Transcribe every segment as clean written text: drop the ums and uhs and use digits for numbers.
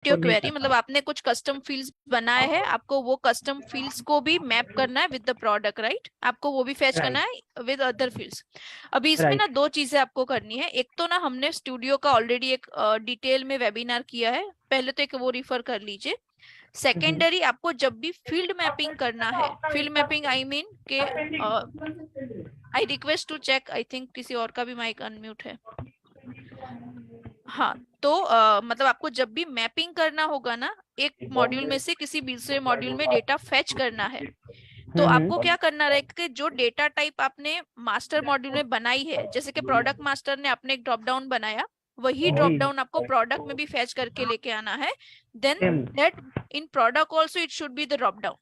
Submit your query, मतलब आपने कुछ कस्टम फील्ड्स बनाए हैं, आपको वो कस्टम फील्ड्स को भी मैप करना है विद द प्रोडक्ट, राइट? आपको वो भी फेच करना है विद अदर फील्ड्स। अभी इसमें ना दो चीजें आपको करनी है। एक तो ना हमने स्टूडियो का ऑलरेडी एक डिटेल में वेबिनार किया है, पहले तो एक वो रिफर कर लीजिए। सेकेंडरी आपको जब भी फील्ड मैपिंग करना है, फील्ड मैपिंग आई मीन के I request to check, I think किसी और का भी माइक अनम्यूट है। हाँ, तो मतलब आपको जब भी मैपिंग करना होगा ना, एक मॉड्यूल में से किसी दूसरे मॉड्यूल में डेटा फेच करना है, तो आपको क्या करना रहेगा कि जो डेटा टाइप आपने मास्टर मॉड्यूल में बनाई है, जैसे कि प्रोडक्ट मास्टर ने आपने एक ड्रॉप डाउन बनाया, वही ड्रॉप डाउन आपको प्रोडक्ट में भी फेच करके लेके आना है। Then that in product also it should be the drop down.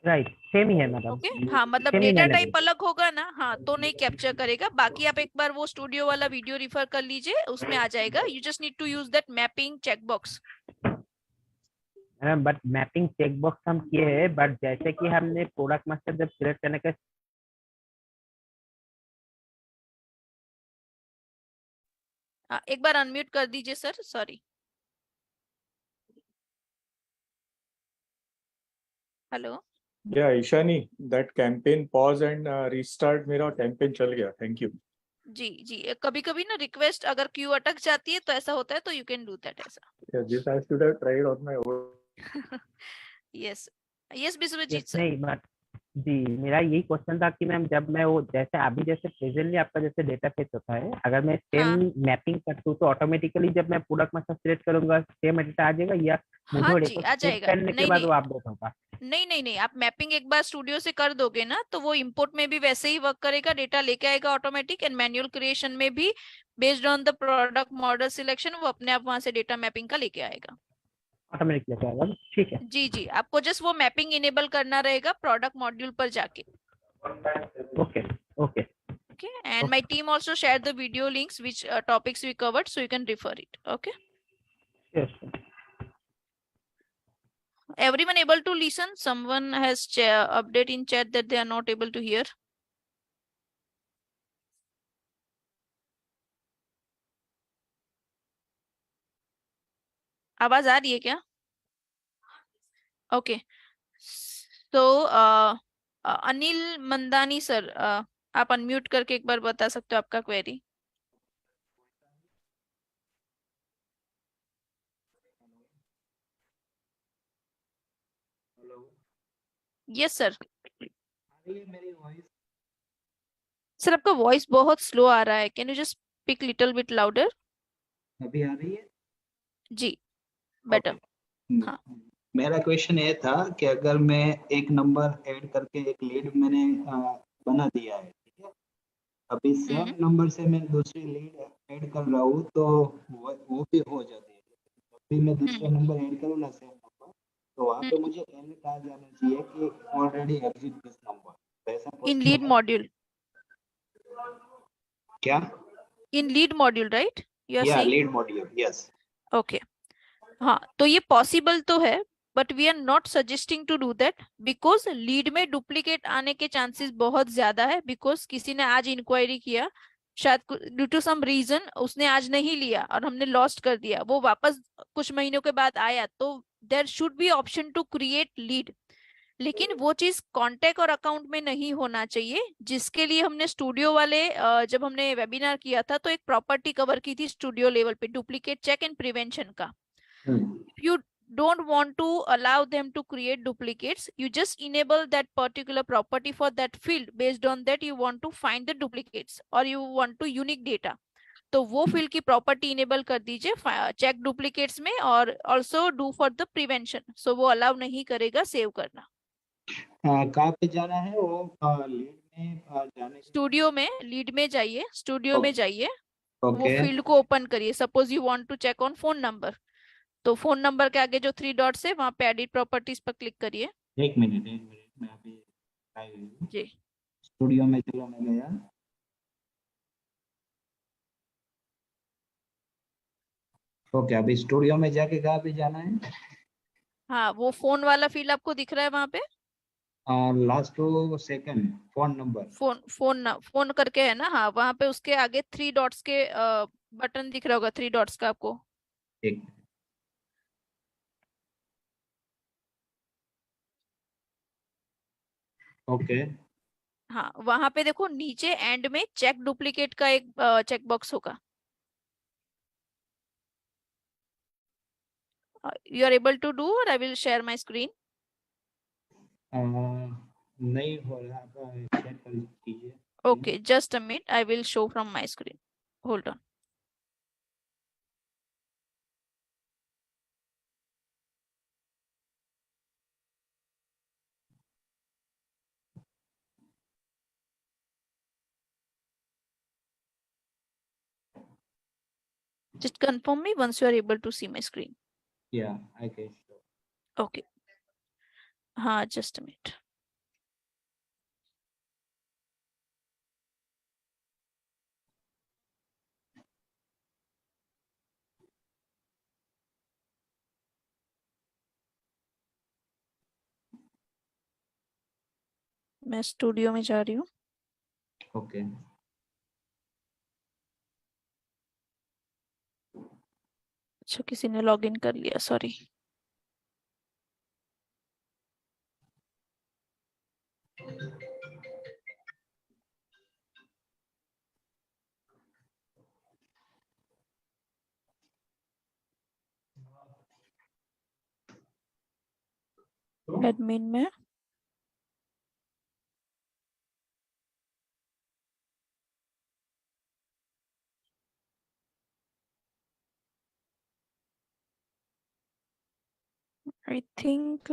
Right, same ही है मैडम। ओके, हाँ, मतलब सेम ही डेटा मैंने टाइप अलग होगा ना, हाँ, तो नहीं कैप्चर करेगा। बाकी आप एक बार वो स्टूडियो वाला वीडियो रिफर कर लीजिए, उसमें आ जाएगा। You just need to use that mapping checkbox. But mapping checkbox हम किए हैं, बट जैसे कि हमने प्रोडक्ट मास्टर जब सिलेक्ट करने का एक बार अनम्यूट कर दीजिए सर, सॉरी। हेलो। या Ishani, that campaign pause and restart, मेरा कैंपेन चल गया, थैंक यू। जी जी, कभी कभी ना रिक्वेस्ट अगर क्यू अटक जाती है तो ऐसा होता है, तो यू कैन डू दैट ऐसा। This I should have tried on my own. Yes yes Vishwajeet yes sir. नहीं बट जी, मेरा यही क्वेश्चन था कि मैम जब मैं वो जैसे अभी जैसे प्रेजेंटली आपका जैसे डेटा फेच होता है, अगर मैं सेम हाँ मैपिंग करता हूँ तो ऑटोमेटिकली जब मैं प्रोडक्ट मास्टर सिलेक्ट करूंगा सेम डेटा आ जाएगा, या मुझे हाँ वो जी, डेटा आ सेव जाएगा। करने के नहीं बाद नहीं वो अपडेट होगा? नहीं नहीं नहीं, आप मैपिंग एक बार स्टूडियो से कर दोगे ना, तो वो इंपोर्ट में भी वैसे ही वर्क करेगा, डेटा लेके आएगा ऑटोमेटिक, एंड मैन्युअल क्रिएशन में भी based on the product model selection वो अपने आप वहां से डेटा मैपिंग का लेके आएगा। ऑटोमेटिक लेके आएगा, ठीक है। जी जी, आपको जस्ट वो मैपिंग इनेबल करना रहेगा प्रोडक्ट मॉड्यूल पर जाके। Okay okay Okay, and my team also shared the video links which topics we covered, so you can refer it. Okay, yes. everyone able to listen? Someone has update in chat that they are not able to hear. आवाज आ रही है क्या? Okay, तो Anil Mandani sir, आप unmute करके एक बार बता सकते हो आपका क्वेरी? Yes sir. सर आपका वॉइस बहुत स्लो आ रहा है, can you just speak little bit louder? अभी आ रही है? जी, बेटर। हाँ मेरा क्वेश्चन ये था कि अगर मैं एक नंबर ऐड करके एक लीड मैंने बना दिया है, ठीक है, अभी सेम नंबर से मैं दूसरी लीड ऐड कर रहा हूँ तो वो भी हो जाती है। अभी मैं दूसरा नंबर ऐड करूँ ना सेम नंबर, तो वहाँ पे मुझे एन कहा जाना चाहिए कि ऑलरेडी एग्जिट दिस नंबर, ऐसा इन लीड मॉड्यूल, क्या? In lead module, right? You are yeah saying lead module, yes. Okay. हाँ, तो ये पॉसिबल तो है, but we are not suggesting to do that, because lead में डुप्लीकेट आने के चांसेस बहुत ज्यादा है। बिकॉज किसी ने आज इंक्वायरी किया, शायद ड्यू टू सम रीजन उसने आज नहीं लिया और हमने लॉस्ट कर दिया, वो वापस कुछ महीनों के बाद आया, तो there should be option to create lead. लेकिन वो चीज कॉन्टेक्ट और अकाउंट में नहीं होना चाहिए, जिसके लिए हमने स्टूडियो वाले जब हमने वेबिनार किया था तो एक प्रॉपर्टी कवर की थी स्टूडियो लेवल पे, डुप्लीकेट चेक एंड प्रिवेंशन का। If you don't want to allow them to create duplicates, you just enable that particular property for that field. Based on that you want to find the duplicates or you want to unique data, तो वो field की property enable कर दीजिए check duplicates में, और also do for the prevention, so वो allow नहीं करेगा सेव करना। कहाँ पे जाना है वो? लीड में जाने स्टूडियो में, लीड में जाइए, स्टूडियो में जाइए, वो ओके फील्ड को ओपन करिए। Suppose you want to check on phone number, तो फोन नंबर के आगे जो 3 डॉट्स है वहां पे एडिट प्रॉपर्टीज पर क्लिक करिए। एक मिनट मैं अभी जी स्टूडियो में, चलो मैं गया। ओके, अभी स्टूडियो में जाके कहाँ पे जाना है? हाँ, वो फोन वाला फील्ड आपको दिख रहा है वहां पे, last two second phone number. Phone करके है ना, हाँ, वहां पे उसके आगे 3 डॉट्स के बटन दिख रहा होगा, 3 डॉट्स का आपको। एक ओके हाँ, वहां पे देखो नीचे एंड में चेक डुप्लीकेट का एक चेक बॉक्स होगा. You are able to do, और I will share my screen. नहीं हो रहा, आप शेयर कर दीजिए. Okay, just a minute. I will show from my screen. Hold on. Just confirm me once you are able to see my screen. Yeah, I can show. Okay. हाँ, just a minute. मैं studio में जा रही हूँ. Okay अच्छा, किसी ने log in कर लिया, सॉरी. एडमिन में I think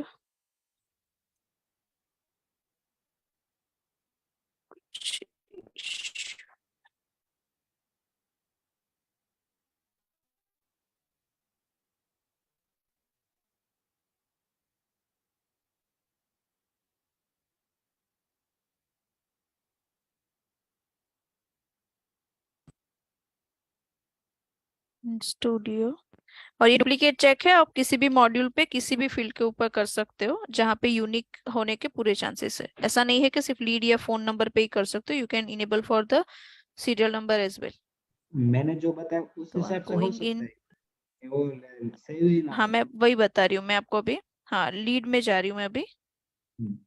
स्टूडियो. और ये डुप्लीकेट चेक है, आप किसी भी मॉड्यूल पे किसी भी फील्ड के ऊपर कर सकते हो जहाँ पे यूनिक होने के पूरे चांसेस है. ऐसा नहीं है कि सिर्फ लीड या फोन नंबर पे ही कर सकते हो. You can enable for the serial number as well. मैंने जो बताया उस तो हिसाब से हो गोइंग सकता इन. है वो सही ही ना हाँ, हो. मैं वही बता रही हूँ मैं आपको अभी. हाँ, लीड में जा रही हूँ मैं अभी. हम्म.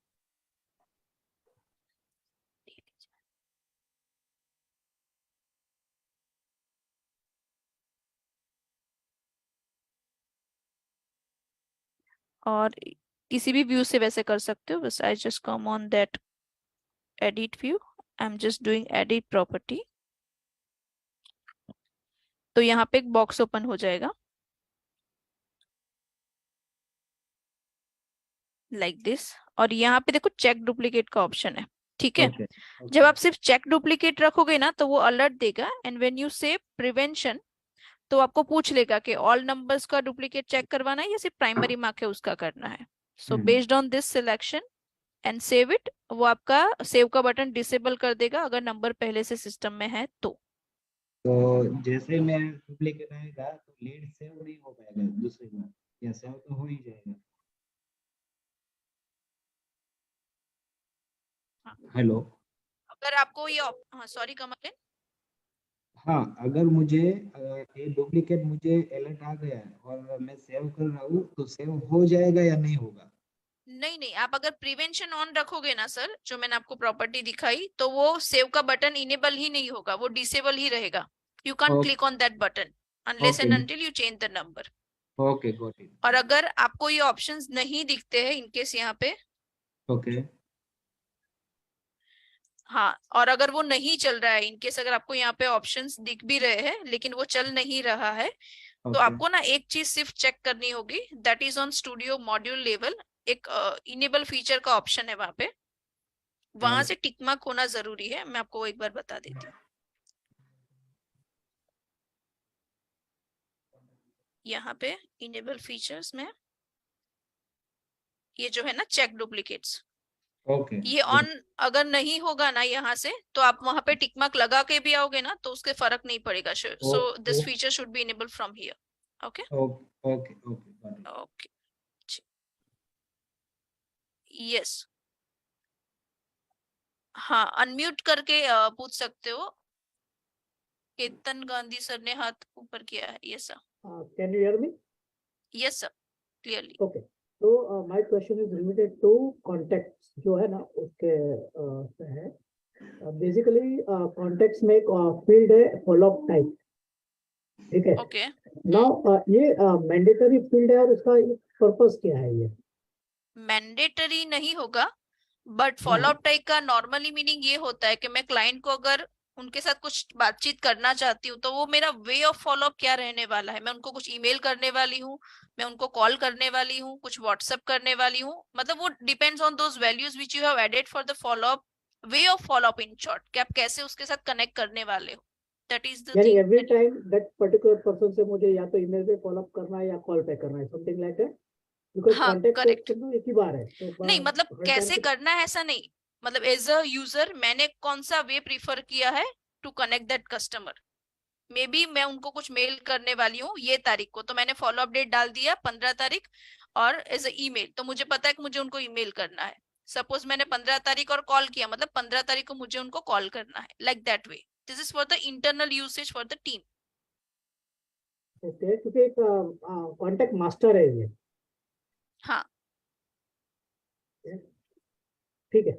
और किसी भी व्यू से वैसे कर सकते हो. बस I just come on that edit view. I am just doing edit property. तो यहाँ पे एक बॉक्स ओपन हो जाएगा लाइक दिस. और यहाँ पे देखो चेक डुप्लीकेट का ऑप्शन है. ठीक है. ओके जब आप सिर्फ चेक डुप्लीकेट रखोगे ना तो वो अलर्ट देगा. एंड व्हेन यू से प्रिवेंशन, तो आपको पूछ लेगा कि ऑल नंबर्स का डुप्लीकेट चेक करवाना है या सिर्फ प्राइमरी मार्क है उसका करना है. So based on this selection and save it, वो आपका सेव का बटन डिसेबल कर देगा अगर नंबर पहले से सिस्टम में है तो. तो जैसे मैं डुप्लीकेट आएगा तो लीड सेव नहीं हो पाएगा दूसरी बार, या सेव तो हो ही जाएगा. हाँ. हेलो. अगर आपको ये हाँ, सॉरी कमल. हाँ, अगर मुझे ये डुप्लीकेट मुझे अलर्ट आ गया है और मैं सेव कर रहा हूँ तो सेव हो जाएगा या नहीं होगा? नहीं नहीं, आप अगर प्रिवेंशन ऑन रखोगे ना सर, जो मैंने आपको प्रॉपर्टी दिखाई, तो वो सेव का बटन इनेबल ही नहीं होगा, वो डिसेबल ही रहेगा. You can't click on that button unless okay and until you change the number. Okay got it. और अगर आपको ये ऑप्शंस नहीं दिखते हैं इनकेस यहाँ पे, ओके हाँ, और अगर वो नहीं चल रहा है इनकेस, अगर आपको यहाँ पे ऑप्शंस दिख भी रहे हैं लेकिन वो चल नहीं रहा है, तो ओके आपको ना एक चीज सिर्फ चेक करनी होगी. That is on studio module level. एक इनेबल फीचर का ऑप्शन है वहां पे. वहां से टिक मार्क होना जरूरी है. मैं आपको एक बार बता देती हूँ. यहाँ पे इनेबल फीचर्स में ये जो है ना चेक डुप्लीकेट्स, ओके ये ऑन अगर नहीं होगा ना यहाँ से, तो आप वहां पे टिक मार्क लगा के भी आओगे ना तो उसके फर्क नहीं पड़ेगा. So this feature should be enable from here. Okay okay okay got it. Okay. Yes. हाँ, अनम्यूट करके पूछ सकते हो. केतन गांधी सर ने हाथ ऊपर किया है. Yes sir. Can you hear me? Yes sir, clearly. Okay. तो my question is related to contacts जो है ना उसके से है। बेसिकली कॉन्टेक्ट्स में एक फील्ड है फॉलो अप टाइप, ठीक है। ओके, नाउ ये मैंडेटरी फील्ड है और इसका पर्पस क्या है ये? मैंडेटरी नहीं होगा, बट फॉलो अप टाइप का नॉर्मली मीनिंग ये होता है कि मैं क्लाइंट को अगर उनके साथ कुछ बातचीत करना चाहती हूँ तो वो मेरा वे ऑफ फॉलो अप क्या रहने वाला है। मैं उनको कुछ ईमेल करने वाली हूँ, मैं उनको कॉल करने वाली हूँ, कुछ व्हाट्सएप करने वाली हूँ, मतलब वो depends on those values which you have added for the follow up, way of follow up in short, कि आप कैसे उसके साथ कनेक्ट करने वाले हो। दैट इज द यानी thing. Every time that particular person से मुझे या तो ईमेल पे फॉलो अप करना है या कॉल पे करना है, समथिंग लाइक दैट, बिकॉज हाँ, कॉन्टेक्ट तो करेक्ट। एक ही बार है तो नहीं मतलब हर टाइम कैसे तो करना है ऐसा नहीं, मतलब एज अ यूजर मैंने कौन सा वे प्रीफर किया है to connect that customer. Maybe मैं उनको कुछ मेल करने वाली हूँ ये तारीख को, तो मैंने फॉलो अप डेट डाल दिया 15 तारीख, और एज अ ईमेल तो मुझे पता है कि मुझे उनको ईमेल करना है। सपोज मैंने 15 तारीख और कॉल किया, मतलब 15 तारीख को मुझे उनको कॉल करना है, like that way. This is for the internal usage for the team. Okay, क्योंकि एक कॉन्टेक्ट मास्टर है ये, हाँ ठीक है।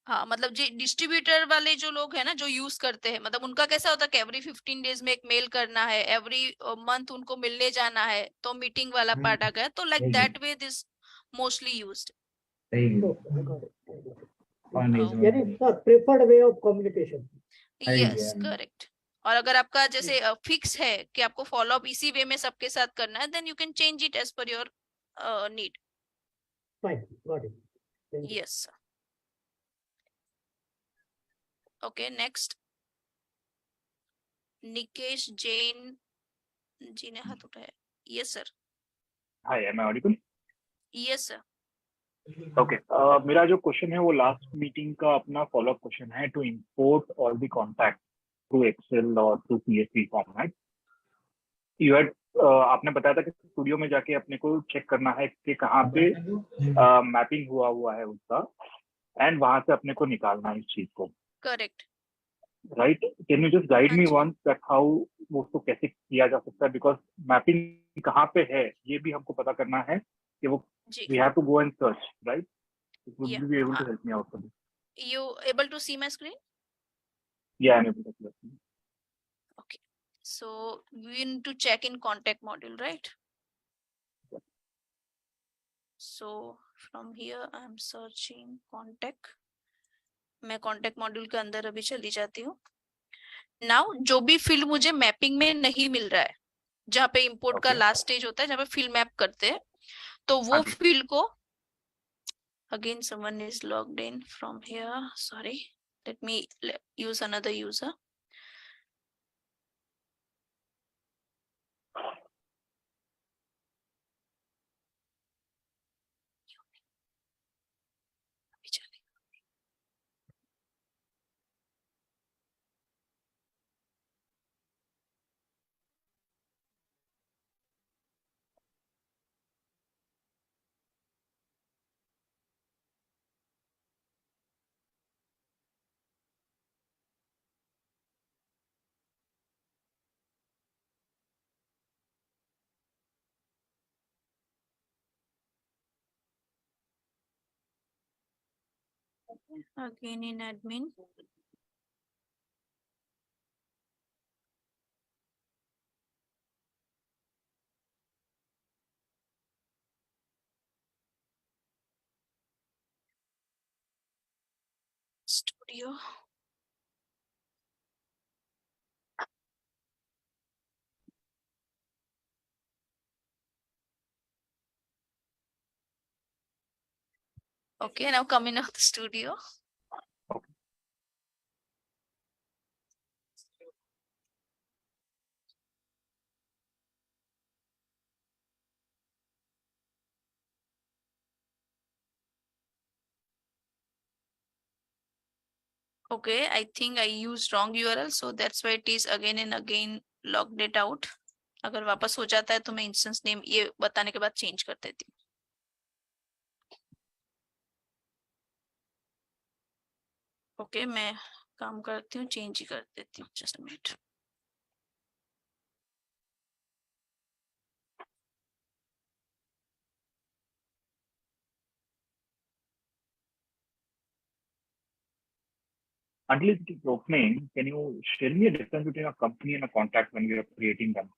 हाँ, मतलब जो डिस्ट्रीब्यूटर वाले जो लोग हैं ना, जो यूज करते हैं, मतलब उनका कैसा होता है कि एवरी 15 डेज में एक मेल करना है, एवरी मंथ उनको मिलने जाना है, तो मीटिंग वाला पार्ट आ गया, तो like that way this mostly used. यानी preferred way of communication. Yes, correct. और अगर आपका जैसे फिक्स है कि आपको फॉलो अप इसी वे में सबके साथ करना है, then you can change it as per your need. Fine, got it, thank you. Yes. Okay, next Nikesh Jain ji ने हाथ उठाया। Yes sir. Hi, am I audible? Yes sir. Okay. मेरा जो क्वेश्चन है वो लास्ट मीटिंग का अपना फॉलोअप क्वेश्चन है to import all the contact through Excel और through PSP format. You had आपने बताया था कि स्टूडियो में जाके अपने को चेक करना है कि कहाँ पे मैपिंग हुआ है उसका, एंड वहां से अपने को निकालना है इस चीज को, correct. Right? Can you just guide हाँ मी जी। वंस दैट हाउ वो उसको कैसे किया जा सकता है, बिकॉज मैपिंग कहाँ पे है ये भी हमको पता करना है कि वो जी। We have to go and search, right? Would Yeah. you be able to help me out for this? You able to see my screen? Yeah, I'm able to help you. Okay. So we need to check in contact module, right? So from here I'm searching contact. मैं contact module के अंदर अभी चली जाती हूँ। Now जो भी field मुझे mapping में नहीं मिल रहा है, जहाँ पे import का Okay. last stage होता है, जहाँ पे field map करते हैं, तो वो हाँ जी। field को again someone is logged in from here. Sorry, let me use another user. Again in admin. Studio. Okay, now coming out the studio. Okay. Okay, I think I used wrong URL, so that's why it is again and again logged it out. अगर वापस हो जाता है तो मैं instance name ये बताने के बाद चेंज कर देती हूँ। ओके, मैं काम करती हूँ, चेंज ही कर देती हूँ। Just minute. until it's opening, can you share me a difference between a company and a contact when we are creating them?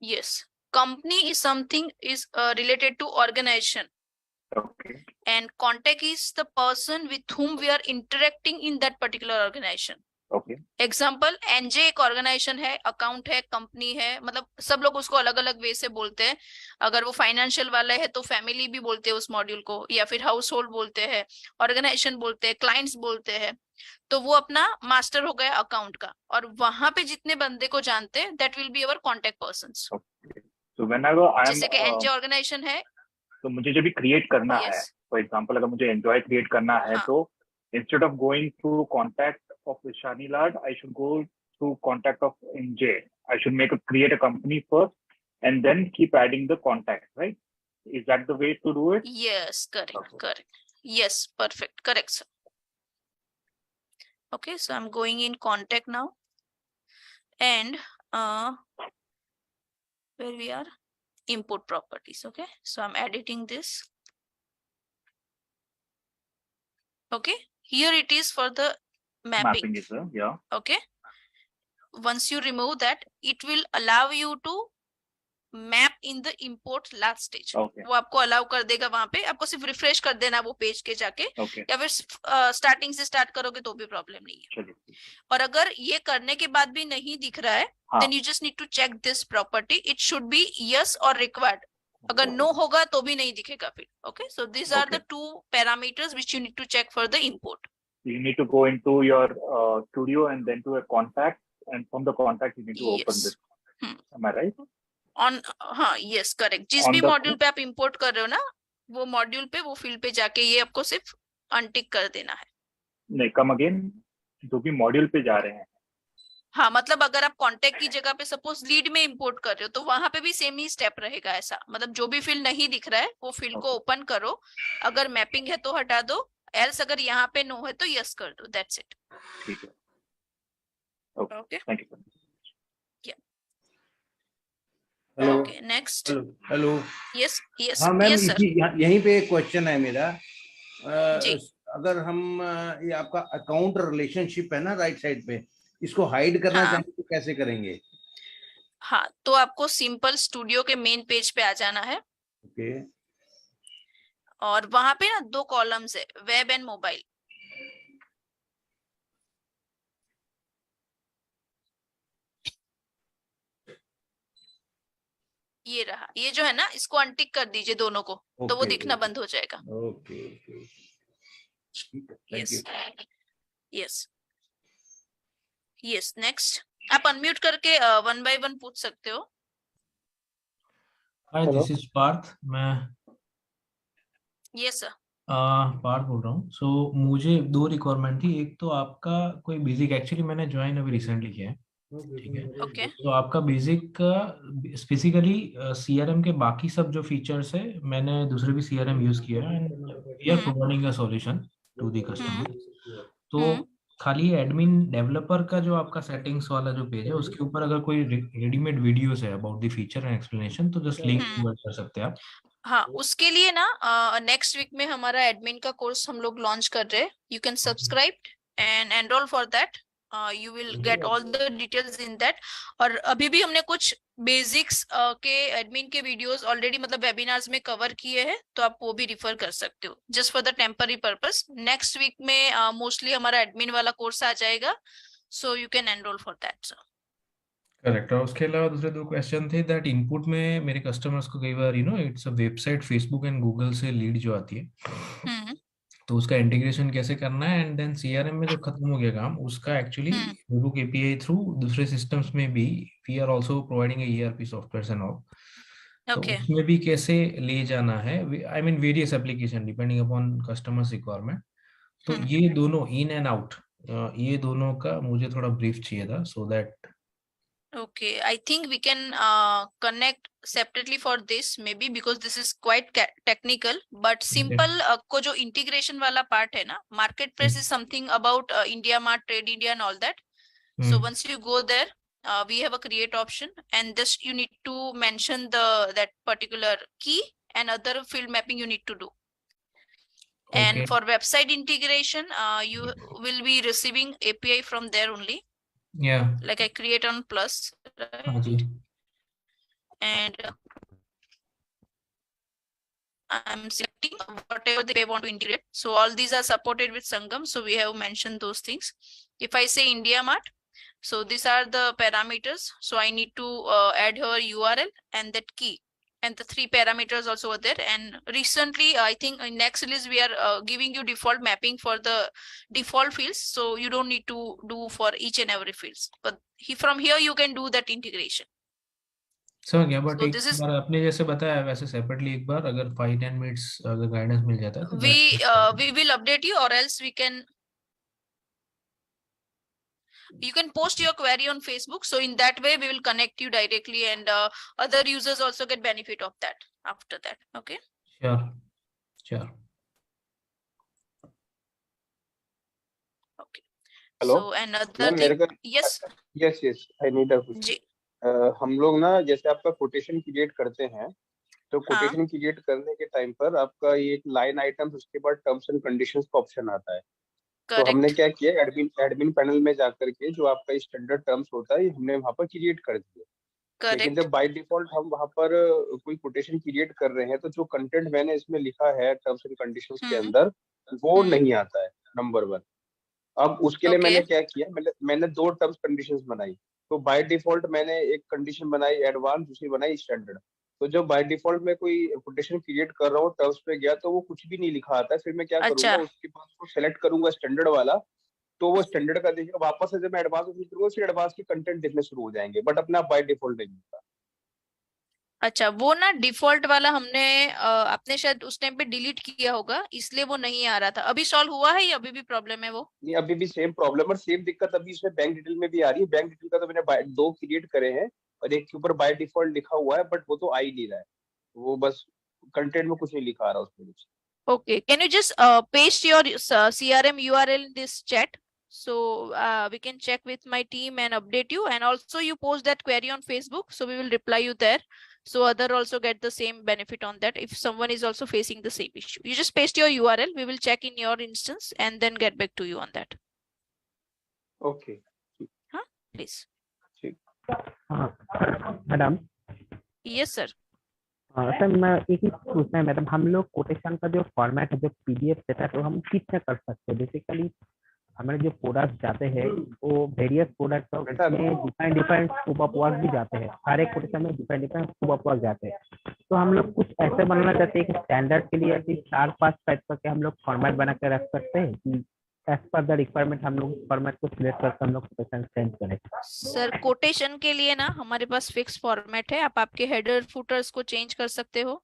Yes, company is something is related to organization, Okay. and contact is the person with whom we are interacting in that particular organization. Okay. Example NJ एक organisation है, account है, company है, मतलब सब लोग उसको अलग अलग वे से बोलते हैं. अगर वो फाइनेंशियल वाला है तो फैमिली भी बोलते हैं उस मॉड्यूल को, या फिर हाउस होल्ड बोलते हैं, ऑर्गेनाइजेशन बोलते हैं, क्लाइंट्स बोलते हैं. तो वो अपना मास्टर हो गया अकाउंट का, और वहां पे जितने बंदे को जानते हैं that will be our contact persons. So whenever I am जैसे कि एनजे ऑर्गेनाइजेशन है. तो मुझे जब भी क्रिएट करना है, Yes. फॉर एग्जांपल अगर मुझे एंजॉय क्रिएट करना है, हाँ. तो instead of going through contact of Ishani Lad, I should go through contact of NJ. I should create a company first and then keep adding the contacts, right? Is that the way to do it? Yes, correct, Okay. correct. Yes, perfect, correct, sir. Okay, so I'm going in contact now, and where we are, import properties. Okay, so I'm editing this. Okay, here it is for the mapping. is there, yeah. Okay, once you remove that, it will allow you to map in the import last stage. Okay. वो आपको allow कर देगा वहां पे, आपको सिर्फ refresh कर देना वो पेज के जाके, Okay. या फिर स्टार्टिंग से स्टार्ट करोगे तो भी प्रॉब्लम नहीं है. चलिए. और अगर ये करने के बाद भी नहीं दिख रहा है, हाँ. then you just need to check this property. It should be yes or required. अगर no होगा तो भी नहीं दिखेगा फिर. Okay, so these are Okay. the two parameters which you need to check for the import. You need to go into your studio and then to a contact, and from the contact you need to open Yes. this. Hmm. Am I right? On हाँ, yes, correct. जिस On भी the- module पे आप import कर रहे हो ना, वो मॉड्यूल पे वो फील्ड पे जाके ये आपको सिर्फ अनटिक कर देना है. नहीं, come again. जो भी मॉड्यूल पे जा रहे हैं. हाँ, मतलब अगर आप कॉन्टेक्ट की जगह पे सपोज लीड में इंपोर्ट कर रहे हो तो वहां पे भी सेम ही स्टेप रहेगा ऐसा. मतलब जो भी फील्ड नहीं दिख रहा है वो फील्ड को ओपन करो, अगर मैपिंग है तो हटा दो, एल्स अगर यहाँ पे नो है तो यस कर दो. That's it. ठीक है. Okay, Thank you. Hello. Okay, next. Hello. Yes, yes, हाँ मैम, यस सर. यहीं पे एक क्वेश्चन है मेरा. जी. अगर हम ये आपका अकाउंट रिलेशनशिप है ना राइट साइड पे, इसको हाइड करना हाँ. चाहें तो कैसे करेंगे? हाँ, तो आपको सिंपल स्टूडियो के मेन पेज पे आ जाना है. ओके. और वहां पे ना 2 कॉलम्स है, वेब एंड मोबाइल. ये रहा, ये जो है ना इसको अनटिक कर दीजिए दोनों को, तो वो Okay, दिखना okay. बंद हो जाएगा. Okay okay. Thank yes, you. Yes, yes. Next, आप अनम्यूट करके 1 by 1 पूछ सकते हो. Hi, Hello. This is Parth. मैं यस सर. पार्थ बोल रहा हूँ. सो मुझे 2 रिक्वायरमेंट थी. एक तो आपका कोई बेसिक, एक्चुअली मैंने ज्वाइन अभी रिसेंटली किया है, ठीक है. ओके. तो आपका बेसिक का स्पेसिफिकली सीआरएम के बाकी सब जो फीचर्स है, मैंने दूसरे भी सीआरएम यूज किया है and we are providing a solution to the customer. तो खाली एडमिन डेवलपर का जो आपका सेटिंग्स वाला जो पेज है, उसके ऊपर अगर कोई रेडीमेड वीडियोस है about the feature and explanation, तो जस्ट लिंक प्रोवाइड कर सकते हैं आप. हाँ, उसके लिए ना नेक्स्ट वीक में हमारा एडमिन का कोर्स हम लोग लॉन्च कर रहे हैं. You can subscribe and enrol for that. You will get all the details in that. और अभी भी हमने कुछ बेसिक्स के एडमिन के वीडियोस ऑलरेडी मतलब वेबिनार्स में कवर किए हैं, तो आप वो भी रिफर कर सकते हो just for the temporary purpose. Next week में मोस्टली हमारा एडमिन वाला कोर्स आ जाएगा, so you can enrol for that sir. Correct. और उसके अलावा दूसरे 2 क्वेश्चन थे दैट इनपुट में मेरे कस्टमर्स को कई बार it's a website Facebook and Google से लीड जो आती है, तो उसका इंटीग्रेशन कैसे करना है. एंड देन सीआरएम में जो खत्म हो गया काम, उसका एक्चुअली फेसबुक एपीआई थ्रू दूसरे सिस्टम्स में भी we are also providing ERP software and all. तो ओके. उसमें भी कैसे ले जाना है, I mean various application depending upon customers requirement. तो ये दोनों इन एंड आउट, ये दोनों का मुझे थोड़ा ब्रीफ चाहिए था, so that. Okay, I think we can connect separately for this maybe because this is quite technical, but simple को जो integration वाला part है ना, marketplace is something about India Mart, Trade India and all that. So once you go there, we have a create option, and this you need to mention that particular key and other field mapping you need to do. And Okay. for website integration, you will be receiving API from there only. Yeah. Like I create on Plus, हाँ right? Ji. And I'm selecting whatever they want to integrate. So all these are supported with Sangam. So we have mentioned those things. If I say India Mart, so these are the parameters. So I need to add her URL and that key. And the 3 parameters also were there. And recently, I think in next release, we are giving you default mapping for the default fields. So you don't need to do for each and every fields. But from here, you can do that integration. समझ गया, but So एक this is बार आपने जैसे बताया वैसे separately एक बार अगर 5-10 minutes अगर गाइडेंस मिल जाता है तो we will update you, or else we can. You can post your query on Facebook. So in that way, we will connect you directly, and other users also get benefit of that after that. Okay. Sure. Okay. Hello? So another ma'am मेरे thing. को Yes. Yes I need a question. जी. हम लोग ना जैसे आपका quotation create करते हैं तो हाँ. कोटेशन क्रिएट करने के टाइम पर आपका ये एक लाइन आइटम्स उसके बाद टर्म्स एंड कंडीशंस का ऑप्शन आता है। तो हमने Correct. क्या किया, एडमिन पैनल में जाकर के जो आपका स्टैंडर्ड टर्म्स होता है हमने वहां पर क्रिएट कर दिए। लेकिन Correct. जब बाय डिफॉल्ट हम वहां पर कोई कोटेशन क्रिएट कर रहे हैं तो जो कंटेंट मैंने इसमें लिखा है टर्म्स एंड कंडीशंस के अंदर वो नहीं आता है, नंबर 1। अब उसके लिए Okay. मैंने क्या किया, मैंने 2 टर्म्स कंडीशंस बनाई। तो बाय डिफॉल्ट मैंने एक कंडीशन बनाई एडवांस, दूसरी बनाई स्टैंडर्ड। तो जब बाय डिफॉल्ट में कोई कोटेशन क्रिएट कर रहा हूँ टर्म्स पे गया तो वो कुछ भी नहीं लिखा आता है। फिर मैं क्या करूंगा, अच्छा. उसके बाद उसको सेलेक्ट करूंगा स्टैंडर्ड वाला, तो वो स्टैंडर्ड का देखिएगा। वापस से जब मैं एडवांस में क्लिक करूंगा फिर एडवांस के कंटेंट दिखने शुरू हो जाएंगे, बट अपना बाय डिफॉल्ट नहीं होता। अच्छा, वो ना डिफॉल्ट वाला हमने आपने शायद उस टाइम पे डिलीट किया होगा, इसलिए वो नहीं आ रहा था। अभी सॉल्व हुआ है या अभी भी प्रॉब्लम है वो? नहीं, अभी भी सेम प्रॉब्लम और सेम दिक्कत अभी इसमें बैंक डिटेल में भी आ रही है। बैंक डिटेल का तो मैंने 2 क्रिएट करे हैं और एक के ऊपर बाय डिफॉल्ट लिखा हुआ है, बट वो तो आ ही नहीं रहा है। वो बस कंटेंट में कुछ नहीं लिखा आ रहा उसमें कुछ। Okay, can you just paste your CRM URL in this chat? So we can check with my team and update you. And also you post that query on Facebook, so we will reply you there. So other also get the same benefit on that if someone is also facing the same issue. You just paste your URL, we will check in your instance and then get back to you on that. Okay Huh? Please. Madam. Yes, sir. Sir मैं एक ही पूछना है madam, हम लोग quotation का जो format है जो पीडीएफ देता है तो हम किस में कर सकते हैं? बेसिकली हमारे जो प्रोडक्ट जाते हैं वो वेरियस प्रोडक्ट और उसमें डिफरेंट स्कोप ऑफ वर्क भी जाते हैं। हर एक कोटेशन में डिफरेंट स्कोप ऑफ वर्क जाते हैं। तो हम लोग कुछ ऐसे बनाना चाहते हैं कि स्टैंडर्ड के लिए ऐसे 4-5 टाइप करके हम लोग फॉर्मेट बना के रख सकते हैं कि एज पर द रिक्वायरमेंट हम लोग फॉर्मेट को सिलेक्ट करके हम लोग कोटेशन सेंड करें। सर कोटेशन के लिए ना हमारे पास फिक्स फॉर्मेट है, आप आपके हेडर फुटर्स को चेंज कर सकते हो,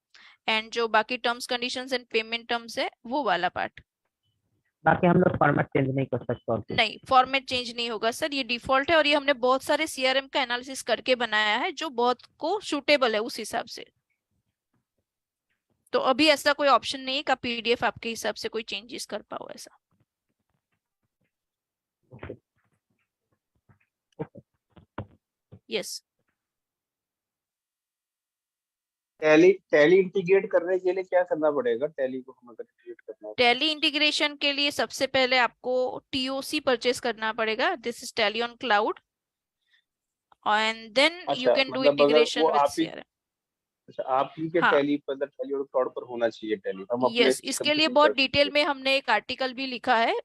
एंड जो बाकी terms conditions and payment terms है वो वाला पार्ट। बाकी हम लोग फॉर्मेट चेंज नहीं कर सकते और कुछ? नहीं, फॉर्मेट चेंज नहीं होगा सर, ये डिफॉल्ट है और ये हमने बहुत सारे सीआरएम का एनालिसिस करके बनाया है जो बहुत को सूटेबल है उस हिसाब से। तो अभी ऐसा कोई ऑप्शन नहीं है कि पीडीएफ आपके हिसाब से कोई चेंजेस कर पाओ ऐसा। यस। टैली इंटीग्रेट करने के लिए क्या करना पड़ेगा? टैली को हम अगर इंटीग्रेट करना है टैली इंटीग्रेशन के लिए सबसे पहले आपको टीओसी परचेस करना पड़ेगा, this is Tally on cloud, and then you can do integration with CRM. अच्छा, आप ही के हाँ। टैली पर टैली और क्लाउड पर होना चाहिए टैली। हम अपने यस, system इसके पे लिए नहीं बहुत कर डिटेल सकते। में हमने एक आर्टिकल भी लिखा है।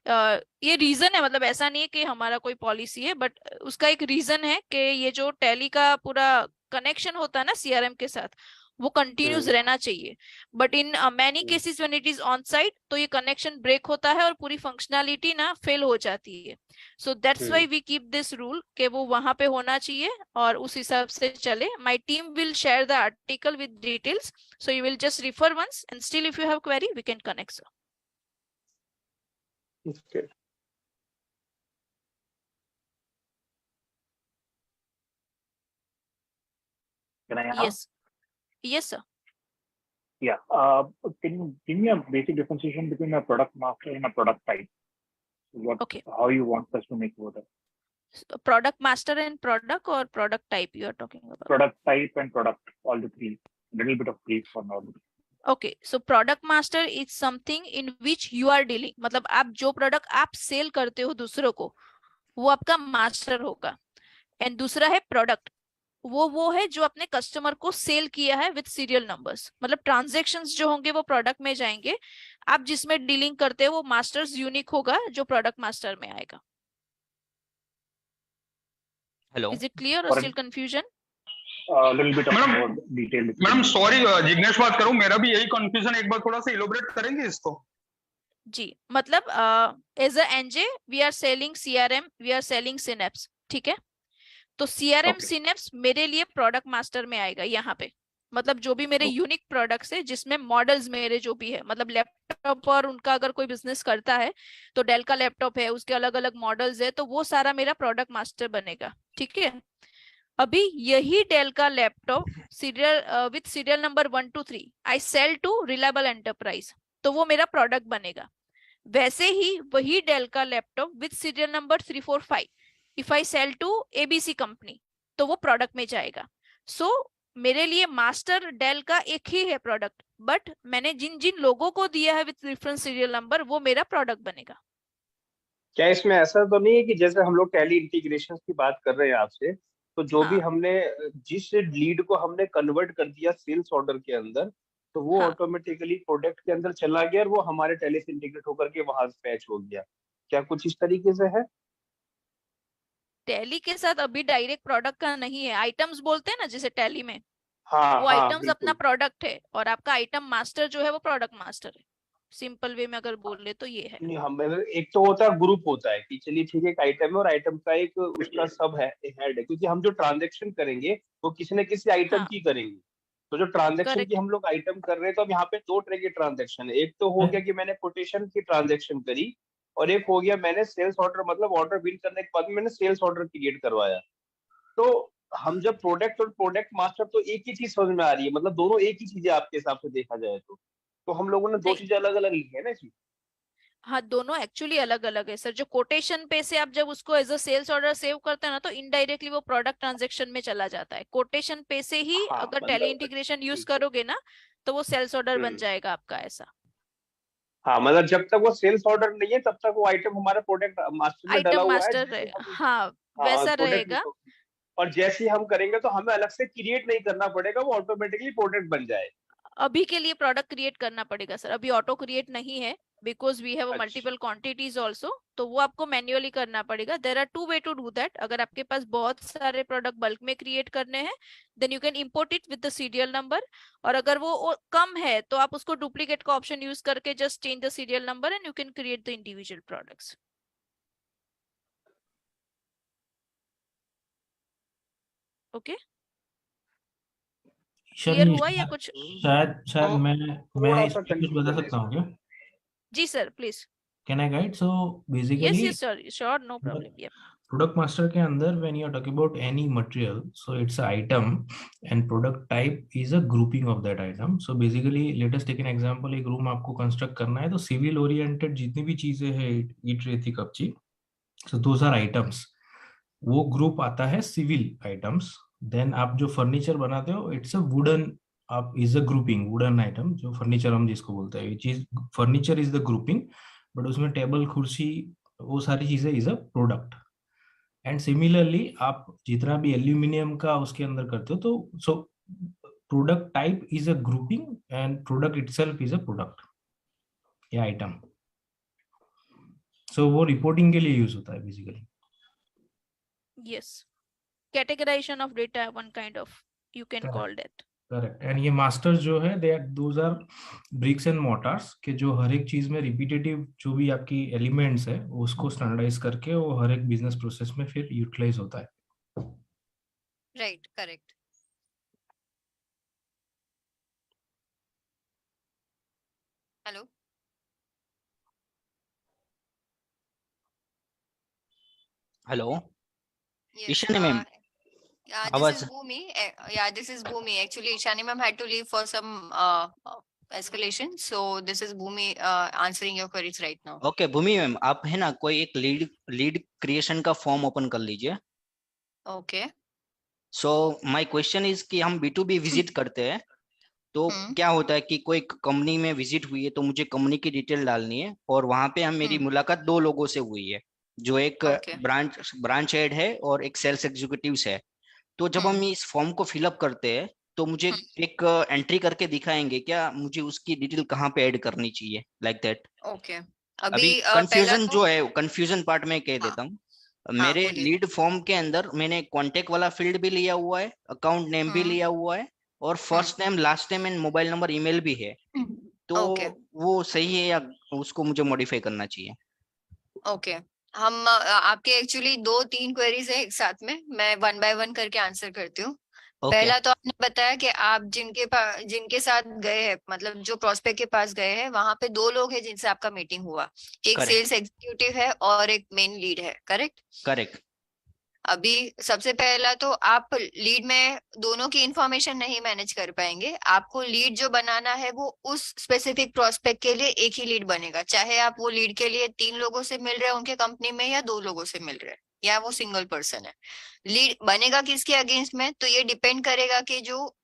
ये रीजन है, मतलब ऐसा नहीं है कि हमारा कोई पॉलिसी है, बट उसका एक रीजन है कि ये जो टैली का पूरा कनेक्शन होता है ना सीआरएम के साथ, वो कंटिन्यूस रहना चाहिए। But in many cases when it is on site तो ये कनेक्शन ब्रेक होता है और पूरी फंक्शनैलिटी ना फेल हो जाती है। So that's why we keep this rule कि वो वहां पे होना चाहिए और उस हिसाब से चले। My team will share the article with details, so you will just refer once, and still if you have query we can connect, sir. Okay. Can I ask? Yes. Yes, sir. Yeah. Can you give me a basic differentiation between a product master and a product type? Okay. How you want us to make over there? So, product master and product, or product type you are talking about? Product type and product, all the three. A little bit of brief on all the three. Okay, so product master is something in which you are dealing, मतलब आप जो product आप cell करते हो दूसरों को, वो आपका मास्टर होगा। एंड दूसरा है प्रोडक्ट, वो है जो अपने कस्टमर को सेल किया है विद सीरियल नंबर्स, मतलब ट्रांजैक्शंस जो होंगे वो प्रोडक्ट में जाएंगे। आप जिसमें डीलिंग करते हो वो मास्टर्स यूनिक होगा जो प्रोडक्ट मास्टर में आएगा। हेलो इज इट क्लियर और और- still confusion? little bit of madam- more detail. Madam sorry Jignesh बात करूं, मेरा भी यही कंफ्यूजन, एक बार थोड़ा सा इलोबरेट करेंगे इसको? जी, मतलब as a NJ we are selling CRM, we are selling Synapse, ठीक है? तो सीआरएम Okay. सिनेप्स मेरे लिए प्रोडक्ट मास्टर में आएगा यहाँ पे, मतलब जो भी मेरे यूनिक प्रोडक्ट्स है जिसमें मॉडल्स मेरे जो भी है, मतलब लैपटॉप और उनका अगर कोई बिजनेस करता है तो डेल का लैपटॉप है, उसके अलग अलग मॉडल्स है, तो वो सारा मेरा प्रोडक्ट मास्टर बनेगा, ठीक है? अभी यही डेल का laptop serial with serial number 1 to 3 I sell to reliable enterprise, तो वो मेरा प्रोडक्ट बनेगा। वैसे ही वही डेल का laptop with serial number 3, 4, 5 if I sell to ABC company, तो वो प्रोडक्ट में जाएगा। सो मेरे लिए मास्टर डेल का एक ही है प्रोडक्ट, बट मैंने जिन जिन लोगों को दिया है विथ रेफरेंस सीरियल नंबर वो मेरा प्रोडक्ट बनेगा। क्या इसमें ऐसा तो नहीं है कि जैसे हम लोग टैली इंटीग्रेशन की बात कर रहे हैं आपसे, तो जो भी हाँ। हमने जिस लीड को हमने कन्वर्ट कर दिया सेल्स ऑर्डर के अंदर, तो वो हाँ। ऑटोमेटिकली प्रोडक्ट के अंदर चला गया और वो हमारे टैली से इंटीग्रेट होकर के वहां पैच हो गया। क्या कुछ इस तरीके से है? टैली के साथ अभी डायरेक्ट प्रोडक्ट का नहीं है, आइटम्स बोलते हैं ना जैसे टैली में, हाँ वो हाँ आइटम्स अपना बिल्कुल। प्रोडक्ट है, और आपका आइटम मास्टर जो है वो प्रोडक्ट मास्टर है। सिंपल वे में अगर बोल ले तो ये है। नहीं, हम एक तो होता है ग्रुप होता है कि चलिए ठीक है एक आइटम है और आइटम का एक उसका सब है, हेड है, क्योंकि हम जो ट्रांजेक्शन करेंगे वो किसी न किसी आइटम हाँ। की करेंगे। तो जो ट्रांजेक्शन की करेक्ट। हम लोग आइटम कर रहे हैं, तो अब यहाँ पे दो तरह की ट्रांजेक्शन है। एक तो हो गया कि मैंने कोटेशन की ट्रांजेक्शन करी, और एक हो गया मैंने सेल्स ऑर्डर, मतलब ऑर्डर बिल करने के बाद मैंने सेल्स ऑर्डर क्रिएट करवाया। तो हम जब प्रोडक्ट और प्रोडक्ट मास्टर, तो एक ही चीज समझ में आ रही है, मतलब दोनों एक ही चीज है आपके हिसाब से देखा जाए तो हम लोगों ने दो नहीं। चीजें अलग अलग लिखी है ना इसमें। हाँ, दोनों एक्चुअली अलग अलग है सर। जो कोटेशन पे से आप जब उसको as a sales order save करते हैं ना, तो इनडायरेक्टली वो प्रोडक्ट ट्रांजेक्शन में चला जाता है। कोटेशन पे से ही हाँ, अगर मतलब टैली इंटीग्रेशन यूज ठीक है। करोगे ना, तो वो सेल्स ऑर्डर बन हम्म। जाएगा आपका ऐसा। हाँ, मतलब जब तक वो सेल्स ऑर्डर नहीं है तब तक वो आइटम हमारा प्रोडक्ट मास्टर में डला आइटम हुआ है, मास्टर जैसे रहे, हम हाँ वैसा प्रोडक्ट, रहेगा। और जैसे ही हम करेंगे तो हमें अलग से क्रिएट नहीं करना पड़ेगा, वो ऑटोमेटिकली प्रोडक्ट बन जाए। अभी के लिए प्रोडक्ट क्रिएट करना पड़ेगा सर, अभी ऑटो क्रिएट नहीं है, बिकॉज वी हैव अच्छा। मल्टीपल क्वांटिटीज आल्सो, तो वो आपको मैन्युअली करना पड़ेगा। There are two way to do that. अगर आपके पास बहुत सारे प्रोडक्ट बल्क में क्रिएट करने हैं, then you can import it with the serial number, और अगर वो कम है तो आप उसको डुप्लीकेट का ऑप्शन यूज करके just change the serial number and you can create the individual products. Okay, clear हुआ या कुछ? शायद तो मैं थोड़ा सा इसमें कुछ बता कंफ्यूजन है सकता हूँ इसमें। क्या? जी sir please. Can I guide? So yes basically yes sir, sure, no problem. Product master के अंदर when you are talking about any material, so it's a item and product type is a grouping of that item. So basically let us take an example, एक room आपको construct करना है, तो civil oriented जितनी भी चीजें हैं, ईट, रेती, कपची, सो दोज आर आइटम्स, वो ग्रुप आता है सिविल आइटम्स। देन आप जो फर्नीचर बनाते हो, इट्स अ वुडन, आप is a grouping wooden item, जो फर्नीचर हम जिसको बोलते हैं, चीज furniture is the grouping, but उसमें टेबल, कुर्सी, वो सारी चीजें is a product. And similarly आप जितना भी एल्यूमिनियम का उसके अंदर करते हो, तो so product type is a grouping and product itself is a product या आइटम। सो वो रिपोर्टिंग के लिए यूज होता है basically. Yes, categorization of data, one kind of, you can Correct. call that. Correct. And ये मास्टर्स जो है, they are those are bricks and mortars के, जो हर एक चीज में रिपीटेटिव जो भी आपकी एलिमेंट्स है उसको स्टैंडर्डाइज करके वो हर एक बिजनेस प्रोसेस में फिर यूटिलाइज होता है। Right, correct. Hello hello yes Ishani ma'am, yeah, this आवाज? is Bhumi. Yeah, this is Bhumi. Actually, Ishani ma'am had to leave for some escalation, so this is Bhumi answering your queries right now. Okay Bhumi ma'am, आप है ना कोई एक lead creation का form open कर लीजिए। Okay. So my question is कि हम B2B विजिट करते हैं, तो क्या होता है कि कोई कंपनी में विजिट हुई है तो मुझे कंपनी की डिटेल डालनी है, और वहां पे हम मेरी मुलाकात 2 लोगों से हुई है, जो एक ब्रांच हेड है और एक सेल्स एग्जीक्यूटिव है। तो जब हम इस फॉर्म को फिलअप करते हैं तो मुझे एक एंट्री करके दिखाएंगे क्या, मुझे उसकी डिटेल कहाँ पे ऐड करनी चाहिए, लाइक दैट। ओके, अभी कंफ्यूजन जो है, कंफ्यूजन पार्ट में कह देता हूँ। मेरे लीड फॉर्म के अंदर मैंने कॉन्टेक्ट वाला फील्ड भी लिया हुआ है, अकाउंट नेम भी लिया हुआ है, और first name, last name and mobile number, email भी है। तो वो सही है या उसको मुझे मॉडिफाई करना चाहिए? ओके, हम आपके एक्चुअली 2-3 क्वेरीज है एक साथ में, मैं 1 बाय 1 करके आंसर करती हूँ। पहला तो आपने बताया कि आप जिनके साथ गए हैं, मतलब जो प्रोस्पेक्ट के पास गए हैं, वहां पे 2 लोग हैं जिनसे आपका मीटिंग हुआ, एक सेल्स एग्जीक्यूटिव है और एक मेन लीड है, करेक्ट? करेक्ट। अभी सबसे पहला तो आप लीड में दोनों की इंफॉर्मेशन नहीं मैनेज कर पाएंगे। आपको लीड जो बनाना है वो उस स्पेसिफिक प्रोस्पेक्ट के लिए एक ही लीड बनेगा, चाहे आप वो लीड के लिए 3 लोगों से मिल रहे हैं उनके कंपनी में, या 2 लोगों से मिल रहे हैं, या वो सिंगल पर्सन है। लीड बनेगा किसके अगेंस्ट में, तो ये डिपेंड करेगा कि जो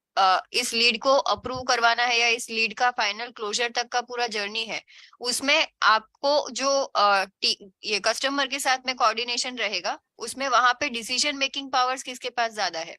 इस लीड को अप्रूव करवाना है या इस लीड का फाइनल क्लोजर तक का पूरा जर्नी है, उसमें आपको जो ये कस्टमर के साथ में कोऑर्डिनेशन रहेगा, उसमें वहां पे डिसीजन मेकिंग पावर्स किसके पास ज्यादा है।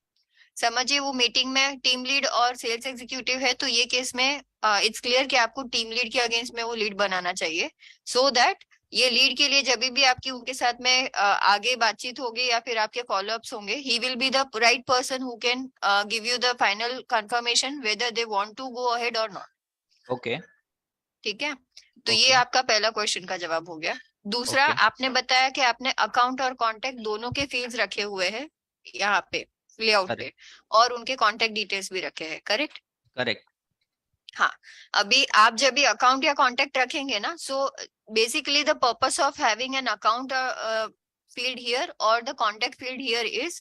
समझिए वो मीटिंग में टीम लीड और सेल्स एग्जीक्यूटिव है, तो ये केस में इट्स क्लियर कि आपको टीम लीड के अगेंस्ट में वो लीड बनाना चाहिए, सो दैट ये लीड के लिए जब भी आपकी उनके साथ में आगे बातचीत होगी या फिर आपके फॉलोअप्स होंगे, he will be the right person who can give you the final confirmation whether they want to go ahead और नॉट। ओके, ठीक है, तो ये आपका पहला क्वेश्चन का जवाब हो गया। दूसरा, आपने बताया कि आपने अकाउंट और कॉन्टेक्ट दोनों के फील्ड्स रखे हुए हैं यहाँ पे लेआउट पे, और उनके कॉन्टेक्ट डिटेल्स भी रखे हैं, करेक्ट? करेक्ट। हाँ, अभी आप जब भी अकाउंट या कॉन्टेक्ट रखेंगे ना, so basically the purpose of having an account field here और the contact field here is,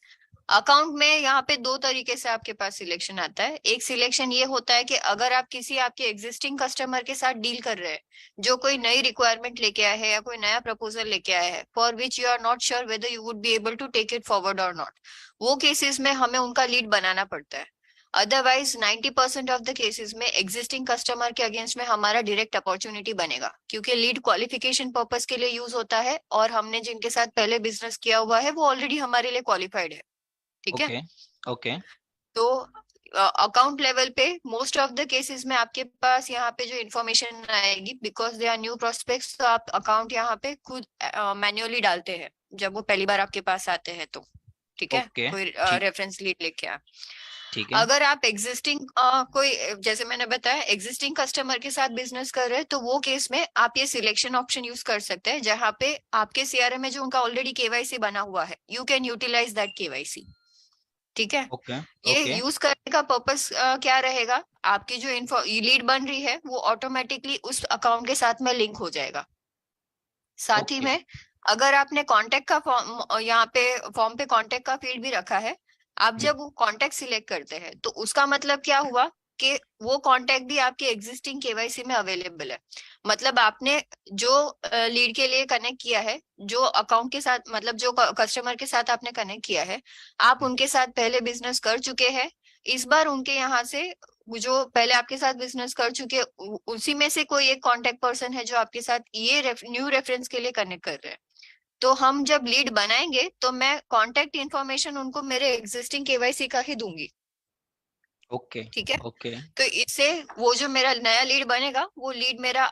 account में यहाँ पे 2 तरीके से आपके पास सिलेक्शन आता है। एक सिलेक्शन ये होता है कि अगर आप किसी आपके एग्जिस्टिंग कस्टमर के साथ डील कर रहे हैं, जो कोई नई रिक्वायरमेंट लेके आए हैं या कोई नया प्रपोजल लेके आए हैं, for which you are not sure whether you would be able to take it forward और नॉट, वो केसेस में हमें उनका लीड बनाना पड़ता है। अदरवाइज 90% ऑफ द केसेस में एग्जिस्टिंग कस्टमर के अगेंस्ट में हमारा डायरेक्ट अपॉर्चुनिटी बनेगा, क्योंकि लीड क्वालिफिकेशन पर्पस के लिए यूज होता है और हमने जिनके साथ पहले बिजनेस किया हुआ है वो ऑलरेडी हमारे लिए क्वालिफाइड है। ठीक है, ओके। तो अकाउंट लेवल पे मोस्ट ऑफ द केसेस में आपके पास यहाँ पे जो इन्फॉर्मेशन आएगी, because they are new prospects, तो आप अकाउंट यहाँ पे खुद मैन्युअली डालते हैं जब वो पहली बार आपके पास आते हैं तो। ठीक है, कोई रेफरेंस लीड लेके आ। ठीक है, अगर आप एग्जिस्टिंग कोई, जैसे मैंने बताया, एग्जिस्टिंग कस्टमर के साथ बिजनेस कर रहे हैं, तो वो केस में आप ये सिलेक्शन ऑप्शन यूज कर सकते हैं, जहाँ पे आपके सीआरएम में जो उनका ऑलरेडी केवाईसी बना हुआ है, you can utilise that KYC. ठीक है, ये यूज करने का पर्पस क्या रहेगा, आपकी जो लीड बन रही है वो ऑटोमेटिकली उस अकाउंट के साथ में लिंक हो जाएगा। साथ ही में अगर आपने कांटेक्ट का फॉर्म, यहाँ पे फॉर्म पे कांटेक्ट का फील्ड भी रखा है, आप जब वो कांटेक्ट सिलेक्ट करते हैं तो उसका मतलब क्या हुआ कि वो कांटेक्ट भी आपके एग्जिस्टिंग केवाईसी में अवेलेबल है। मतलब आपने जो लीड के लिए कनेक्ट किया है, जो अकाउंट के साथ, मतलब जो कस्टमर के साथ आपने कनेक्ट किया है, आप उनके साथ पहले बिजनेस कर चुके हैं। इस बार उनके यहाँ से जो पहले आपके साथ बिजनेस कर चुके, उसी में से कोई एक कांटेक्ट पर्सन है जो आपके साथ ये न्यू रेफरेंस के लिए कनेक्ट कर रहे हैं। तो हम जब लीड बनाएंगे तो मैं कांटेक्ट इन्फॉर्मेशन उनको मेरे एग्जिस्टिंग केवाईसी का ही दूंगी। ओके, ठीक है, ओके। तो इससे वो जो मेरा नया लीड बनेगा, वो लीड मेरा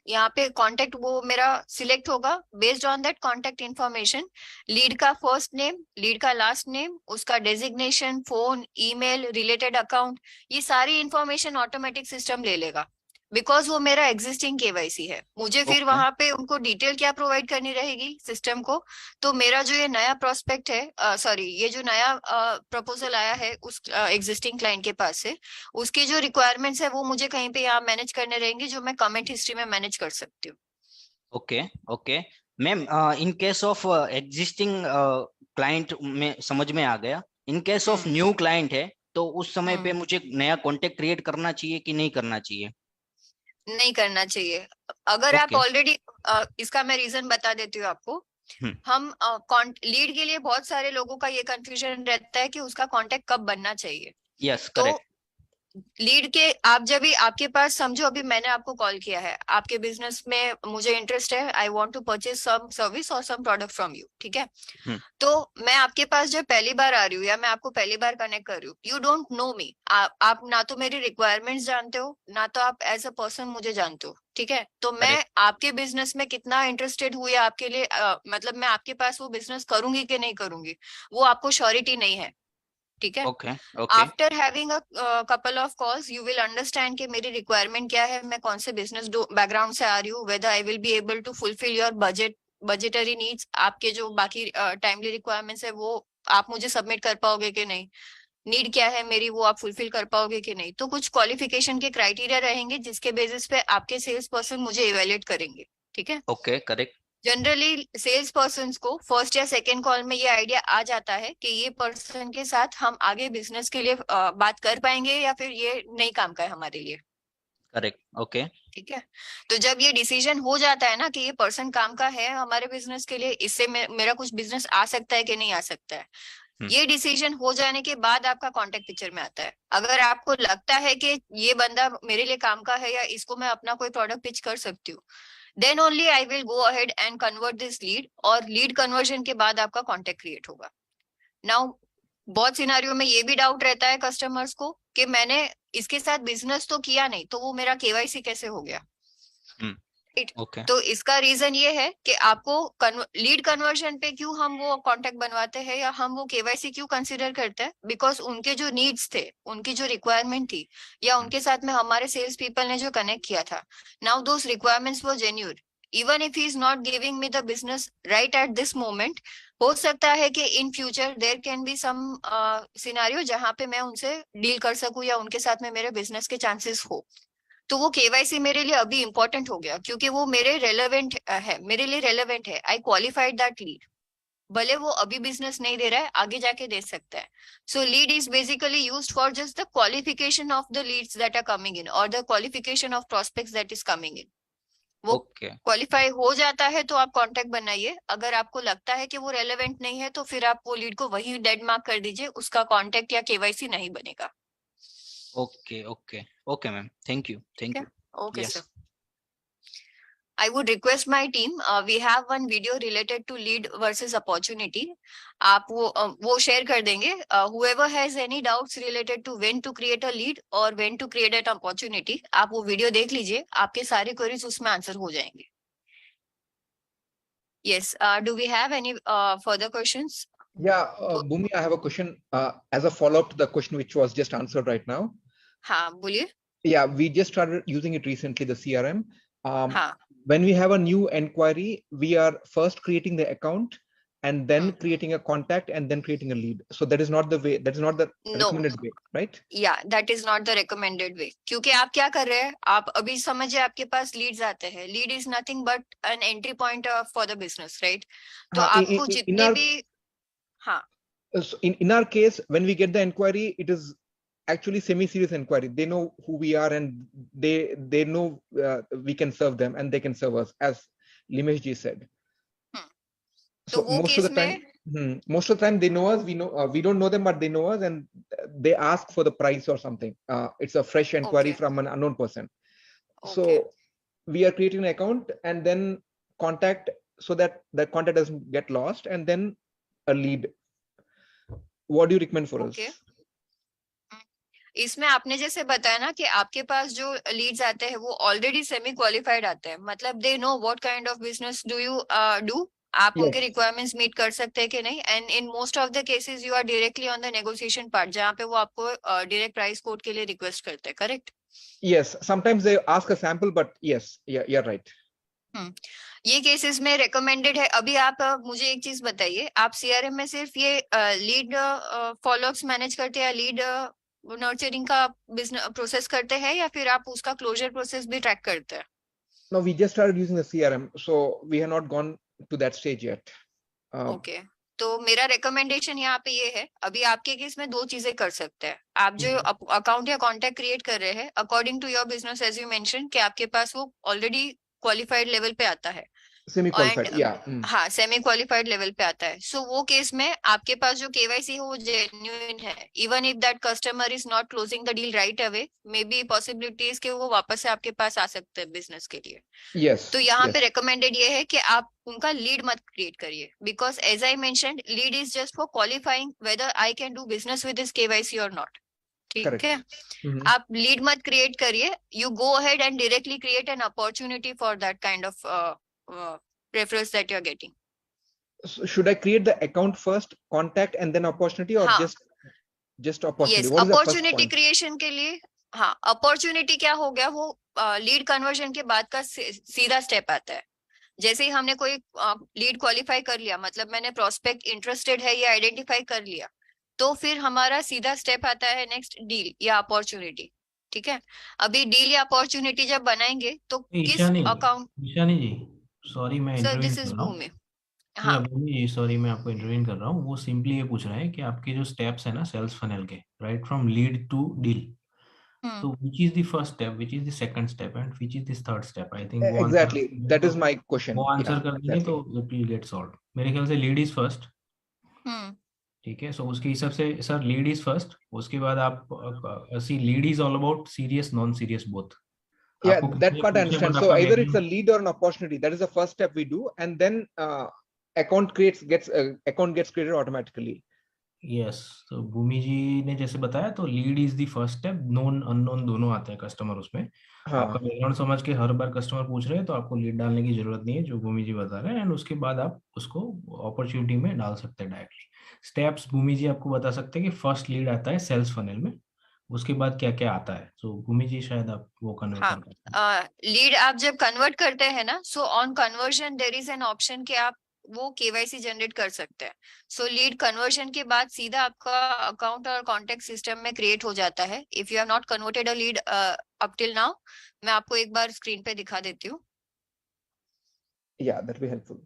यहाँ पे कांटेक्ट वो मेरा सिलेक्ट होगा based on that contact information. Lead का फर्स्ट नेम, लीड का लास्ट नेम, उसका designation, phone, email, related account, ये सारी इन्फॉर्मेशन ऑटोमेटिक सिस्टम ले लेगा, बिकॉज वो मेरा एग्जिस्टिंग केवाईसी है। मुझे फिर वहां पे उनको डिटेल क्या प्रोवाइड करनी रहेगी सिस्टम को, तो मेरा जो ये नया प्रोस्पेक्ट है, सॉरी ये जो नया प्रपोजल आया है उस एग्जिस्टिंग क्लाइंट के पास से, उसकी जो रिक्वायरमेंट्स है वो मुझे कहीं पे यहाँ मैनेज करने रहेंगे, जो मैं कमेंट हिस्ट्री में मैनेज कर सकती हूँ। Okay, okay ma'am, in case of existing client में समझ में आ गया। In case of new client है तो उस समय पे मुझे नया कॉन्टेक्ट क्रिएट करना चाहिए कि नहीं करना चाहिए? नहीं करना चाहिए। अगर आप ऑलरेडी, इसका मैं रीजन बता देती हूँ आपको। हम लीड के लिए बहुत सारे लोगों का ये कंफ्यूजन रहता है कि उसका कांटेक्ट कब बनना चाहिए। यस, तो करेक्ट। लीड के आप जब भी आपके पास, समझो अभी मैंने आपको कॉल किया है, आपके बिजनेस में मुझे इंटरेस्ट है, I want to purchase some service और सम प्रोडक्ट फ्रॉम यू, ठीक है। तो मैं आपके पास जब पहली बार आ रही हूँ या मैं आपको पहली बार कनेक्ट कर रही हूँ, यू डोंट नो मी, आप ना तो मेरी रिक्वायरमेंट्स जानते हो, ना तो आप एज अ पर्सन मुझे जानते हो, ठीक है। तो मैं आपके बिजनेस में कितना इंटरेस्टेड हूँ या आपके लिए मतलब मैं आपके पास वो बिजनेस करूंगी कि नहीं करूंगी, वो आपको श्योरिटी नहीं है, ठीक है। Okay okay after having a couple of calls you will understand कि मेरी रिक्वायरमेंट क्या है, मैं कौन से बिजनेस बैकग्राउंड से आ रही हूँ, whether I will be able to fulfil your budgetary needs, आपके जो बाकी टाइमली रिक्वायरमेंट्स है वो आप मुझे सबमिट कर पाओगे कि नहीं, नीड क्या है मेरी वो आप फुलफिल कर पाओगे कि नहीं। तो कुछ क्वालिफिकेशन के क्राइटेरिया रहेंगे जिसके बेसिस पे आपके सेल्स पर्सन मुझे इवेल्युएट करेंगे, ठीक है। Okay correct. Generally sales person को फर्स्ट या सेकेंड कॉल में ये आइडिया आ जाता है कि ये पर्सन के साथ हम आगे बिजनेस के लिए बात कर पाएंगे या फिर ये नहीं काम का है हमारे लिए, करेक्ट ओके ठीक है। तो जब ये डिसीजन हो जाता है ना कि ये पर्सन काम का है हमारे बिजनेस के लिए, इससे मेरा कुछ बिजनेस आ सकता है कि नहीं आ सकता है, ये डिसीजन हो जाने के बाद आपका कॉन्टेक्ट पिक्चर में आता है। अगर आपको लगता है कि ये बंदा मेरे लिए काम का है या इसको मैं अपना कोई प्रोडक्ट पिच कर सकती हूँ, then only I will go ahead and convert this lead, और लीड कन्वर्जन के बाद आपका कॉन्टेक्ट क्रिएट होगा। नाउ बहुत सिनारियो में ये भी डाउट रहता है कस्टमर्स को कि मैंने इसके साथ बिजनेस तो किया नहीं, तो वो मेरा केवाईसी कैसे हो गया। ओके तो इसका रीजन ये है कि आपको लीड कन्वर्जन पे क्यों हम वो कांटेक्ट बनवाते हैं या हम वो केवाईसी क्यों कंसीडर करते हैं, बिकॉज उनके जो नीड्स थे, उनकी जो रिक्वायरमेंट थी या उनके साथ में हमारे सेल्स पीपल ने जो कनेक्ट किया था, now those requirements were genuine, even if he is not giving me the business right at this moment, हो सकता है कि in future there can be some scenario जहां पे मैं उनसे डील कर सकूं या उनके साथ में मेरे बिजनेस के चांसेस हो। तो वो केवाईसी मेरे लिए अभी इंपॉर्टेंट हो गया क्योंकि वो मेरे रेलेवेंट है, मेरे लिए रेलेवेंट है, आई क्वालिफाइड दैट लीड, भले वो अभी बिजनेस नहीं दे रहा है आगे जाके दे सकता है। So lead is basically used for just the qualification of the leads that are coming in और the qualification of prospects that is coming in. वो क्वालिफाई हो जाता है तो आप कांटेक्ट बनाइए, अगर आपको लगता है कि वो रेलेवेंट नहीं है तो फिर आप वो लीड को वही डेड मार्क कर दीजिए, उसका कांटेक्ट या केवाईसी नहीं बनेगा। Okay okay okay ma'am, thank you Okay, sir. I would request my team. We have one video related to lead versus opportunity. आप वो share कर देंगे. Whoever has any doubts related to when to create a lead or when to create an opportunity, आप वो video देख लीजिए. आपके सारे queries उसमें answer हो जाएंगे. Yes. Do we have any further questions? Yeah, Bhumi, I have a question as a follow-up to the question which was just answered right now. हाँ, बोलिए. Yeah, we just started using it recently, the CRM. When we have a new inquiry, we are first creating the account and then creating a contact and then creating a lead. So that is not the way, that is not the recommended way, right? Yeah, that is not the recommended way. क्योंकि आप क्या कर रहे हैं, आप अभी समझिए आपके पास leads आते हैं. Lead is nothing but an entry point for the business, right? तो आपको जितने भी in our case, when we get the inquiry, it is actually semi-serious inquiry. They know who we are and they know we can serve them and they can serve us, as Limesh ji said. So most of the time they know us. We know we don't know them, but they know us and they ask for the price or something. It's a fresh inquiry from an unknown person. So we are creating an account and then contact so that the contact doesn't get lost, and then a lead. What do you recommend for us? इसमें आपने जैसे बताया ना कि आपके पास जो Leeds आते हैं वो ऑलरेडी सेमी क्वालिफाइड आते हैं, मतलब they know what kind of business do you do, आप उनके रिक्वायरमेंट्स मीट कर सकते हैं कि नहीं, and in most of the cases you are directly on the negotiation part जहाँ पे वो आपको डायरेक्ट प्राइस कोड के लिए रिक्वेस्ट करते हैं, correct? Yes, sometimes they ask a sample, but yes, you're right. ये केसेस में रेकमेंडेड है. अभी आप मुझे एक चीज बताइए, आप सीआरएम में सिर्फ ये लीड फॉलोअप्स मैनेज करते हैं या लीड नर्चरिंग का बिजनेस प्रोसेस करते हैं या फिर आप उसका क्लोजर प्रोसेस भी ट्रैक करते हैं? No, we just started using the CRM, so we have not gone to that stage yet. Okay. तो मेरा रिकमेंडेशन यहाँ पे ये है, अभी आपके केस में दो चीजें कर सकते हैं. आप जो अकाउंट या कॉन्टैक्ट क्रिएट कर रहे हैं according to your business as you mention कि आपके पास वो ऑलरेडी क्वालिफाइड लेवल पे आता है, सेमी क्वालिफाइड, या हाँ सेमी क्वालिफाइड लेवल पे आता है. सो वो केस में आपके पास जो केवाईसी है वो जेन्युइन है. Even if that customer is not closing the deal right away, may be possibilities के वो वापस से आपके पास आ सकते हैं बिजनेस के लिए. यस. तो यहाँ पे रिकमेंडेड ये है कि आप उनका लीड मत क्रिएट करिए, because as I mentioned lead is just for qualifying whether I can do business with this KYC और नॉट. ठीक है, आप लीड मत क्रिएट करिए. You go ahead and directly create an opportunity for that kind of referrals that you're getting. So should I create the account first, contact, and then opportunity, or just opportunity? Yes, What is the first opportunity point? creation के लिए हाँ opportunity क्या हो गया, वो lead conversion के बाद का सीधा स्टेप आता है. जैसे ही हमने कोई लीड क्वालिफाई कर लिया, मतलब मैंने प्रोस्पेक्ट इंटरेस्टेड है ये आइडेंटिफाई कर लिया, तो फिर हमारा सीधा स्टेप आता है नेक्स्ट डील या अपॉर्चुनिटी. ठीक है, अभी डील या अपॉर्चुनिटी जब बनाएंगे तो किस अकाउंट. ईशानी जी सॉरी मैं सर इंटरवीन दिस कर इज रहा हूँ. भूमि. हाँ भूमि सॉरी मैं आपको इंटरवीन कर रहा हूँ. वो सिंपली ये पूछ रहे हैं कि आपके जो स्टेप्स है ना सेल्स फनल के, right from lead to deal, तो which is the first step, which is the second step, and which is the third step? I think वो Exactly, that is my question. वो answer कर देंगे तो it will get solved. मेरे ख्याल से lead is first. ठीक है, सो उसके हिसाब से सर लीड इज फर्स्ट. उसके बाद आप see lead is all about serious non serious both. Yeah, that part I understand. So either it's a lead or an opportunity. That is the first step we do, and then account gets created automatically. Yes, तो भूमि जी ने जैसे बताया तो lead is the first step. Known unknown दोनों आते हैं customer उसमें. आपका बैकग्राउंड समझ के हर बार कस्टमर पूछ रहे हैं तो आपको लीड डालने की जरूरत नहीं है, जो भूमि जी बता रहे हैं. एंड उसके बाद आप उसको अपॉर्चुनिटी में डाल सकते हैं डायरेक्टली. स्टेप्स भूमि जी आपको बता सकते हैं कि फर्स्ट लीड आता है सेल्स फनल में, उसके बाद क्या क्या आता है. तो भूमि जी शायद आप वो कन्वर्ट कर पाते हैं. लीड आप जब कन्वर्ट करते हैं ना, so on conversion there is an option कि आप वो केवाईसी जनरेट कर सकते हैं. सो लीड कन्वर्जन के बाद सीधा आपका अकाउंट और कॉन्टेक्ट सिस्टम में क्रिएट हो जाता है. If you have not converted a lead up till now, मैं आपको एक बार स्क्रीन पे दिखा देती हूँ. Yeah, that will be helpful.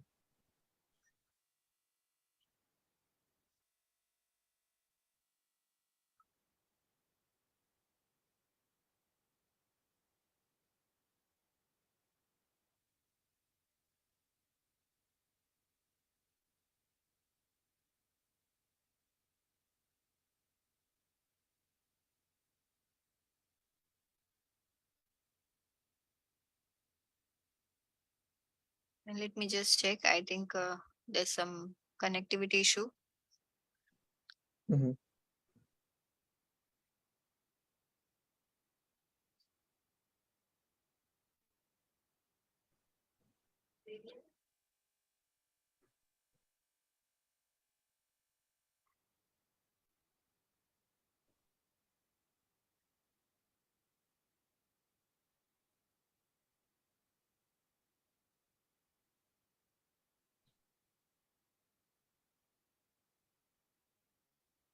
And let me just check. I think there's some connectivity issue.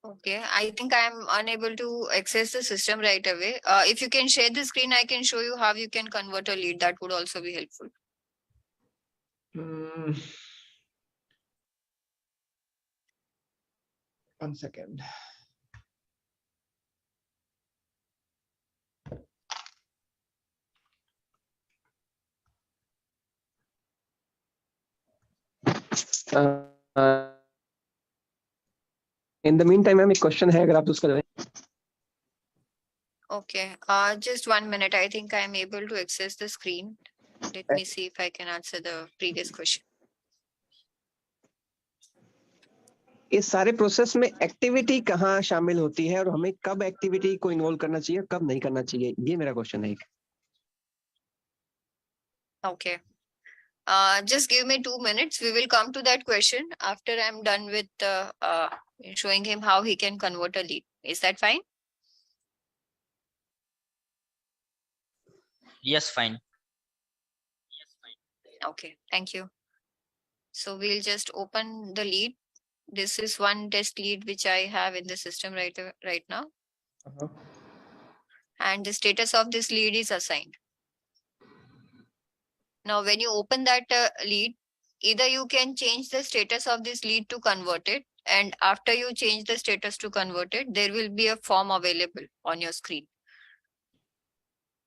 Okay, I think I'm unable to access the system right away. If you can share the screen, I can show you how you can convert a lead. That would also be helpful. One second. In the meantime, ma'am एक question है, अगर आप उसका जवाब. Okay, just 1 minute. I think I'm able to access the screen. Let me see if I can answer the previous question. इस सारे process में activity कहाँ शामिल होती है और हमें कब एक्टिविटी को इन्वॉल्व करना चाहिए, कब नहीं करना चाहिए, ये मेरा क्वेश्चन है. Okay. Just give me 2 minutes. We will come to that question after I'm done with showing him how he can convert a lead. Is that fine? Yes, fine. Okay, thank you. So we'll just open the lead. This is one test lead which I have in the system right now. And the status of this lead is assigned. Now, when you open that lead, either you can change the status of this lead to converted, and after you change the status to converted, there will be a form available on your screen.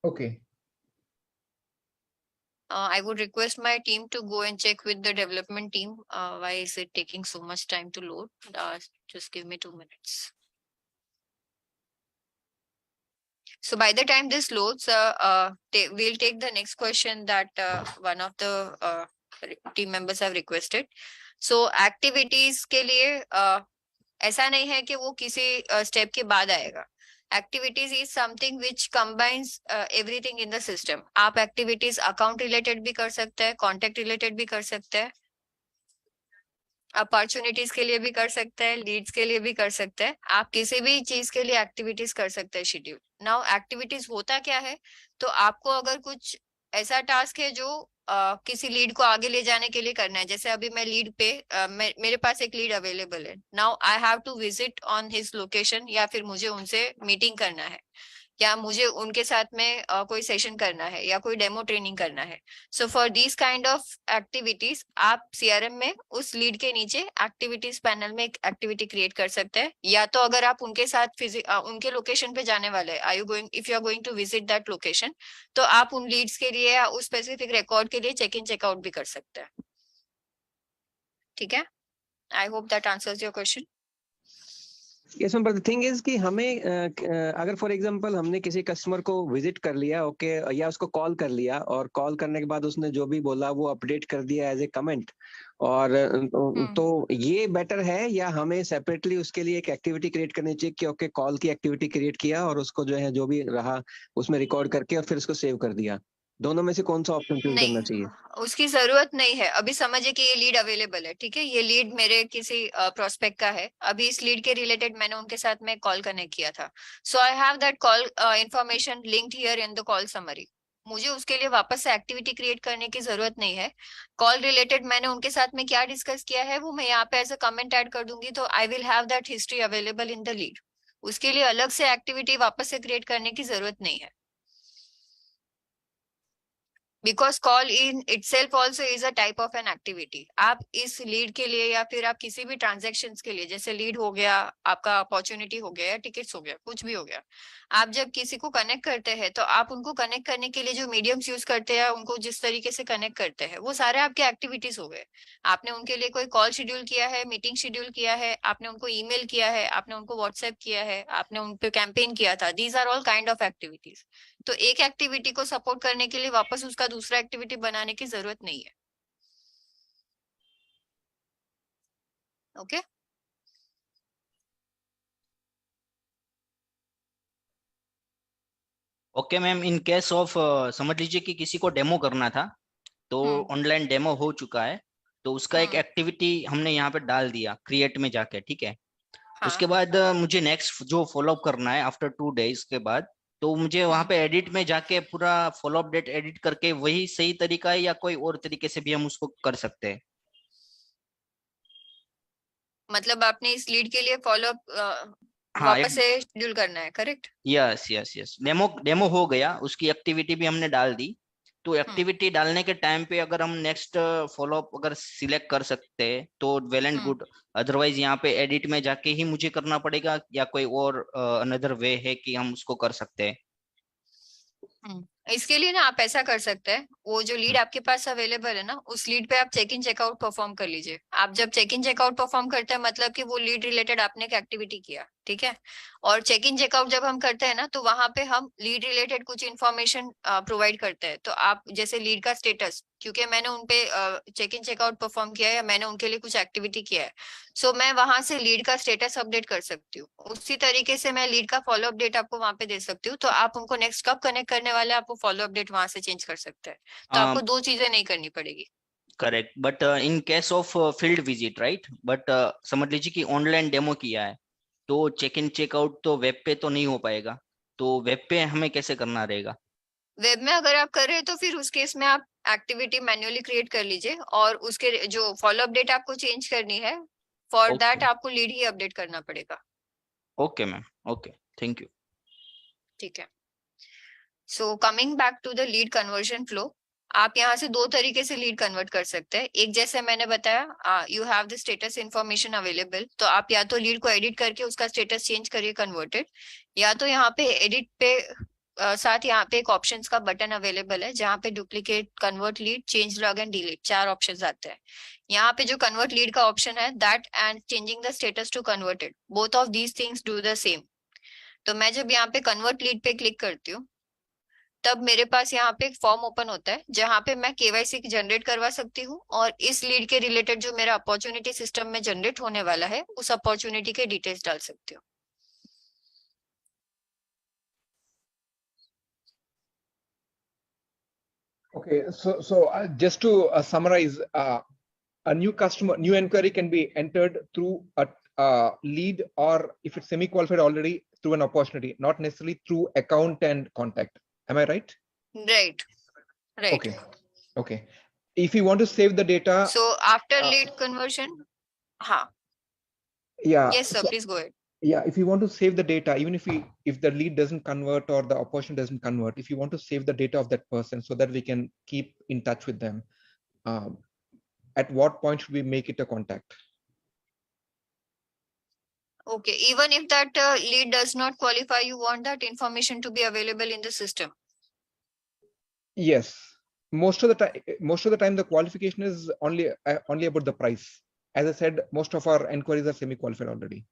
Okay. I would request my team to go and check with the development team. Why is it taking so much time to load? Just give me 2 minutes. So by the time this loads, we'll take the next question that one of the team members have requested. So activities के लिए ऐसा नहीं है कि वो किसी step के बाद आएगा. Activities is something which combines everything in the system. आप activities account related भी कर सकते हैं, contact related भी कर सकते हैं, अपॉर्चुनिटीज के लिए भी कर सकते हैं, लीड्स के लिए भी कर सकते हैं. आप किसी भी चीज के लिए एक्टिविटीज कर सकते हैं शेड्यूल. नाउ एक्टिविटीज होता क्या है, तो आपको अगर कुछ ऐसा टास्क है जो किसी लीड को आगे ले जाने के लिए करना है, जैसे अभी मैं लीड पे मेरे पास एक लीड अवेलेबल है. Now I have to visit on his location, या फिर मुझे उनसे मीटिंग करना है, या मुझे उनके साथ में कोई सेशन करना है, या कोई डेमो ट्रेनिंग करना है. So for this kind of activities आप सीआरएम में उस लीड के नीचे एक्टिविटीज पैनल में एक एक्टिविटी क्रिएट कर सकते हैं. या तो अगर आप उनके साथ उनके लोकेशन पे जाने वाले हैं, if you are going to visit that location, तो आप उन लीड्स के लिए या उस स्पेसिफिक रिकॉर्ड के लिए चेक इन चेकआउट भी कर सकते हैं. ठीक है, I hope that answers your question. Yes, but the thing is कि हमें अगर फॉर एग्जांपल हमने किसी कस्टमर को विजिट कर लिया, ओके, या उसको कॉल कर लिया, और कॉल करने के बाद उसने जो भी बोला वो अपडेट कर दिया एज ए कमेंट, और तो ये बेटर है, या हमें सेपरेटली उसके लिए एक एक्टिविटी क्रिएट करनी चाहिए कि ओके कॉल की एक्टिविटी क्रिएट किया और उसको जो है जो भी रहा उसमें रिकॉर्ड करके और फिर उसको सेव कर दिया? दोनों में से कौन सा ऑप्शन चूज करना चाहिए? उसकी जरूरत नहीं है. अभी समझिए कि ये लीड अवेलेबल है, ठीक है, ये लीड मेरे किसी प्रोस्पेक्ट का है. अभी इस लीड के रिलेटेड मैंने उनके साथ में कॉल कनेक्ट किया था. So I have that call information linked here in the call summary. मुझे उसके लिए वापस से एक्टिविटी क्रिएट करने की जरूरत नहीं है. कॉल रिलेटेड मैंने उनके साथ में क्या डिस्कस किया है वो मैं यहाँ पे एज अ कमेंट ऐड कर दूंगी, तो I will have that history available in the lead. उसके लिए अलग से एक्टिविटी वापस से क्रिएट करने की जरूरत नहीं है. Because call in itself also is a type of an activity. आप इस लीड के लिए या फिर आप किसी भी ट्रांजेक्शन्स के लिए, जैसे लीड हो गया, आपका अपॉर्चुनिटी हो गया, या टिकट्स हो गया, कुछ भी हो गया, आप जब किसी को कनेक्ट करते हैं तो आप उनको कनेक्ट करने के लिए जो मीडियम्स यूज करते हैं, उनको जिस तरीके से कनेक्ट करते हैं, वो सारे आपके एक्टिविटीज हो गए. आपने उनके लिए कोई कॉल शेड्यूल किया है, मीटिंग शेड्यूल किया है, आपने उनको ईमेल किया है, आपने उनको व्हाट्सएप किया है, आपने उन पे कैंपेन किया था. These are all kind of activities. तो एक एक्टिविटी को सपोर्ट करने के लिए वापस उसका दूसरा एक्टिविटी बनाने की जरूरत नहीं है. Okay, okay ma'am. In case of समझ लीजिए कि किसी को डेमो करना था, तो ऑनलाइन डेमो हो चुका है, तो उसका एक एक्टिविटी हमने यहाँ पे डाल दिया क्रिएट में जाके, ठीक है. उसके बाद मुझे नेक्स्ट जो फॉलोअप करना है आफ्टर 2 days के बाद, तो मुझे वहां पे एडिट में जाके पूरा फॉलोअप डेट एडिट करके वही सही तरीका है, या कोई और तरीके से भी हम उसको कर सकते हैं? मतलब आपने इस लीड के लिए फॉलोअप वापस से शेड्यूल करना है, correct? Yes yes yes. Demo हो गया, उसकी एक्टिविटी भी हमने डाल दी. तो एक्टिविटी डालने के टाइम पे अगर हम नेक्स्ट फॉलोअप अगर सिलेक्ट कर सकते हैं तो वेल एंड गुड. अदरवाइज यहाँ पे एडिट में जाके ही मुझे करना पड़ेगा, या कोई और अनदर वे है कि हम उसको कर सकते हैं? इसके लिए ना आप ऐसा कर सकते हैं, वो जो लीड आपके पास अवेलेबल है ना, उस लीड पे आप चेक इन चेकआउट परफॉर्म कर लीजिए. आप जब चेक इन चेकआउट परफॉर्म करते हैं मतलब कि वो लीड रिलेटेड आपने एक एक्टिविटी किया, ठीक है. और चेक इन चेकआउट जब हम करते हैं ना, तो वहां पे हम लीड रिलेटेड कुछ इन्फॉर्मेशन प्रोवाइड करते हैं. तो आप जैसे लीड का स्टेटस, क्योंकि मैंने उनपे चेक इन चेकआउट परफॉर्म किया है या मैंने उनके लिए कुछ एक्टिविटी किया है, सो मैं वहां से लीड का स्टेटस अपडेट कर सकती हूँ. उसी तरीके से मैं लीड का फॉलो अपडेट आपको वहां पे दे सकती हूँ. तो आप उनको नेक्स्ट कब कनेक्ट करने वाले आपको फॉलो अपडेट वहां से चेंज कर सकते हैं. तो आपको 2 चीजें नहीं करनी पड़ेगी. Correct. But in case of field visit, right, but समझ लीजिए कि ऑनलाइन डेमो किया है, तो चेक इन चेकआउट तो वेब पे तो नहीं हो पाएगा, तो वेब पे हमें कैसे करना रहेगा? वेब में अगर आप कर रहे हैं तो फिर उस केस में आप एक्टिविटी मैन्युअली क्रिएट कर लीजिए, और उसके जो फॉलो अपडेट आपको चेंज करनी है, फॉर दैट आपको लीड ही अपडेट करना पड़ेगा. Okay ma'am, okay, thank you. ठीक है. So coming back to the lead conversion flow, आप यहाँ से 2 तरीके से लीड कन्वर्ट कर सकते हैं. एक जैसे मैंने बताया, you have the status information available, तो आप या तो लीड को एडिट करके उसका स्टेटस चेंज करिए कन्वर्टेड, या तो यहाँ पे एडिट पे साथ यहाँ पे एक ऑप्शंस का बटन अवेलेबल है जहाँ पे duplicate, convert lead, change log and delete 4 options आते हैं। यहाँ पे जो कन्वर्ट लीड का ऑप्शन है, that and changing the status to converted, both of these things do the same. तो मैं जब यहाँ पे कन्वर्ट लीड पे क्लिक करती हूँ तब मेरे पास यहाँ पे एक फॉर्म ओपन होता है जहाँ पे मैं केवाईसी जनरेट करवा सकती हूँ और इस लीड के रिलेटेड जो मेरा अपॉर्चुनिटी सिस्टम में जनरेट होने वाला है उस अपॉर्चुनिटी के डिटेल्स डाल सकती हूँ। Okay, so just to summarize, a new customer, new inquiry can be entered through a lead, or if it's semi-qualified already, through an opportunity, not necessarily through account and contact. Am I right? Right. Okay. Okay. If you want to save the data. So after lead conversion, Yeah. Yes, sir. Please go ahead. Yeah, if you want to save the data, even if the lead doesn't convert or the opportunity doesn't convert, if you want to save the data of that person so that we can keep in touch with them, at what point should we make it a contact? Okay, even if that lead does not qualify, you want that information to be available in the system? Yes, most of the time the qualification is only about the price. As I said, most of our inquiries are semi-qualified already.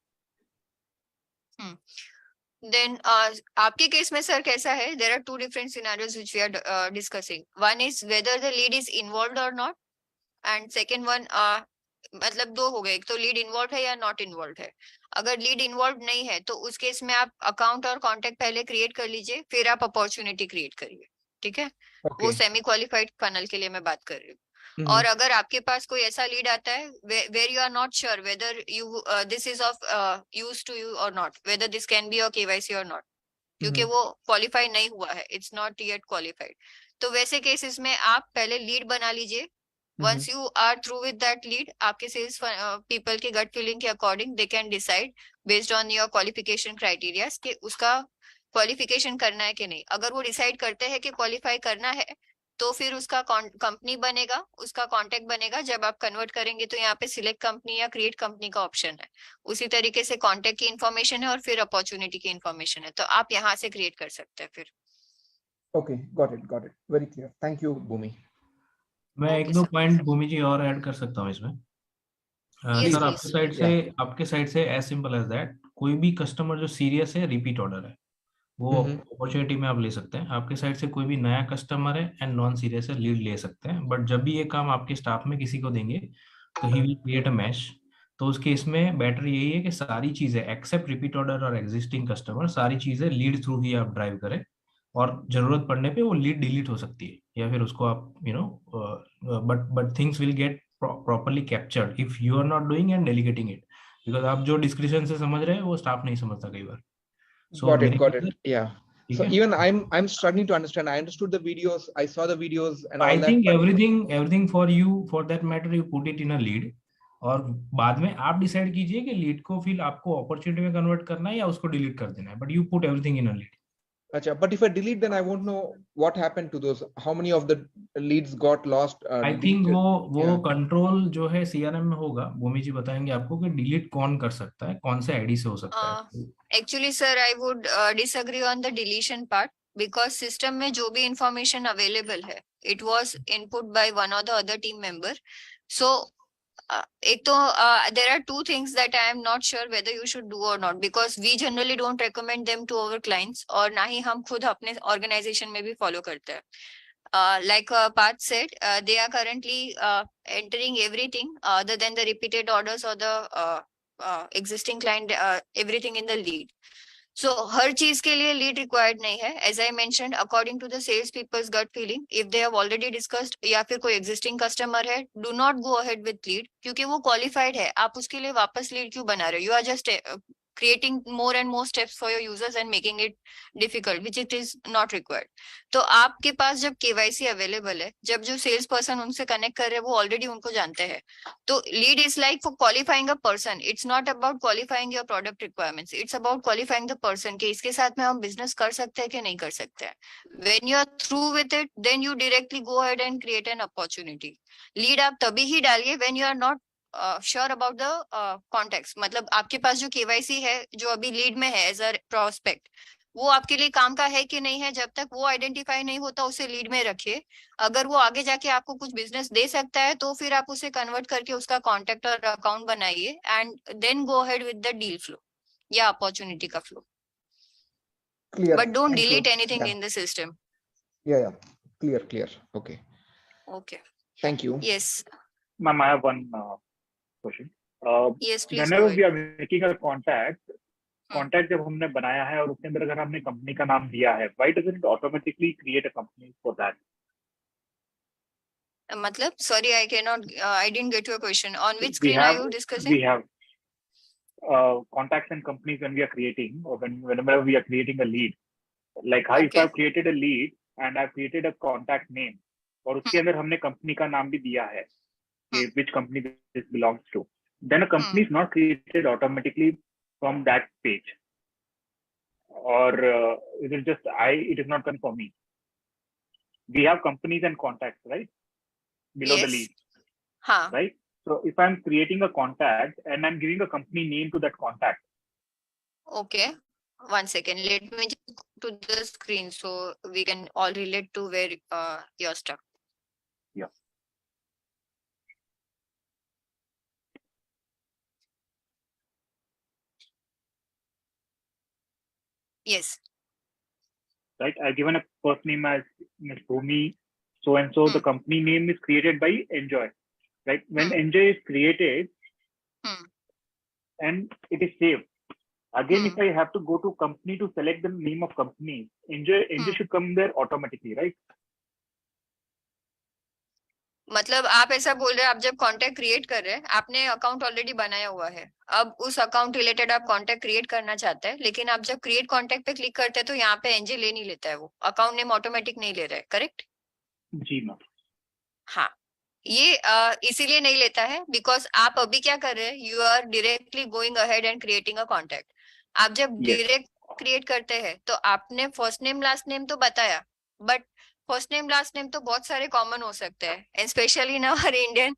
Then आपके case में sir कैसा है? There are two different scenarios which we are discussing. One is whether the lead is involved or not, and second one मतलब दो हो गए, एक तो लीड इन्वॉल्व है या नॉट इन्वॉल्व है। अगर लीड इन्वॉल्व नहीं है तो उस केस में आप अकाउंट और कॉन्टेक्ट पहले क्रिएट कर लीजिए, फिर आप अपॉर्चुनिटी क्रिएट करिए, ठीक है? वो सेमी क्वालिफाइड फनल के लिए मैं बात कर रही हूँ। और अगर आपके पास कोई ऐसा लीड आता है where you are not sure whether you this is of use to you और not, whether this can be your KYC और नॉट, क्योंकि वो क्वालिफाई नहीं हुआ है, इट्स नॉट येट क्वालिफाइड, तो वैसे केसेस में आप पहले लीड बना लीजिए। Once you are through with that lead, आपके sales people के gut feeling के according they can decide based on your qualification criteria कि उसका qualification करना है कि नहीं। अगर वो decide करते हैं कि qualify करना है तो फिर उसका कंपनी बनेगा, उसका कॉन्टेक्ट बनेगा। जब आप कन्वर्ट करेंगे तो यहाँ पे सिलेक्ट कंपनी या क्रिएट कंपनी का ऑप्शन है, उसी तरीके से कॉन्टेक्ट की इन्फॉर्मेशन है और फिर अपॉर्चुनिटी की इन्फॉर्मेशन है, तो आप यहाँ से क्रिएट कर सकते हैं फिर। Okay, got it, very clear. Thank you, Bhumi. मैं एक दो पॉइंट भूमि जी और ऐड कर सकता हूँ इसमें। सर आपके साइड से एज सिंपल एज दैट, कोई भी कस्टमर जो सीरियस है, रिपीट ऑर्डर है, वो अपॉर्चुनिटी में आप ले सकते हैं। आपके साइड से कोई भी नया कस्टमर है एंड नॉन सीरियस है, लीड ले सकते हैं। बट जब भी ये काम आपके स्टाफ में किसी को देंगे तो he will create a mash. तो उस केस में बेटर यही है कि सारी चीजें एक्सेप्ट रिपीट ऑर्डर और एग्जिस्टिंग कस्टमर, सारी चीजें लीड थ्रू ही आप ड्राइव करें, और जरूरत पड़ने पे वो लीड डिलीट हो सकती है या फिर उसको आप but things will get properly captured if you are not doing and delegating it, because आप जो डिस्क्रिप्शन से समझ रहे हैं वो स्टाफ नहीं समझता कई बार। Got it. Yeah. So even I'm struggling to understand. I understood the videos, I saw the videos, and I think everything for you, for that matter, you put it in a lead, और बाद में आप decide कीजिए कि lead को फिर आपको opportunity में कन्वर्ट करना है या उसको डिलीट कर देना है, but you put everything in a lead. अच्छा, but if I delete, then I won't know what happened to those. How many of the leads got lost? I think वो कंट्रोल जो है सीआरएम में होगा, भूमि जी बताएंगे आपको कि डिलीट कौन कर सकता है, कौन से आईडी से हो सकता है। Actually, sir, I would disagree on the deletion part, because system में जो भी information available है, it was input by one or the other team member. So एक तो there are two things that I am not sure whether you should do or not, because we generally don't recommend them to our clients, और ना ही हम खुद अपने organization में भी follow करते हैं। Like Parth said, they are currently entering everything other than the repeated orders or the existing client, everything in the lead. So हर चीज के लिए lead required नहीं है। As I mentioned, according to the sales people's gut feeling, if they have already discussed या फिर कोई existing customer है, do not go ahead with lead, क्योंकि वो qualified है। आप उसके लिए वापस lead क्यों बना रहे हो? You are just creating more and more steps for your users and making it difficult, which it is not required. तो आपके पास जब KYC अवेलेबल है, जब जो सेल्स पर्सन उनसे कनेक्ट कर रहे हैं वो ऑलरेडी उनको जानते हैं, तो lead is like for qualifying a person, it's not about qualifying your product requirements, it's about qualifying the person कि इसके साथ में हम बिजनेस कर सकते हैं कि नहीं कर सकते हैं। When you are through with it, then you directly go ahead and create an opportunity. Lead आप तभी ही डालिए when you are not sure about the context, मतलब आपके पास जो KYC है जो अभी लीड में है एज अ प्रोस्पेक्ट, वो आपके लिए काम का है कि नहीं है, जब तक वो आइडेंटिफाई नहीं होता उसे लीड में रखिए। अगर वो आगे जाके आपको कुछ बिजनेस दे सकता है तो फिर आप उसे कन्वर्ट करके उसका कॉन्टेक्ट और अकाउंट बनाइए and then go ahead with the deal flow या अपॉर्चुनिटी का flow, Clear. But don't Thank you. Delete anything Yeah. In the system. Yeah. Clear. Okay. Okay. Thank you. Yes. Ma'am, I have one question. Yes, please Whenever go ahead. we are making a contact जब हमने बनाया है और उसके अंदर अगर हमने company का नाम दिया है, why doesn't it automatically create a company for that? मतलब, sorry, I cannot, I didn't get your question. On which screen are you discussing? We have contacts and companies when we are creating, or whenever we are creating a lead. Like how if I've created a lead and I've created a contact name, और उसके अंदर हमने company का नाम भी दिया है, which company this belongs to, then a company is not created automatically from that page, or it is just it is not done for me. We have companies and contacts, right, below the lead, right? So if I'm creating a contact and I'm giving a company name to that contact. Okay, 1 second, let me just go to the screen so we can all relate to where you're stuck. Yeah. Yes. Right, I've given a first name as Ms. Bhumi, so and so. The company name is created by Enjoy, right? When Enjoy is created and it is saved, again if I have to go to company to select the name of company, Enjoy should come there automatically, right? मतलब आप ऐसा बोल रहे हैं, आप जब contact create कर रहे हैं, आपने अकाउंट ऑलरेडी बनाया हुआ है, अब उस अकाउंट रिलेटेड आप कॉन्टेक्ट क्रिएट करना चाहते हैं, लेकिन आप जब क्रिएट कॉन्टेक्ट पे क्लिक करते हैं तो यहाँ पे एनजे ले नहीं लेता है, वो अकाउंट नेम ऑटोमेटिक नहीं ले रहा है, करेक्ट? जी मैम। हाँ, ये इसीलिए नहीं लेता है बिकॉज आप अभी क्या कर रहे हैं, you are directly going ahead and creating a contact. आप जब डायरेक्ट क्रिएट करते हैं तो आपने फर्स्ट नेम लास्ट नेम तो बताया, but first name last name तो बहुत सारे कॉमन हो सकते हैं, and specially in our Indian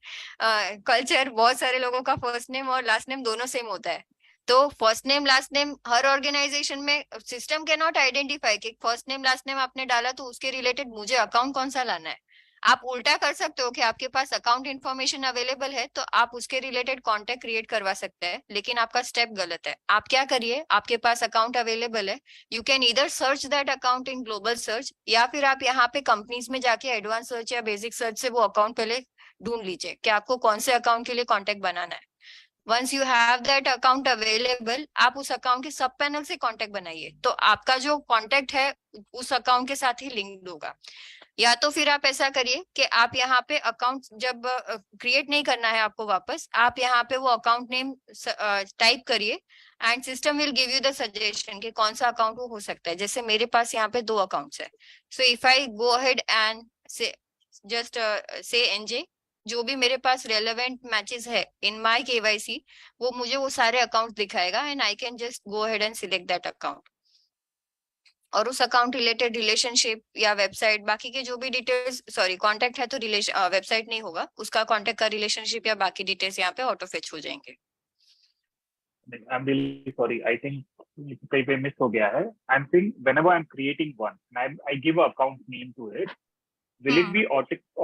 culture बहुत सारे लोगों का फर्स्ट नेम और लास्ट नेम दोनों सेम होता है। तो फर्स्ट नेम लास्ट नेम हर ऑर्गेनाइजेशन में सिस्टम कैन नॉट आइडेंटिफाई कि फर्स्ट नेम लास्ट नेम आपने डाला तो उसके रिलेटेड मुझे अकाउंट कौन सा लाना है। आप उल्टा कर सकते हो कि आपके पास अकाउंट इन्फॉर्मेशन अवेलेबल है तो आप उसके रिलेटेड कॉन्टेक्ट क्रिएट करवा सकते हैं, लेकिन आपका स्टेप गलत है। आप क्या करिए, आपके पास अकाउंट अवेलेबल है, you can either search that account in global search, या फिर आप यहाँ पे कंपनीज में जाके एडवांस सर्च या बेसिक सर्च से वो अकाउंट पहले ढूंढ लीजिए कि आपको कौन से अकाउंट के लिए कॉन्टेक्ट बनाना है। Once you have that account available, आप उस अकाउंट के सब पैनल से कॉन्टेक्ट बनाइए, तो आपका जो कॉन्टेक्ट है उस अकाउंट के साथ ही लिंक्ड होगा। या तो फिर आप ऐसा करिए कि आप यहाँ पे अकाउंट जब क्रिएट नहीं करना है आपको वापस, आप यहाँ पे वो अकाउंट नेम टाइप करिए and system will give you the suggestion कि कौन सा अकाउंट वो हो सकता है। जैसे मेरे पास यहाँ पे 2 अकाउंट्स है, so if I go ahead and से जस्ट से एनजे, जो भी मेरे पास रेलेवेंट मैचेस है इन माय केवाईसी वो मुझे वो सारे अकाउंट दिखाएगा and I can just go ahead and select that account, और उस अकाउंट रिलेटेड रिलेशनशिप या वेबसाइट बाकी के जो भी डिटेल्स, सॉरी कॉन्टेक्ट है तो वेबसाइट नहीं होगा, उसका कॉन्टेक्ट का रिलेशनशिप या बाकी डिटेल्स यहाँ पे ऑटो फेच हो जाएंगे। I am really sorry, I think कहीं पे मिस हो गया है। I am saying whenever I am creating one, I give a account name to it, will it be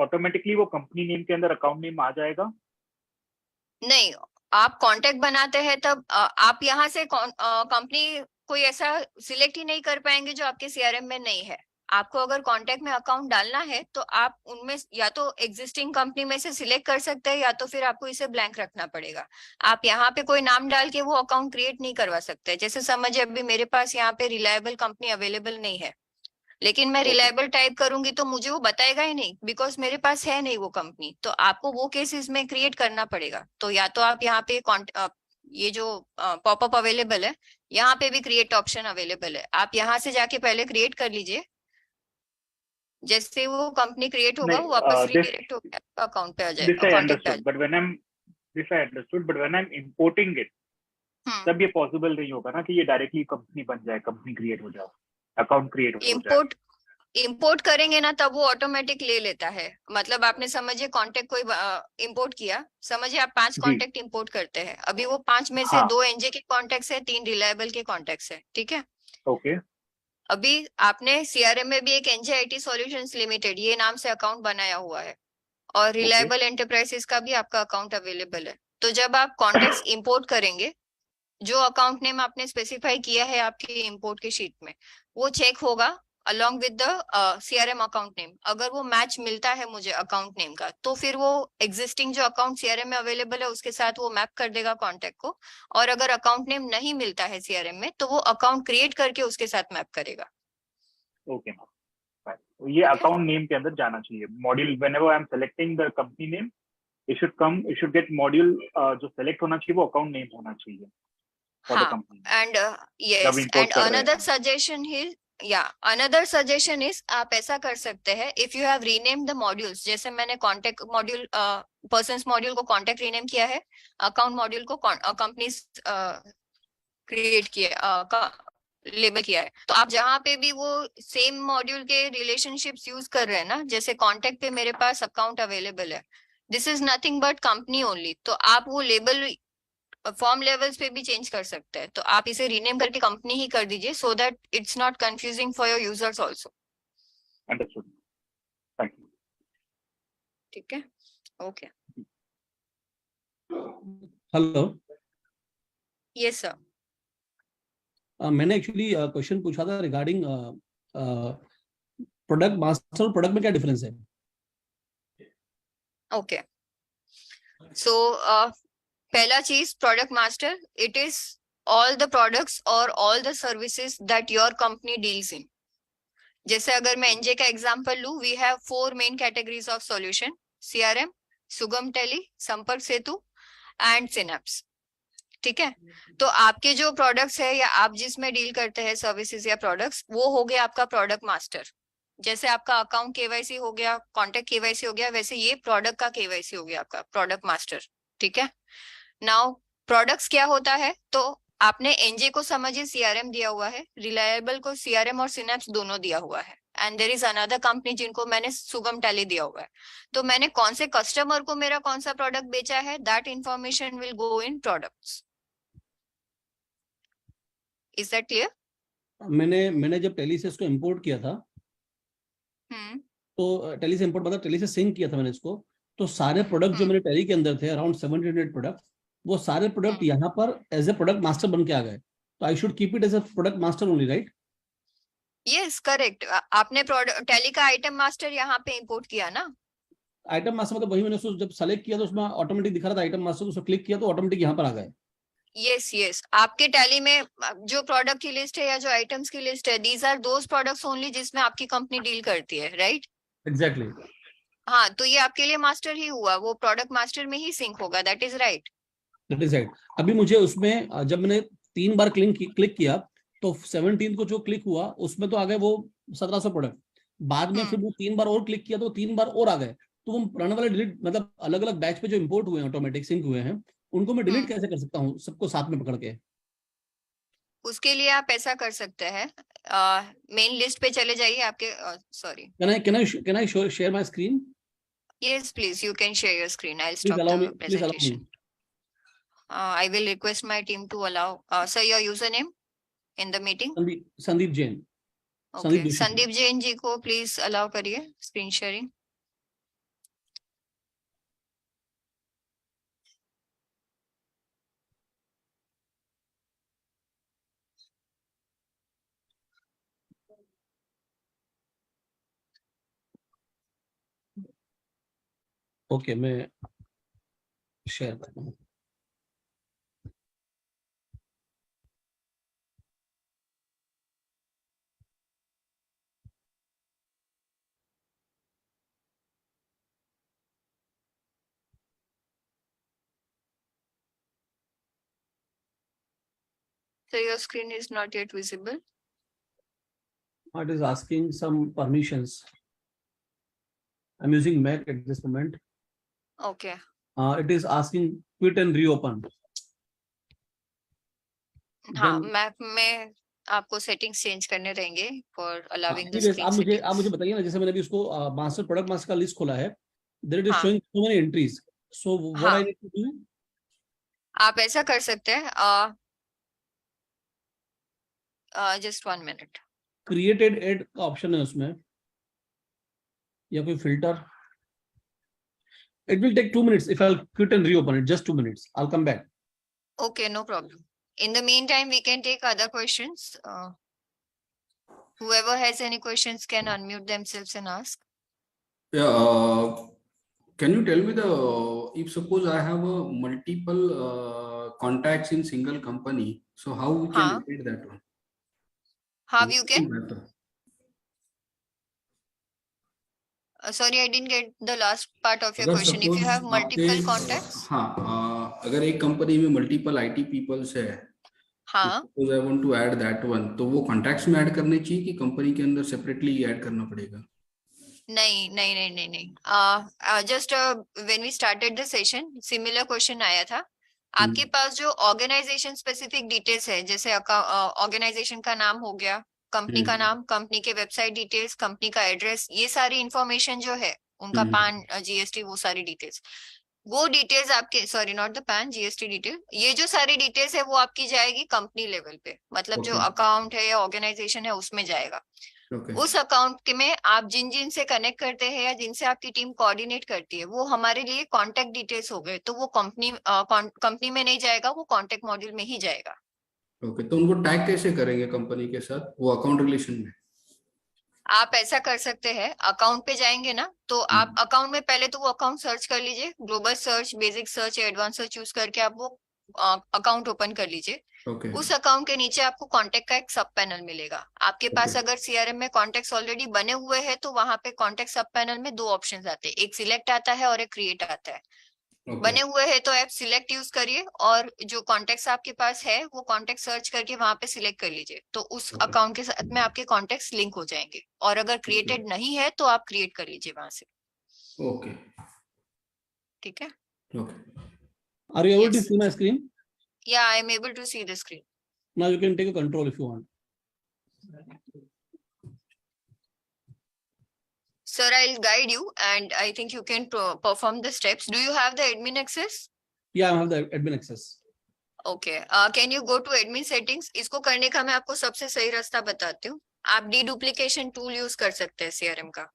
automatically वो कंपनी नेम के अंदर अकाउंट नेम आ जाएगा? नहीं, आप कॉन्टेक्ट बनाते हैं तब आप यहाँ से कंपनी कोई ऐसा सिलेक्ट ही नहीं कर पाएंगे जो आपके सीआरएम में नहीं है। आपको अगर कॉन्टेक्ट में अकाउंट डालना है तो आप उनमें या तो एग्जिस्टिंग कंपनी में से सिलेक्ट कर सकते हैं या तो फिर आपको इसे ब्लैंक रखना पड़ेगा। आप यहाँ पे कोई नाम डाल के वो अकाउंट क्रिएट नहीं करवा सकते। जैसे समझिए अभी मेरे पास यहाँ पे रिलायबल कंपनी अवेलेबल नहीं है, लेकिन मैं रिलायबल टाइप करूंगी तो मुझे वो बताएगा ही नहीं बिकॉज मेरे पास है नहीं वो कंपनी, तो आपको वो केसेस में क्रिएट करना पड़ेगा। तो या तो आप यहाँ पे ये जो पॉपअप अवेलेबल है यहाँ पे भी क्रिएट ऑप्शन अवेलेबल है, आप यहाँ से जाके पहले क्रिएट कर लीजिए, जैसे वो कंपनी क्रिएट होगा वो वापस रिडायरेक्ट होकर अकाउंट पे आ जाएगा। This I understood, but when I'm importing it, तब ये पॉसिबल नहीं होगा ना कि ये डायरेक्टली कंपनी बन जाए, कंपनी क्रिएट हो जाए, अकाउंट क्रिएट हो जाए। इंपोर्ट करेंगे ना तब वो ऑटोमेटिक ले लेता है। मतलब आपने समझिए कॉन्टेक्ट कोई इंपोर्ट किया, समझिए आप 5 कॉन्टेक्ट इंपोर्ट करते हैं, अभी वो 5 में से 2 एनजे के कॉन्टेक्ट है, 3 रिलायबल के कॉन्टेक्ट है, ठीक है? ओके। अभी आपने सीआरएम में भी एक एनजेआईटी सॉल्यूशंस लिमिटेड ये नाम से अकाउंट बनाया हुआ है और रिलायबल एंटरप्राइजेस का भी आपका अकाउंट अवेलेबल है। तो जब आप कॉन्टेक्ट्स इंपोर्ट करेंगे, जो अकाउंट नेम आपने स्पेसिफाई किया है आपकी इंपोर्ट की शीट में, वो चेक होगा along with the CRM account name. अगर वो मैच मिलता है मुझे अकाउंट नेम का, तो फिर वो एग्जिस्टिंग जो अकाउंट CRM में अवेलेबल है उसके साथ वो मैप कर देगा कॉन्टेक्ट को। और अगर अकाउंट नेम नहीं मिलता है CRM में, तो वो अकाउंट क्रिएट करके उसके साथ मैप करेगा। ओके मैम, ये अकाउंट नेम के अंदर जाना चाहिए module. Whenever I M selecting the company name, it should get module जो सेलेक्ट होना चाहिए वो अकाउंट नेम होना चाहिए for the company. And yes, and another suggestion his another suggestion is, आप ऐसा कर सकते हैं, if you have rename the modules, जैसे मैंने कॉन्टेक्ट मॉड्यूल पर्सन्स मॉड्यूल को कॉन्टेक्ट रीनेम किया है, अकाउंट मॉड्यूल को कंपनीज क्रिएट किया लेबल किया है, तो आप जहाँ पे भी वो सेम मॉड्यूल के रिलेशनशिप्स यूज कर रहे हैं ना, जैसे कॉन्टेक्ट पे मेरे पास अकाउंट अवेलेबल है, this is nothing but company only, तो आप वो लेबल फॉर्म लेवल्स पे भी चेंज कर सकते हैं। तो आप इसे रीनेम करके कंपनी ही कर दीजिए, so that it's not confusing for your users also. Understood, thank you. ठीक है, ओके। Hello, yes sir. मैंने एक्चुअली क्वेश्चन पूछा था रिगार्डिंग प्रोडक्ट मास्टर और प्रोडक्ट में क्या डिफरेंस है? ओके, सो पहला चीज, product master, it is all the products और all the services that your company deals in. जैसे अगर मैं एनजे का एग्जांपल लूं, we have 4 main categories of solution, CRM, सुगम टेली, संपर्क सेतु एंड सिनेप्स। ठीक है, तो आपके जो प्रोडक्ट्स है या आप जिसमें डील करते हैं सर्विसेज या प्रोडक्ट्स, वो हो गया आपका प्रोडक्ट मास्टर। जैसे आपका अकाउंट केवाईसी हो गया, कॉन्टेक्ट केवाईसी हो गया, वैसे ये प्रोडक्ट का केवाईसी हो गया आपका प्रोडक्ट मास्टर। ठीक है, नाउ प्रोडक्ट्स क्या होता है, तो आपने एनजे को समझिए सीआरएम दिया हुआ है, रिलायबल को सीआरएम और सिनेप्स दोनों दिया हुआ है, and there is another company जिनको मैंने सुगम टैली दिया हुआ है। तो मैंने कौन से कस्टमर को मेरा कौन सा प्रोडक्ट बेचा है, that information will go in products. Is that clear? मैंने जब टैली से इसको इंपोर्ट किया था, तो टैली से इंपोर्ट मतलब टैली से सिंक किया था मैंने इसको, तो सारे प्रोडक्ट जो मेरे टैली के अंदर थे, अराउंड 700 प्रोडक्ट, वो सारे प्रोडक्ट यहाँ पर एज ए प्रोडक्ट मास्टर बन के आ गए। तो I should keep it as a product master only, right? Yes, correct. आपने टैली का आइटम मास्टर यहाँ पे इंपोर्ट किया ना। आइटम मास्टर मतलब वही, मैंने उसको जब सेलेक्ट किया तो उसमें ऑटोमेटिक दिखा रहा था आइटम मास्टर, उसको क्लिक किया तो ऑटोमेटिक यहाँ पर आ गए। यस यस, आपके टैली में जो प्रोडक्ट की लिस्ट है या जो आइटम्स की लिस्ट है, these are those products only जिसमें आपकी कंपनी डील करती है, राइट? एग्जैक्टली। हाँ, तो ये आपके लिए मास्टर ही हुआ, वो प्रोडक्ट मास्टर में ही सिंक होगा, that is right. That is right. अभी मुझे उसमें जब मैंने 3 बार क्लिक किया तो 17 को जो क्लिक हुआ उसमें तो आ गए वो 1700 प्रोडक्ट। बाद में फिर वो 3 बार और क्लिक किया तो 3 बार और आ गए। तो वो पुराने वाले डिलीट, मतलब अलग अलग बैच पे जो इंपोर्ट हुए हैं, ऑटोमेटिक सिंक हुए हैं, उनको मैं डिलीट कैसे कर सकता हूँ सबको साथ में पकड़ के? उसके लिए आप ऐसा कर सकते हैं, मेन लिस्ट पे चले जाइए आपके, sorry, can I share my screen? Yes, please, you can share your screen. I'll Please stop allow the me. Please allow presentation. me. I will request my team to allow. Sir, your username in the meeting? Sandeep Jain. Okay, Sandeep Jain जी को please allow करिए screen sharing. Okay, मैं share करता हूँ। So your screen is not yet visible. It is asking some permissions. I'm using Mac at this moment. Okay. It is asking quit and reopen. हाँ, map में आपको settings change करने रहेंगे for allowing the screen आप settings. मुझे बताइए ना, जैसे मैंने अभी उसको मास्टर प्रोडक्ट मास्टर का लिस्ट खोला है, there it is showing so many entries. So what I need to do? आप ऐसा कर सकते हैं, just 1 minute. क्रिएटेड एड का ऑप्शन है उसमें, या कोई filter. It will take 2 minutes. If I'll quit and reopen it, just 2 minutes. I'll come back. Okay, no problem. In the meantime, we can take other questions. Whoever has any questions can unmute themselves and ask. Yeah, can you tell me if suppose I have a multiple contacts in single company, so how we can edit that one? How you can? Sorry, I didn't get the last part of your question. If you have multiple contacts. हाँ, अगर एक company में multiple IT peoples है, हाँ. suppose I want to add that one, तो वो contacts में add करने चाहिए कि कंपनी के अंदर separately add करना पड़ेगा? नहीं. Just when we started the session, similar question आया था. आपके पास जो ऑर्गेनाइजेशन स्पेसिफिक डिटेल्स है, जैसे ऑर्गेनाइजेशन का नाम हो गया, कंपनी का नाम, कंपनी के वेबसाइट डिटेल्स, कंपनी का एड्रेस, ये सारी इंफॉर्मेशन जो है, उनका पैन, जीएसटी, वो सारी डिटेल्स, वो डिटेल्स आपके, sorry not the pan, GST detail, ये जो सारी डिटेल्स है वो आपकी जाएगी कंपनी लेवल पे, मतलब जो अकाउंट है या ऑर्गेनाइजेशन है उसमें जाएगा. उस अकाउंट में आप जिन जिन से कनेक्ट करते हैं या जिनसे आपकी टीम कोऑर्डिनेट करती है, वो हमारे लिए कांटेक्ट डिटेल्स हो गए, तो वो कंपनी में नहीं जाएगा, वो कांटेक्ट मॉड्यूल में ही जाएगा. ओके, तो उनको टैग कैसे करेंगे कंपनी के साथ, वो अकाउंट रिलेशन में? आप ऐसा कर सकते हैं, अकाउंट पे जाएंगे ना, तो आप अकाउंट में पहले तो वो अकाउंट सर्च कर लीजिए, global search, basic search, advance search use करके आप वो अकाउंट ओपन कर लीजिए. उस अकाउंट के नीचे आपको कॉन्टेक्ट का एक सब पैनल मिलेगा. आपके पास अगर सीआरएम में कॉन्टेक्ट्स ऑलरेडी बने हुए हैं तो वहां पे कॉन्टेक्ट सब पैनल में 2 ऑप्शंस आते हैं, एक सिलेक्ट आता है और एक क्रिएट आता है. बने हुए हैं तो आप सिलेक्ट यूज करिए, और जो कॉन्टेक्ट्स आपके पास है वो कॉन्टेक्ट सर्च करके वहां पे सिलेक्ट कर लीजिए, तो उस अकाउंट के साथ में आपके कॉन्टेक्ट्स लिंक हो जाएंगे. और अगर क्रिएटेड नहीं है तो आप क्रिएट कर लीजिए वहां से. ओके, ठीक है. Are you able to see my screen? Yeah, I am able to see the screen. Now you can take a control if you want. Sir, I'll guide you and I think you can perform the steps. Do you have the admin access? Yeah, I have the admin access. Okay. Can you go to admin settings? इसको करने का मैं आपको सबसे सही रास्ता बताती हूँ. आप डीडुप्लीकेशन टूल यूज कर सकते हैं सीआरएम का.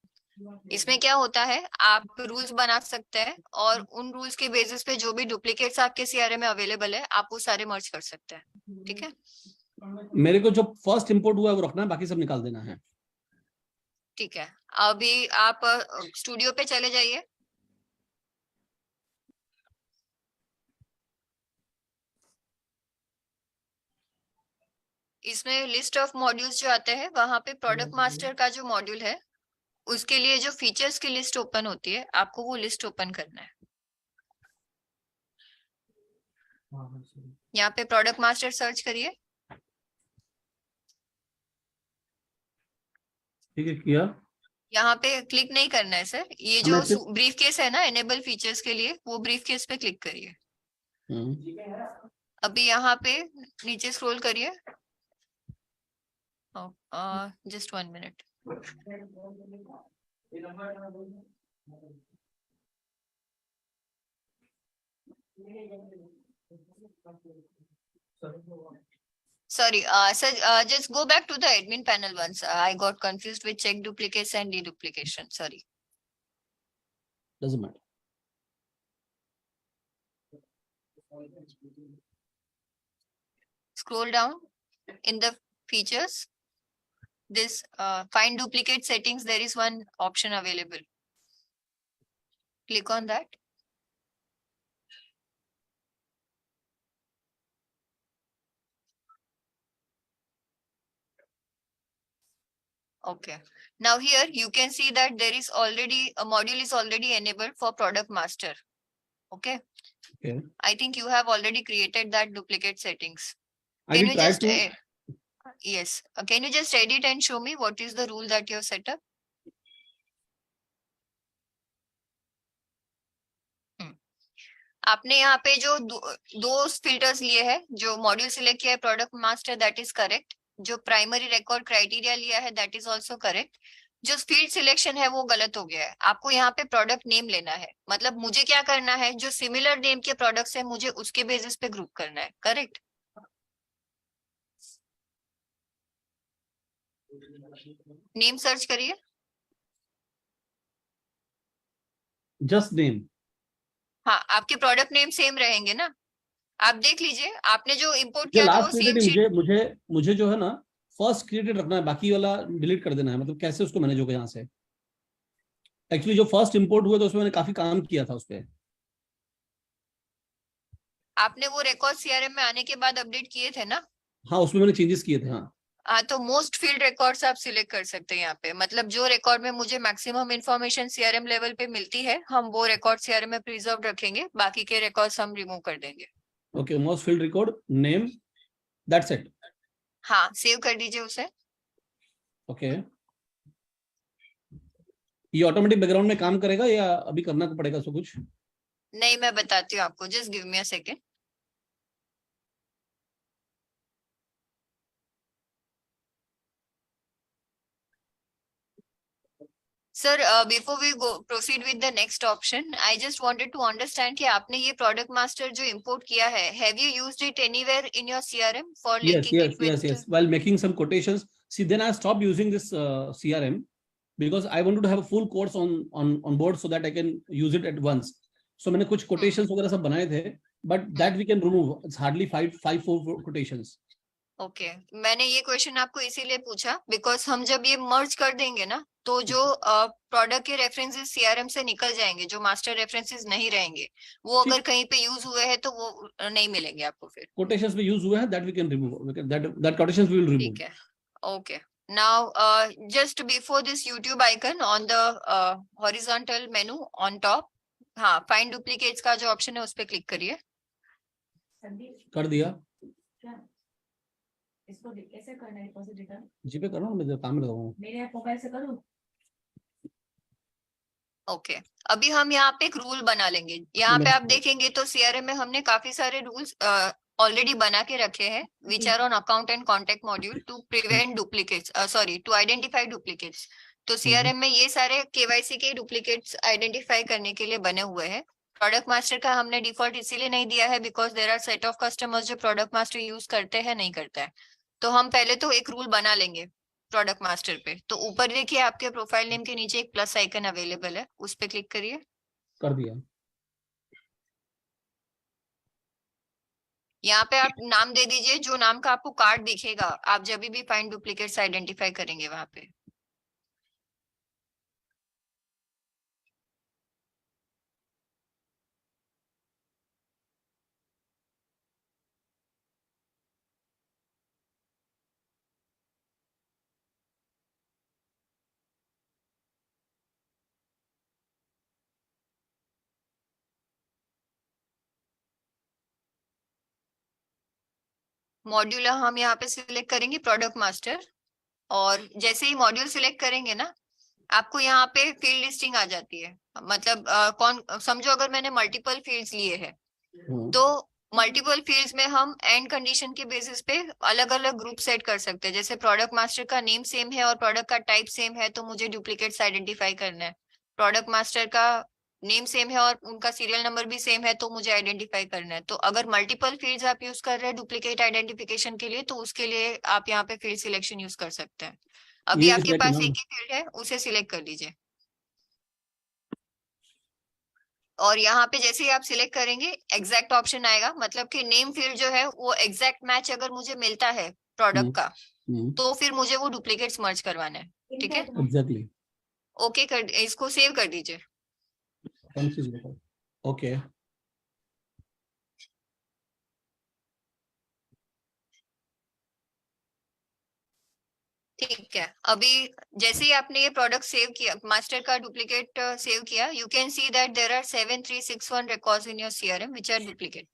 इसमें क्या होता है, आप रूल्स बना सकते हैं और उन रूल्स के बेसिस पे जो भी डुप्लीकेट्स आपके सीआरएम में अवेलेबल है आप वो सारे मर्ज कर सकते हैं. ठीक है. मेरे को जो फर्स्ट इंपोर्ट हुआ है वो रखना है, बाकी सब निकाल देना है. ठीक है. अभी आप स्टूडियो पे चले जाइए. इसमें लिस्ट ऑफ मॉड्यूल्स जो आते हैं, वहां पे प्रोडक्ट मास्टर का जो मॉड्यूल है उसके लिए जो फीचर्स की लिस्ट ओपन होती है, आपको वो लिस्ट ओपन करना है. यहाँ पे प्रोडक्ट मास्टर सर्च करिए. ठीक है, किया. यहाँ पे क्लिक नहीं करना है सर, ये जो ब्रीफ केस है ना एनेबल फीचर्स के लिए, वो ब्रीफ केस पे क्लिक करिए. अभी यहाँ पे नीचे स्क्रॉल करिए. Just 1 minute. Sorry, sir, just go back to the admin panel once. I got confused with check duplicates and deduplication. Sorry. Doesn't matter. Scroll down in the features. This find duplicate settings, there is one option available. Click on that. Okay. Now here you can see that there is already a module is already enabled for product master. Okay. Okay. I think you have already created that duplicate settings. I Can will you try just to. yes. Can you just edit and show me what is the rule that you have set up? आपने यहाँ पे जो दो filters लिए हैं, जो module select किया है product master, that is correct. जो प्राइमरी रिकॉर्ड क्राइटेरिया लिया है दैट इज आल्सो करेक्ट. जो फील्ड सिलेक्शन है वो गलत हो गया है. आपको यहाँ पे प्रोडक्ट नेम लेना है, मतलब मुझे क्या करना है, जो सिमिलर नेम के प्रोडक्ट्स है मुझे उसके बेसिस पे ग्रुप करना है. करेक्ट. नेम सर्च करिए। Just name. हाँ, आपके प्रोडक्ट नेम सेम रहेंगे ना, आप देख लीजिए आपने जो इंपोर्ट जो किया था वो लास्ट सेम क्रिएटेड शीट। मुझे जो है ना फर्स्ट क्रिएटेड रखना है, बाकी वाला डिलीट कर देना है। मतलब कैसे उसको मैनेज होगा यहाँ से? एक्चुअली जो फर्स्ट इंपोर्ट हुआ था उसमें मैंने काफी काम किया था उस पर। आपने वो रिकॉर्ड सीआरएम में आने के बाद अपडेट किए थे ना? हाँ, उसमें मैंने चेंजेस किए थे। हाँ, तो मोस्ट फील्ड रिकॉर्ड्स आप सिलेक्ट कर सकते हैं यहाँ पे। मतलब जो रिकॉर्ड में मुझे मैक्सिमम इंफॉर्मेशन सीआरएम लेवल पे मिलती है, हम वो रिकॉर्ड सीआरएम में प्रिजर्व रखेंगे, बाकी के रिकॉर्ड्स हम रिमूव कर देंगे। Okay, most field record name, that's it. हाँ, सेव कर दीजिए उसे। ओके, ये ऑटोमेटिक बैकग्राउंड में काम करेगा या अभी करना पड़ेगा उसको कुछ? नहीं, मैं बताती हूँ आपको, just give me a second. Sir, before we go proceed with the next option, I just wanted to understand कि आपने ये प्रोडक्ट मास्टर जो इंपोर्ट किया है, have you used it anywhere in your CRM for linking it with? Yes. While making some quotations, see, then I stopped using this CRM because I wanted to have a full course on board so that I can use it at once. So मैंने कुछ quotations वगैरह सब बनाए थे, but that we can remove. It's hardly five four quotations. Okay, मैंने ये question आपको इसीलिए पूछा बिकॉज हम जब ये मर्ज कर देंगे ना, तो जो प्रोडक्ट के रेफरेंसेस सीआरएम से निकल जाएंगे, जो मास्टर रेफरेंसेस नहीं रहेंगे, वो अगर कहीं पे यूज हुए हैं तो वो नहीं मिलेंगे आपको फिर। Quotations में use हुए हैं, that we can remove. That quotations we will remove. ठीक है, okay. Now, just before this YouTube icon on the horizontal menu on top, हाँ, find duplicates का जो ऑप्शन है उस पर क्लिक करिए। कर दिया। इसको कैसे करना है? डिपॉजिट रिटर्न जीपे करो, मैं काम में लगाऊंगा। मेरे ऐप मोबाइल से करूं? ओके, अभी हम यहाँ पे एक रूल बना लेंगे। यहाँ पे आप देखेंगे तो सीआरएम में हमने काफी सारे रूल्स ऑलरेडी बना के रखे हैं, which are on account and contact module to prevent duplicates, sorry, to identify duplicates. तो सीआरएम में ये सारे केवाईसी के डुप्लीकेट्स आइडेंटिफाई करने के लिए बने हुए हैं। प्रोडक्ट मास्टर का हमने डिफॉल्ट इसीलिए नहीं दिया है because there are set of customers जो प्रोडक्ट मास्टर यूज करते हैं, नहीं करता है। तो हम पहले तो एक रूल बना लेंगे प्रोडक्ट मास्टर पे। तो ऊपर देखिए आपके प्रोफाइल नेम के नीचे एक प्लस आइकन अवेलेबल है, उस पे क्लिक करिए। कर दिया। यहाँ पे आप नाम दे दीजिए, जो नाम का आपको कार्ड दिखेगा, आप जब भी फाइंड डुप्लीकेट्स आइडेंटिफाई करेंगे वहां पे। मॉड्यूल हम यहाँ पे सिलेक्ट करेंगे प्रोडक्ट मास्टर, और जैसे ही मॉड्यूल सिलेक्ट करेंगे ना, आपको यहाँ पे फील्ड लिस्टिंग आ जाती है। मतलब कौन, समझो अगर मैंने मल्टीपल फील्ड्स लिए हैं, तो मल्टीपल फील्ड्स में हम एंड कंडीशन के बेसिस पे अलग अलग ग्रुप सेट कर सकते हैं। जैसे प्रोडक्ट मास्टर का नेम सेम है और प्रोडक्ट का टाइप सेम है, तो मुझे डुप्लीकेट्स आइडेंटिफाई करना है। प्रोडक्ट मास्टर का नेम सेम है और उनका सीरियल नंबर भी सेम है, तो मुझे आइडेंटिफाई करना है। तो अगर मल्टीपल फील्ड्स आप यूज कर रहे हैं डुप्लीकेट आइडेंटिफिकेशन के लिए, तो उसके लिए आप यहाँ पे फील्ड सिलेक्शन यूज कर सकते हैं। अभी आपके पास एक ही फील्ड है, उसे सिलेक्ट कर लीजिए। और यहाँ पे जैसे ही आप सिलेक्ट करेंगे एग्जैक्ट ऑप्शन आएगा, मतलब कि नेम फील्ड जो है वो एग्जैक्ट मैच अगर मुझे मिलता है प्रोडक्ट का, तो फिर मुझे वो डुप्लीकेट्स मर्ज करवाना है। ठीक है, एग्जैक्टली। ओके कर, इसको सेव कर दीजिए। ओके, ठीक है, अभी जैसे ही आपने ये प्रोडक्ट सेव किया, मास्टर का डुप्लीकेट सेव किया, you can see that there are 7361 records in your CRM which are duplicate.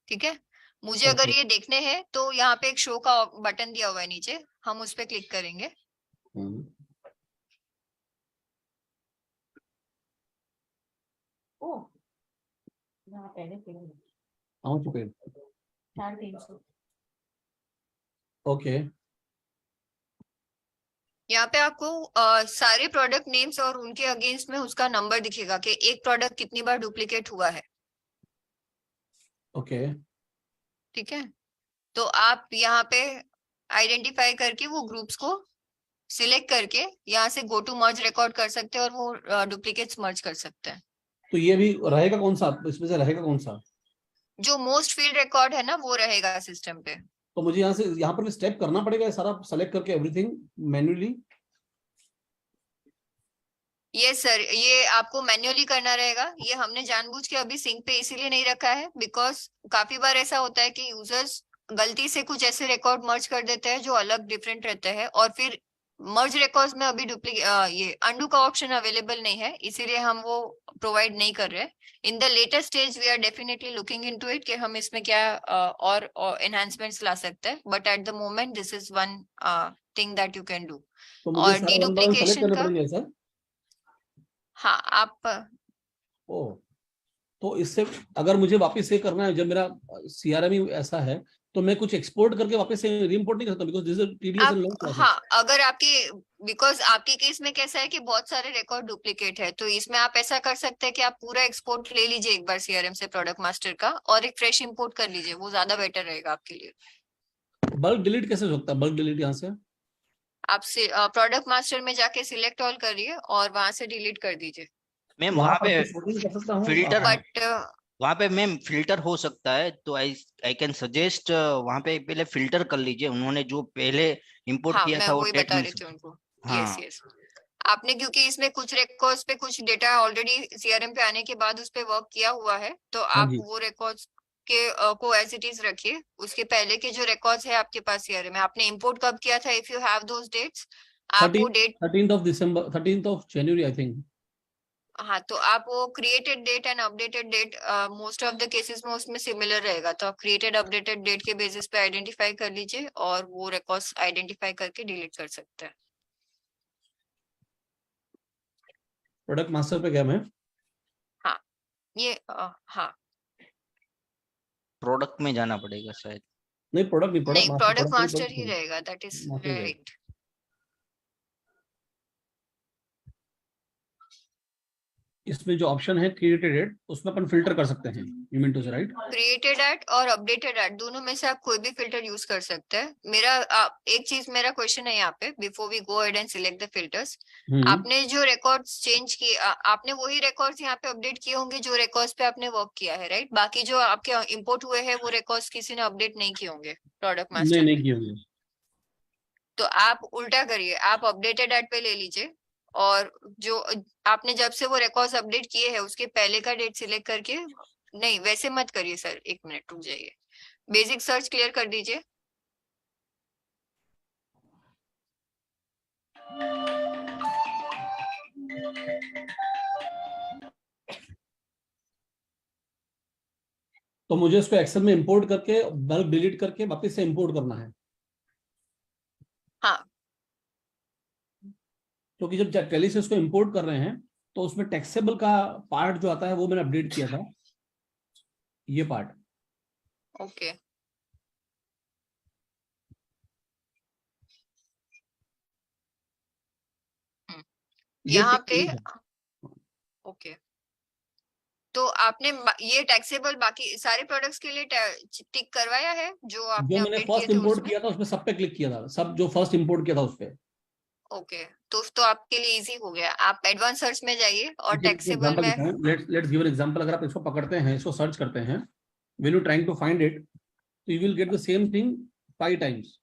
ठीक है, मुझे अगर ये देखने हैं तो यहाँ पे एक शो का बटन दिया हुआ है नीचे, हम उस पर क्लिक करेंगे। ओ यहाँ पहले पेड हाउ टू पे 350। ओके, यहाँ पे आपको सारे प्रोडक्ट नेम्स और उनके अगेंस्ट में उसका नंबर दिखेगा कि एक प्रोडक्ट कितनी बार डुप्लीकेट हुआ है। ओके, ठीक है, तो आप यहाँ पे आइडेंटिफाई करके वो ग्रुप्स को सिलेक्ट करके यहाँ से गो टू मर्ज रिकॉर्ड कर सकते हैं और वो डुप्लीकेट्स मर्ज कर सकते हैं। तो ये भी रहेगा कौन सा, इसमें से रहेगा कौन सा? जो मोस्ट फील्ड रिकॉर्ड है ना वो रहेगा सिस्टम पे। तो मुझे यहाँ से यहाँ पर भी स्टेप करना पड़ेगा सारा सेलेक्ट करके एवरीथिंग मैन्युअली? यस सर, ये आपको मैन्युअली करना रहेगा। ये हमने जानबूझ के अभी सिंक पे इसीलिए नहीं रखा है बिकॉज काफी बार ऐसा होता है कि यूजर्स गलती से कुछ ऐसे रिकॉर्ड मर्ज कर देते हैं जो अलग डिफरेंट रहते हैं और फिर मर्ज रिकॉर्ड्स में अभी ये अंडू का ऑप्शन अवेलेबल नहीं है, इसीलिए हम वो प्रोवाइड नहीं कर रहे। In the later stage we are definitely looking into it कि हम इसमें क्या और एनहांसमेंट्स ला सकते हैं, but at the moment this is one thing that you can do. तो मुझे और सारे one by one select deduplication करने का पड़ेंगे सर? हाँ आप ओ, तो इससे अगर मुझे वापस से करना है, जब मेरा सीआरएम ही ऐसा है तो मैं कुछ एक्सपोर्ट करके वापस से रीइंपोर्ट नहीं कर सकता because this is TDS and long process. हाँ, अगर आपके बिकॉज आपके केस में कैसा है कि बहुत सारे रिकॉर्ड डुप्लीकेट है, तो इसमें आप ऐसा कर सकते हैं कि आप पूरा एक्सपोर्ट ले लीजिए एक बार सीआरएम से प्रोडक्ट मास्टर का और एक फ्रेश इंपोर्ट कर लीजिए, वो ज्यादा बेटर रहेगा आपके लिए। बल्क डिलीट कैसे हो सकता है? बल्क डिलीट यहाँ से आप प्रोडक्ट मास्टर में जाके सिलेक्ट ऑल करिए और वहां से डिलीट कर दीजिए। मैम वहाँ पे कर सकता हूँ फिल्टर, बट वहाँ पे मैम फिल्टर हो सकता है, तो आई कैन सजेस्ट वहाँ पे पहले फिल्टर कर लीजिए। उन्होंने जो पहले इंपोर्ट हाँ, किया मैं था वो वही टेट बता मिल रही थी सकता। उनको। हाँ यस यस, आपने क्योंकि इसमें कुछ रिकॉर्ड्स पे कुछ डेटा ऑलरेडी सीआरएम पे आने के बाद उस पे वर्क किया हुआ है, तो हाँ आप जी। वो रिकॉर्ड्स के को एज इट इज रखिए। उसके पहले के जो रिकॉर्ड्स है आपके पास सीआरएम में, आपने इंपोर्ट कब किया था, if you have those dates आप वो date 13th of December, 13th of January I think. हाँ, तो आप वो created date and updated date most of the cases में उसमें सिमिलर रहेगा, तो आप क्रिएटेड अपडेटेड डेट के बेसिस पे आइडेंटिफाई कर लीजिए और वो रिकॉर्ड्स आइडेंटिफाई करके डिलीट कर सकते हैं। प्रोडक्ट मास्टर पे गया मैं। हाँ, ये हाँ प्रोडक्ट में जाना पड़ेगा शायद। नहीं प्रोडक्ट नहीं, नहीं, प्रोडक्ट मास्टर मास्टर ही रहेगा, दैट इज राइट। इसमें जो ऑप्शन है क्रिएटेड एट, उसमें अपन फिल्टर कर सकते हैं, यू मीन टू से राइट? क्रिएटेड एट और अपडेटेड एट दोनों में से आप कोई भी फिल्टर यूज कर सकते हैं। मेरा एक चीज, मेरा क्वेश्चन है यहाँ पे, before we go ahead and select the filters, आपने जो रिकॉर्ड्स चेंज किए, आपने वही रिकॉर्ड्स यहाँ पे अपडेट किए होंगे जो रिकॉर्ड्स पे आपने वर्क किया है, राइट? बाकी जो आपके इंपोर्ट हुए हैं वो रिकॉर्ड्स किसी ने अपडेट नहीं किए होंगे प्रोडक्ट मास्टर नहीं किए होंगे। तो आप उल्टा करिए, आप अपडेटेड एट पे ले लीजिए और जो आपने जब से वो रिकॉर्ड्स अपडेट किए हैं उसके पहले का डेट सिलेक्ट करके, नहीं वैसे मत करिए सर, एक मिनट रुक जाइए, बेसिक सर्च क्लियर कर दीजिए। तो मुझे उसको एक्सेल में इंपोर्ट करके बल्क डिलीट करके वापस से इंपोर्ट करना है। हाँ, क्योंकि जब टैली से उसको इंपोर्ट कर रहे हैं तो उसमें टैक्सेबल का पार्ट जो आता है वो मैंने अपडेट किया था, ये पार्ट। ओके यहाँ पे ओके, तो आपने ये टैक्सेबल बाकी सारे प्रोडक्ट्स के लिए टिक करवाया है जो आपने जो मैंने अपडेट फर्स्ट किए थे इंपोर्ट उसमें? किया था उसमें सब पे क्लिक किया था, सब जो फर्स्ट इंपोर्ट किया था उस पे। ओके, तो आपके लिए इजी हो गया। आप एडवांस सर्च में जाइए और टैक्सेबल में लेट्स गिव एन एग्जांपल। अगर आप इसको पकड़ते हैं, इसको सर्च करते हैं, when you trying to find it, तो you will get the same thing 5 times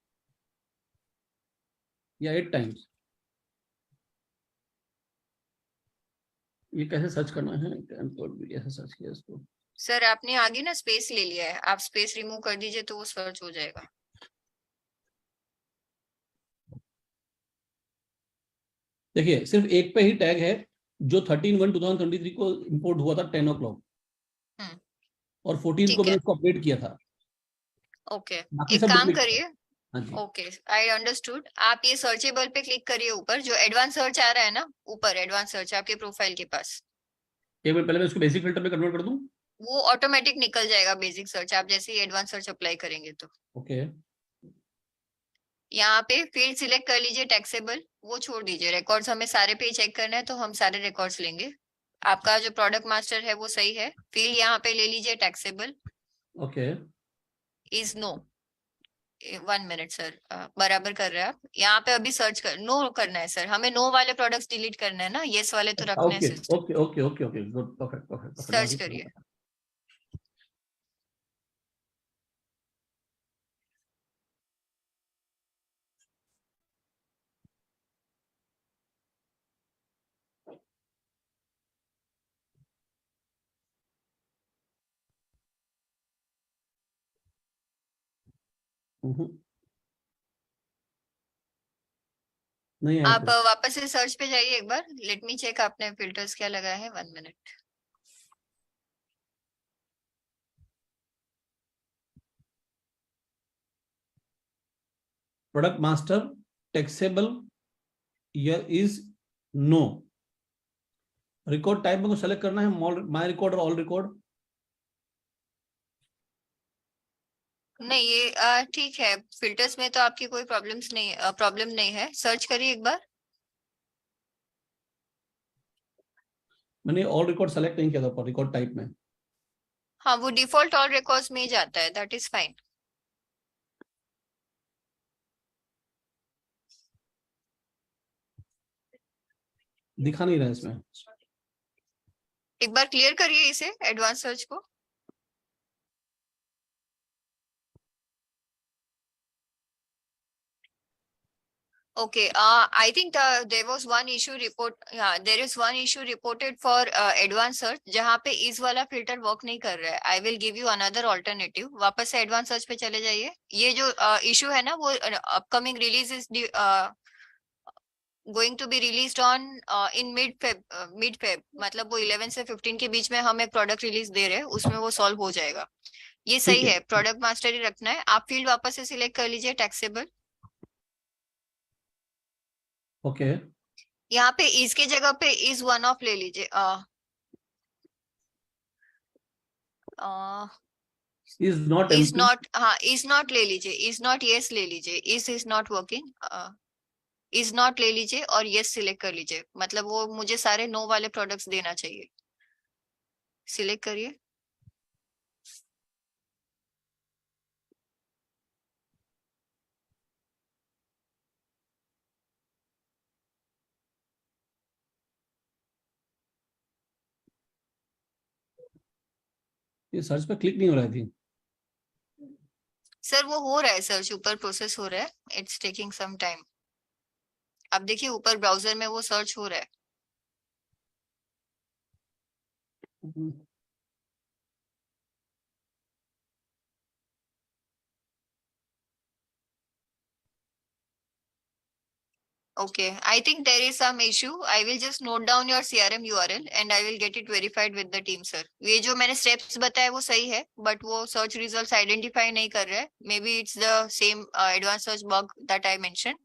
या 8 टाइम्स। ये कैसे सर्च करना है, कैसे सर्च किया इसको? सर आपने आगे ना स्पेस ले लिया है, आप स्पेस रिमूव कर दीजिए तो वो सर्च हो जाएगा। देखिए सिर्फ एक पे ही टैग है जो 13/1/2023 को इंपोर्ट हुआ था 10 o'clock, और 14 को मैंने उसको अपडेट किया था। ओके, बाकी एक सब काम duplicate करिए, हाँ जी। Okay I understood. आप ये सर्चेबल पे क्लिक करिए, ऊपर जो एडवांस सर्च आ रहा है ना, ऊपर एडवांस सर्च आपके प्रोफाइल के पास, एक मिनट पहले मैं इसको बेसिक फिल्टर में कन्वर्ट कर दूं। वो ऑटोमेटिक निकल जाएगा बेसिक सर्च, आप जैसे ही एडवांस सर्च अप्लाई करेंगे तो। ओके, यहाँ पे फील्ड सिलेक्ट कर लीजिए टैक्सेबल, वो छोड़ दीजिए। रिकॉर्ड्स हमें सारे पे चेक करना है तो हम सारे रिकॉर्ड्स लेंगे। आपका जो प्रोडक्ट मास्टर है वो सही है, फील्ड यहाँ पे ले लीजिए taxable okay, is no, 1 minute sir, बराबर कर रहे हैं आप। यहाँ पे अभी सर्च कर नो करना है सर, हमें नो वाले प्रोडक्ट्स डिलीट करना है ना, येस वाले तो रखने हैं okay system. Okay okay okay okay good perfect perfect search करिए। नहीं आया आप कुछ। वापस से सर्च पे जाइए एक बार, लेट मी चेक आपने फिल्टर्स क्या लगाया है। 1 मिनट। Product master taxable year is no. Record type में को सेलेक्ट करना है, माय रिकॉर्ड और ऑल रिकॉर्ड। नहीं ये ठीक है, फिल्टर्स में तो आपकी कोई प्रॉब्लम नहीं है। सर्च करिए एक बार। मैंने ऑल रिकॉर्ड सेलेक्ट नहीं किया था रिकॉर्ड टाइप में। हाँ वो डिफॉल्ट ऑल रिकॉर्ड्स में ही जाता है, दैट इज फाइन। दिखा नहीं रहा है इसमें। एक बार क्लियर करिए इसे, एडवांस सर्च को। Okay, I think there was one issue report. Yeah, there is one issue reported for advanced search जहाँ पे इस वाला फिल्टर वर्क नहीं कर रहा है। I will give you another alternative. वापस से एडवांस सर्च पे चले जाइए। ये जो इशू है ना, वो upcoming release is going to be released on in mid Feb, मतलब वो 11 से 15 के बीच में हम एक प्रोडक्ट रिलीज दे रहे हैं, उसमें वो सॉल्व हो जाएगा। ये सही है, प्रोडक्ट मास्टर ही रखना है। आप फील्ड वापस से सिलेक्ट कर लीजिए, टैक्सेबल। ओके यहाँ पे इसके जगह पे इज वन ऑफ ले लीजिए। Is not is empty. Not, हाँ इज नॉट ले लीजिए। इज नॉट यस ले लीजिए। Is not working, is not ले लीजिए और यस सिलेक्ट कर लीजिए। मतलब वो मुझे सारे नो वाले प्रोडक्ट्स देना चाहिए। सिलेक्ट करिए। ये सर्च पे क्लिक नहीं हो रहा थी। सर वो हो रहा है, सर्च ऊपर प्रोसेस हो रहा है, इट्स टेकिंग सम टाइम। अब देखिए ऊपर ब्राउजर में वो सर्च हो रहा है। Okay, I think there is some issue. I will just note down your CRM URL and I will get it verified with the team, sir. ये जो मैंने steps बताए वो सही है, but वो search results identify नहीं कर रहा है। Maybe it's the same advanced search bug that I mentioned.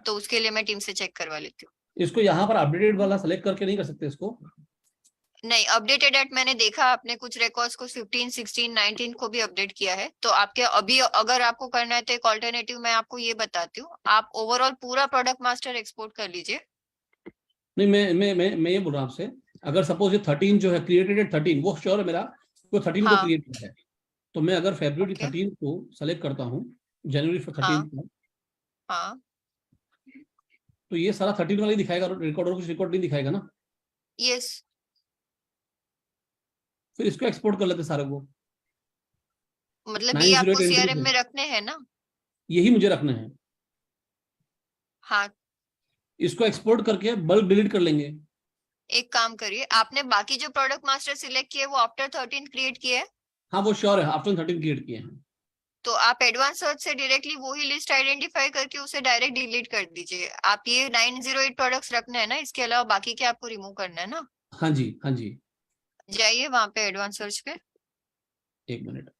तो उसके लिए मैं टीम से चेक करवा लेती हूँ। इसको यहाँ पर अपडेटेड वाला सेलेक्ट करके नहीं कर सकते इसको? नहीं, अपडेटेड एट मैंने देखा आपने कुछ रिकॉर्ड्स को 15, 16, 19 को भी अपडेट किया है। तो आपके अभी अगर आपको करना है तो एक ऑल्टरनेटिव मैं आपको ये बताती हूँ, आप ओवरऑल पूरा प्रोडक्ट मास्टर एक्सपोर्ट कर लीजिए। नहीं मैं ये बोल रहा हूँ आपसे, अगर सपोज ये 13 जो है क्रिएटेड एट 13, वो श्योर है मेरा वो 13 को क्रिएट किया है, तो मैं अगर फरवरी 13 को सेलेक्ट करता हूँ, जनवरी 13 को, हाँ तो ये सारा 13 वाला ही दिखाएगा, रिकॉर्ड और कुछ रिकॉर्ड नहीं दिखाएगा ना? यस। फिर इसको एक्सपोर्ट कर लेते सारे को। मतलब ये आपको सीआरएम में रखने हैं ना? यही मुझे रखना है। हाँ, इसको एक्सपोर्ट करके बल्क डिलीट कर लेंगे। एक काम करिए, आपने बाकी जो प्रोडक्ट मास्टर सिलेक्ट किए वो आफ्टर 13 क्रिएट किए हैं? हाँ वो श्योर है, आफ्टर 13 क्रिएट किए हैं। तो आप एडवांस सर्च से डायरेक्टली वही लिस्ट आइडेंटिफाई करके उसे डायरेक्ट डिलीट कर दीजिए। आप ये 908 प्रोडक्ट्स रखने हैं ना, इसके अलावा बाकी के आपको रिमूव करना है ना? हाँ जी हाँ जी। जाइए वहां पे एडवांस सर्च पे। एक मिनट।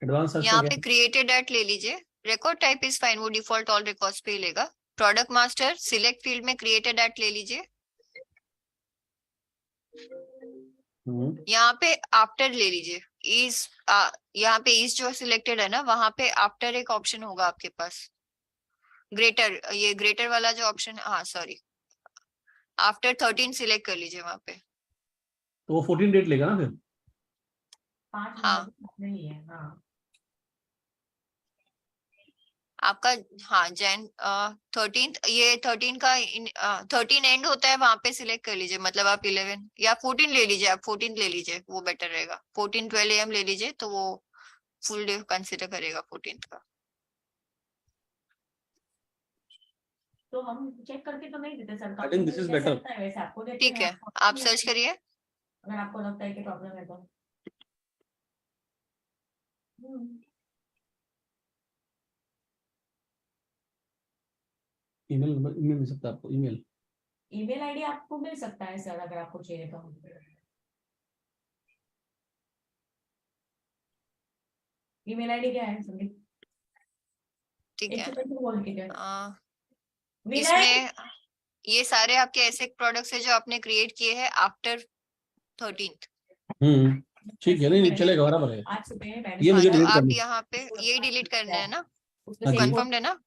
यहाँ पे क्रिएटेड एट ले लीजिए, रिकॉर्ड टाइप इज फाइन, वो डिफॉल्ट ऑल रिकॉर्ड्स पे ही लेगा। प्रोडक्ट मास्टर सिलेक्ट फील्ड में क्रिएटेड एट ले लीजिए। यहाँ पे आफ्टर ले लीजिए, इस यहाँ पे इस जो सिलेक्टेड है ना, वहां पे आफ्टर एक ऑप्शन होगा आपके पास, ग्रेटर, ये ग्रेटर वाला जो ऑप्शन, हाँ सॉरी, आफ्टर 13 सिलेक्ट कर लीजिए वहां पे। तो वो 14 डेट लेगा ना फिर? हाँ नहीं है, हाँ आपका, हाँ जैन 13, ये 13 का 13 एंड होता है, वहां पे सिलेक्ट कर लीजिए, मतलब आप 11 या 14 ले लीजिए, आप 14 ले लीजिए, वो बेटर रहेगा। 14-12 AM ले लीजिए, तो वो फुल डे कंसिडर करेगा 14 का। तो हम चेक करके तो नहीं देते sir, I think this is better. वैसे आपको देते ठीक हैं, है, आप सर्च करिए। अगर आपको लगता है कि प्रॉब्लम है तो। ईमेल नंबर, ईमेल मिल सकता है आपको? ईमेल आईडी आपको मिल सकता है सर, अगर आपको चाहिए तो। ईमेल आईडी क्या है संदीप? ठीक है, बोल के क्या? इसमें ये सारे आपके ऐसे प्रोडक्ट्स है जो आपने क्रिएट किए हैं आफ्टर 13th। ठीक है, नहीं चलेगा, बराबर है। आज सुबह ये मुझे तो डिलीट आप करनी। यहाँ पे ये डिलीट करना है ना, हाँ जी। कंफर्म्ड है ना?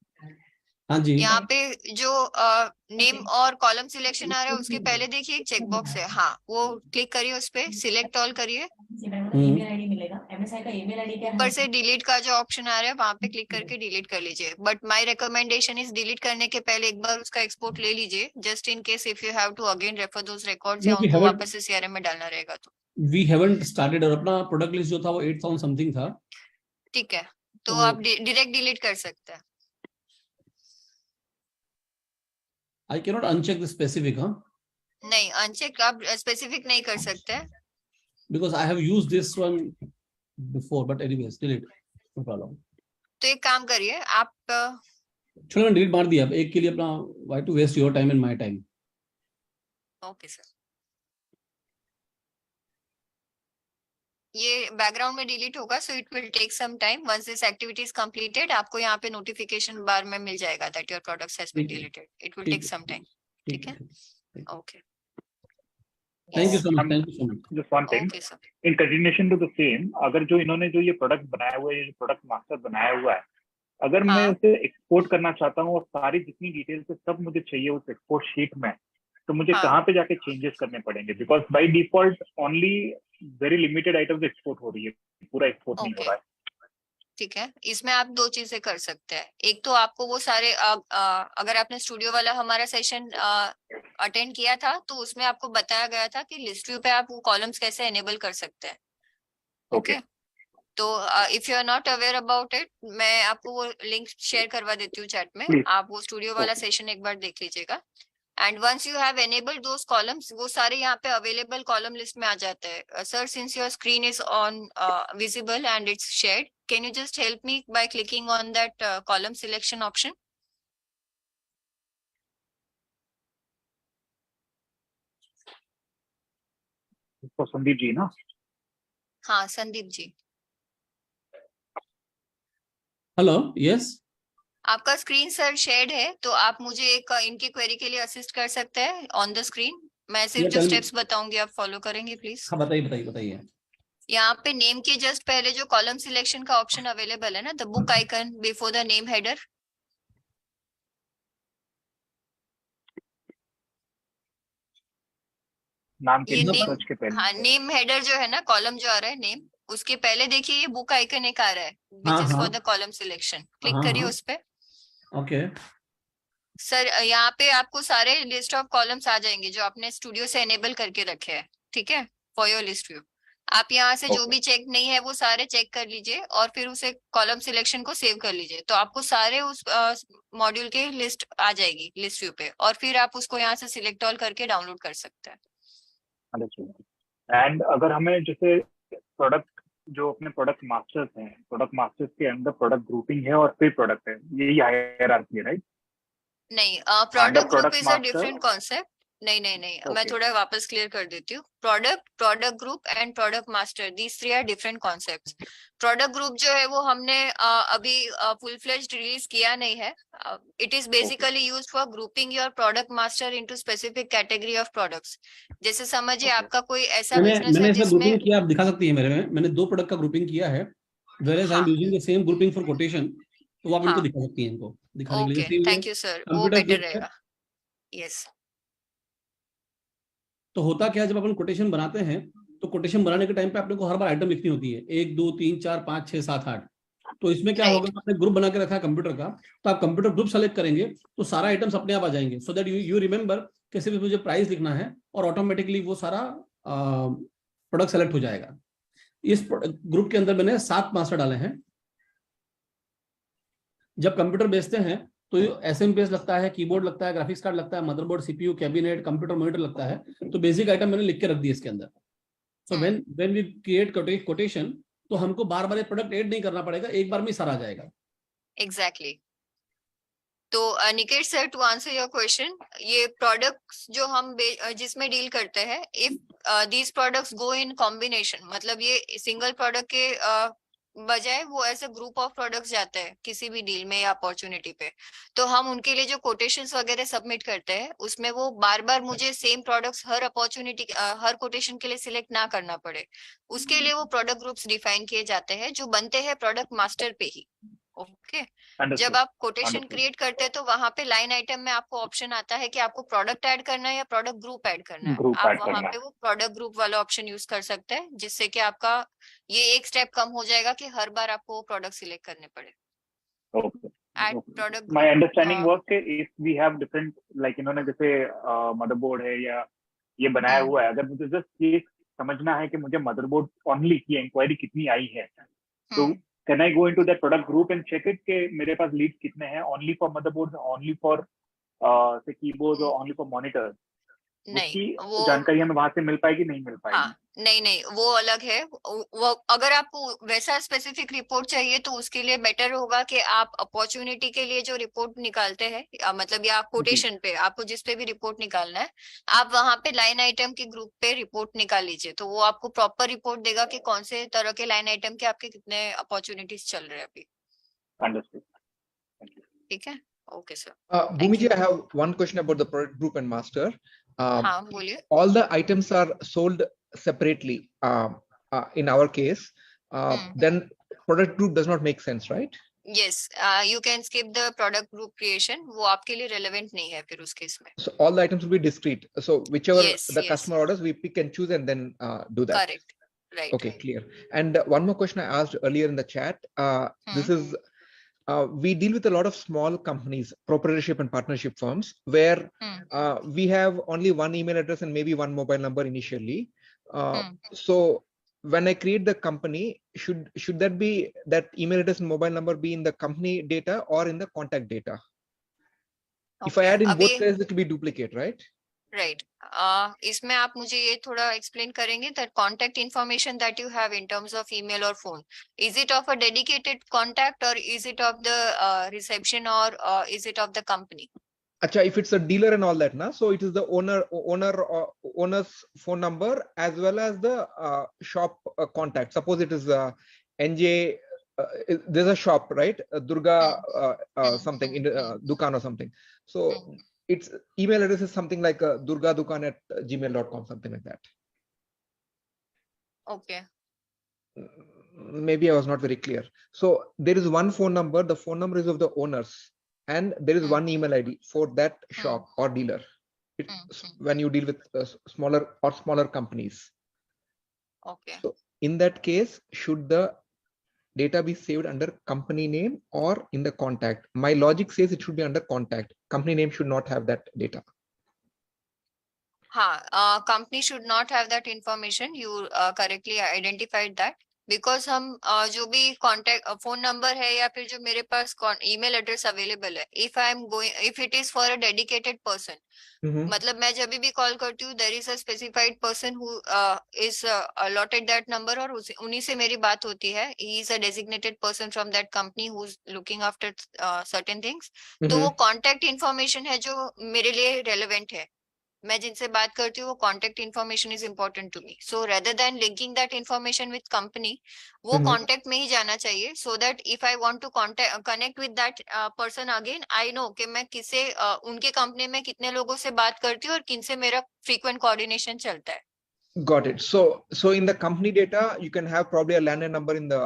हाँ जी। यहाँ पे जो नेम और कॉलम सिलेक्शन आ रहा है, उसके पहले देखिए एक चेकबॉक्स है, हाँ वो क्लिक करिए, उस पे सिलेक्ट ऑल करिए। ईमेल आईडी मिलेगा, MSI का ईमेल आईडी क्या है? ऊपर से डिलीट का जो ऑप्शन आ रहा है, वहां पे क्लिक करके डिलीट कर लीजिए। But my recommendation is delete करने के पहले एक बार उसका एक्सपोर्ट ले लीजिए, just in case if you have to again refer those records, या No, we उनको haven't- वापस से CRM में डालना रहेगा तो। We haven't started, और अपना प्रोडक्ट लिस्ट जो था वो 8000 समथिंग था। ठीक है, तो तो- आप डायरेक्ट डिलीट कर सकते हैं। I cannot uncheck the specific, huh? नहीं, अनचेक आप स्पेसिफिक नहीं कर सकते। Because I have used this one before, but anyways, delete, no problem. तो एक काम करिए आप, चलो मैंने डिलीट मार दिया। अब एक के लिए अपना why to waste your time and my time? Okay sir, ये बैकग्राउंड में डिलीट होगा, so it will take some time. Once this activity is completed, आपको यहाँ पे नोटिफिकेशन बार में मिल जाएगा that your products has been deleted. It will take some time. ठीक है, okay, Thank you so much. Thank you so much. Just one thing. Okay sir. In continuation to the same, अगर जो इन्होंने जो ये प्रोडक्ट बनाया हुआ है, ये प्रोडक्ट मास्टर बनाया हुआ है, अगर मैं उसे एक्सपोर्ट करना चाहता हूँ और सारी जितनी डिटेल्स है सब मुझे चाहिए उस एक्सपोर्ट शीट में, तो मुझे कहाँ पे जाके चेंजेस करने पड़ेंगे? Because by default only very limited items export हो रही है, पूरा एक्सपोर्ट नहीं हो रहा है। ठीक है, इसमें आप दो चीजें कर सकते हैं। एक तो आपको वो सारे अगर आपने स्टूडियो वाला हमारा सेशन अटेंड किया था, तो उसमें आपको बताया गया था कि लिस्ट व्यू पे आप वो कॉलम्स कैसे एनेबल कर सकते हैं। ओके, तो if you are not aware about it, मैं आपको वो लिंक शेयर करवा देती हूँ चैट में, आप वो स्टूडियो वाला सेशन एक बार देख लीजिएगा। And once you have enabled those columns, वो सारे यहाँ पे अवेलेबल कॉलम लिस्ट में आ जाते हैं। Sir, since your screen is on visible and it's shared, can you just help me by clicking on that column selection option? तो संदीप जी ना? हाँ संदीप जी, Hello, yes. आपका स्क्रीन सर शेयर्ड है, तो आप मुझे एक इनकी क्वेरी के लिए असिस्ट कर सकते हैं ऑन द स्क्रीन। मैं सिर्फ जो स्टेप्स बताऊंगी आप फॉलो करेंगे प्लीज। हाँ बताइए। यहाँ पे नेम के जस्ट पहले जो कॉलम सिलेक्शन का ऑप्शन अवेलेबल है ना, the book icon before the name header, नाम के ये सर्च के पहले, हाँ नेम हेडर जो है ना, कॉलम जो आ रहा है नेम, उसके पहले देखिए ये बुक आइकन एक आ रहा है which is for the column selection. Click करिए उस पे। ओके सर, यहाँ पे आपको सारे लिस्ट ऑफ कॉलम्स आ जाएंगे जो आपने स्टूडियो से एनेबल करके रखे हैं। ठीक है, फॉर योर लिस्ट व्यू आप यहाँ से जो भी चेक नहीं है वो सारे चेक कर लीजिए, और फिर उसे कॉलम सिलेक्शन को सेव कर लीजिए, तो आपको सारे उस मॉड्यूल के लिस्ट आ जाएगी लिस्ट व्यू पे, और फिर आप उसको यहाँ से सिलेक्ट ऑल करके डाउनलोड कर सकते हैं। एंड अगर हमें जैसे प्रोडक्ट जो अपने प्रोडक्ट मास्टर्स हैं, प्रोडक्ट मास्टर्स के अंदर प्रोडक्ट ग्रुपिंग है और फिर प्रोडक्ट है, यही हायरार्की है, राइट? नहीं, product group is a different concept. नहीं नहीं नहीं, मैं Okay. थोड़ा वापस क्लियर कर देती हूँ. Product group and product master, these three are different concepts. Product group जो है वो हमने अभी फुल फ्लेज्ड रिलीज किया नहीं है. It is basically used for grouping your product master into specific category of products. जैसे समझिए आपका कोई ऐसा बिजनेस मैंने है ऐसा जिसमें ग्रुपिंग किया, आप दिखा सकती है मेरे में, मैंने 2 प्रोडक्ट का ग्रुपिंग किया है, whereas I am using the same grouping for quotation, तो आप इनको दिखा सकती हैं, इनको दिखाने के लिए. ओके, थैंक यू सर, वो कंप्यूटर बेटर ग्रुप है. रहेगा. यस. तो होता क्या है, जब अपन कोटेशन बनाते हैं तो कोटेशन बनाने के टाइम पे आपने को हर बार आइटम लिखनी होती है, 1 2 3 4 5 6 7 8. तो इसमें क्या होगा, आपने ग्रुप बना के रखा है कंप्यूटर का, तो आप कंप्यूटर ग्रुप सेलेक्ट करेंगे तो सारा आइटम्स अपने आप आ जाएंगे, सो दैट यू रिमेंबर कैसे भी मुझे प्राइस लिखना है और ऑटोमेटिकली वो सारा प्रोडक्ट सेलेक्ट हो जाएगा. इस ग्रुप के अंदर मैंने 7 मास्टर डाले हैं. जब कंप्यूटर बेचते हैं तो एसएमपीएस लगता है, कीबोर्ड लगता है, ग्राफिक्स कार्ड लगता है, motherboard, CPU, cabinet, computer monitor लगता है. तो बेसिक आइटम मैंने लिख के रख दिए इसके अंदर. So when we create quotation तो हमको बार बार प्रोडक्ट ऐड नहीं करना पड़ेगा, एक बार में सारा आ जाएगा. एग्जैक्टली. तो Niket sir, to answer your question, ये प्रोडक्ट्स जो हम जिसमें डील करते हैं, if these products go in combination, मतलब ये सिंगल प्रोडक्ट के बजाय वो ऐसे ग्रुप ऑफ प्रोडक्ट्स जाते हैं किसी भी डील में या अपॉर्चुनिटी पे, तो हम उनके लिए जो कोटेशंस वगैरह सबमिट करते हैं उसमें वो बार बार मुझे सेम प्रोडक्ट्स हर अपॉर्चुनिटी हर कोटेशन के लिए सिलेक्ट ना करना पड़े, उसके लिए वो प्रोडक्ट ग्रुप्स डिफाइन किए जाते हैं जो बनते हैं प्रोडक्ट मास्टर पे ही. ओके. जब आप कोटेशन क्रिएट करते हैं तो वहां पे लाइन आइटम में आपको ऑप्शन आता है कि आपको प्रोडक्ट ऐड करना है या प्रोडक्ट ग्रुप ऐड करना है. आप वहां पे वो प्रोडक्ट ग्रुप वाला ऑप्शन यूज कर सकते हैं, जिससे कि आपका ये एक स्टेप कम हो जाएगा कि हर बार आपको प्रोडक्ट सिलेक्ट करने पड़े. Okay. Add product. My understanding was कि if we have different, like इन्होंने जैसे मदरबोर्ड है या ये बनाया हुआ है, अगर मुझे जस्ट ये समझना है कि मुझे मदरबोर्ड ओनली की इंक्वायरी कितनी आई है, तो can I go into that product group and check it कि मेरे पास लीड्स कितने हैं, only for motherboards, only for say keyboards or only for monitors? नहीं, वो जानकारी हमें वहां से मिल पाएगी, नहीं मिल पाएगी? हाँ, नहीं, वो अलग है. वो अगर आपको वैसा स्पेसिफिक रिपोर्ट चाहिए तो उसके लिए बेटर होगा कि आप अपॉर्चुनिटी के लिए जो रिपोर्ट निकालते हैं, मतलब या कोटेशन पे आपको जिस पे भी रिपोर्ट निकालना है, आप वहां पे लाइन आइटम के ग्रुप पे रिपोर्ट निकाल लीजिए, तो वो आपको प्रॉपर रिपोर्ट देगा कि कौन से तरह के लाइन आइटम के आपके कितने अपॉर्चुनिटीज चल रहे हैं अभी. Understood. ठीक है. Okay, sir. Bhumiji, I have one question about the product group and master. हाँ, बोलिए. All the items are sold separately. In our case, then product group does not make sense, right? Yes, you can skip the product group creation. वो आपके लिए relevant नहीं है फिर उस case में. So all the items will be discrete. So whichever Yes, the yes. customer orders, we pick and choose and then do that. Correct. Right. Okay, clear. And one more question I asked earlier in the chat. This is we deal with a lot of small companies, proprietorship and partnership firms, where we have only one email address and maybe one mobile number initially. So when I create the company, should that be that email address and mobile number be in the company data or in the contact data? Okay. If I add in both places, it will be duplicate, right? Right. इसमें आप मुझे ये थोड़ा explain करेंगे that contact information that you have in terms of email or phone, is it of a dedicated contact or is it of the reception or is it of the company? Acha, if it's a dealer and all that, na, so it is the owner's phone number as well as the shop contact. Suppose it is NJ, there's a shop, right? Durga something in Dukan or something. So its email address is something like durgadukan@gmail.com, something like that. Okay. Maybe I was not very clear. So there is one phone number. The phone number is of the owners, and there is one email ID for that shop or dealer. When you deal with smaller companies. Okay. So in that case, should the data be saved under company name or in the contact? My logic says it should be under contact. Company name should not have that data. हाँ, company should not have that information. You correctly identified that. Because हम जो भी contact phone number है या फिर जो मेरे पास email address available है, if it is for a dedicated person, मतलब मैं जब भी कॉल करती हूँ, there is a specified person who is allotted that number और उन्हीं से मेरी बात होती है. He is a designated person from that company who is looking after certain things. तो वो contact information है जो मेरे लिए relevant है. मैं जिनसे बात करती हूँ वो contact information is important to me, so rather than linking that information with company, वो कॉन्टेक्ट में ही जाना चाहिए, so that if I want to connect with that person again, I know कि मैं किसे उनके कंपनी में कितने लोगों से बात करती हूँ और किन से मेरा फ्रीक्वेंट कोऑर्डिनेशन चलता है. Got it. So in the company data, you can have probably a landline number in the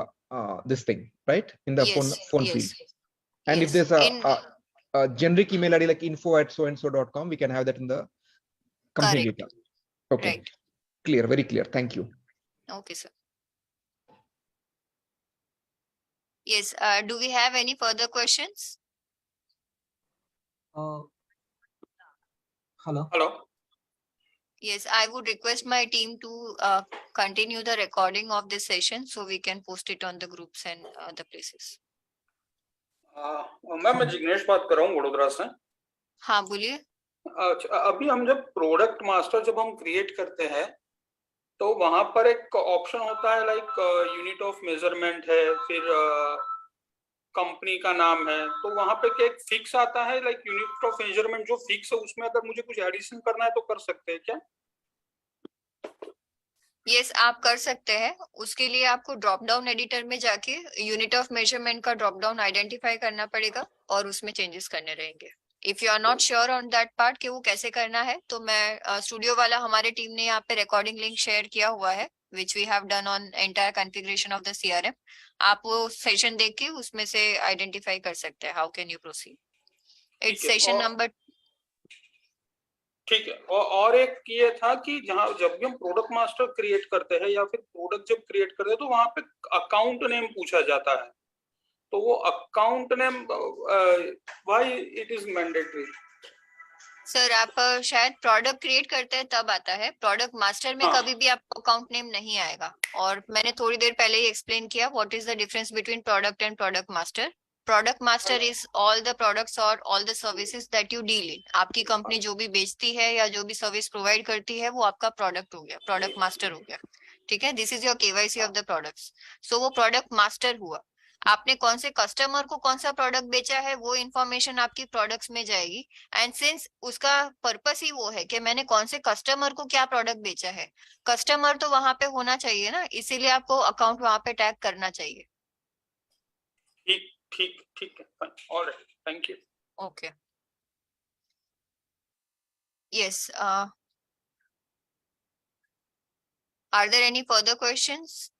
this thing, right? In the phone field. And if there's a generic email ID like info@soandso.com, we can have that in the company data. Okay. Right. Clear, very clear. Thank you. Okay, sir. Yes. Do we have any further questions? Hello. Yes, I would request my team to continue the recording of this session so we can post it on the groups and other places. Ma'am मैं जिग्नेश बात कर रहा हूँ वडोदरा से. हाँ बोलिए. अच्छा, अभी हम जब प्रोडक्ट मास्टर जब हम क्रिएट करते हैं तो वहां पर एक ऑप्शन होता है लाइक यूनिट ऑफ मेजरमेंट है, फिर कंपनी का नाम है, तो वहां पे क्या एक फिक्स आता है लाइक यूनिट ऑफ मेजरमेंट जो फिक्स है, उसमें अगर मुझे कुछ एडिशन करना है तो कर सकते हैं क्या? यस, आप कर सकते हैं. उसके लिए आपको ड्रॉप डाउन एडिटर में जाके यूनिट ऑफ मेजरमेंट का ड्रॉप डाउन आइडेंटिफाई करना पड़ेगा और उसमें चेंजेस करने रहेंगे. If you are not sure on that part कि वो कैसे करना है, तो मैं स्टूडियो वाला हमारे टीम ने यहाँ पे रिकॉर्डिंग लिंक शेयर किया हुआ है which we have done on entire configuration of the CRM. आप वो सेशन देख के उसमें से आइडेंटिफाई कर सकते हैं. How can you proceed? It's session number. ठीक है. और एक ये था कि जहाँ जब भी हम प्रोडक्ट मास्टर क्रिएट करते हैं या फिर प्रोडक्ट जब क्रिएट करते हैं तो वहां पे अकाउंट नेम पूछा जाता है, तो वो account name why it is mandatory? Sir आप शायद प्रोडक्ट क्रिएट करते हैं तब आता है. प्रोडक्ट मास्टर में कभी भी आपको अकाउंट नेम नहीं आएगा. और मैंने थोड़ी देर पहले ही एक्सप्लेन किया what is the difference between product and product master. Product master is all the products और all the services that you deal in. आपकी कंपनी जो भी बेचती है या जो भी सर्विस प्रोवाइड करती है वो आपका प्रोडक्ट हो गया, प्रोडक्ट मास्टर हो गया. ठीक है, this is your KYC of the products. So वो प्रोडक्ट मास्टर हुआ. आपने कौन से कस्टमर को कौन सा प्रोडक्ट बेचा है वो इन्फॉर्मेशन आपकी प्रोडक्ट्स में जाएगी. एंड सिंस उसका पर्पस ही वो है कि मैंने कौन से कस्टमर को क्या प्रोडक्ट बेचा है, कस्टमर तो वहां पे होना चाहिए ना, इसीलिए आपको अकाउंट वहां पे टैग करना चाहिए. ठीक ठीक ठीक है, alright, thank you. Okay. Yes, are there any further questions?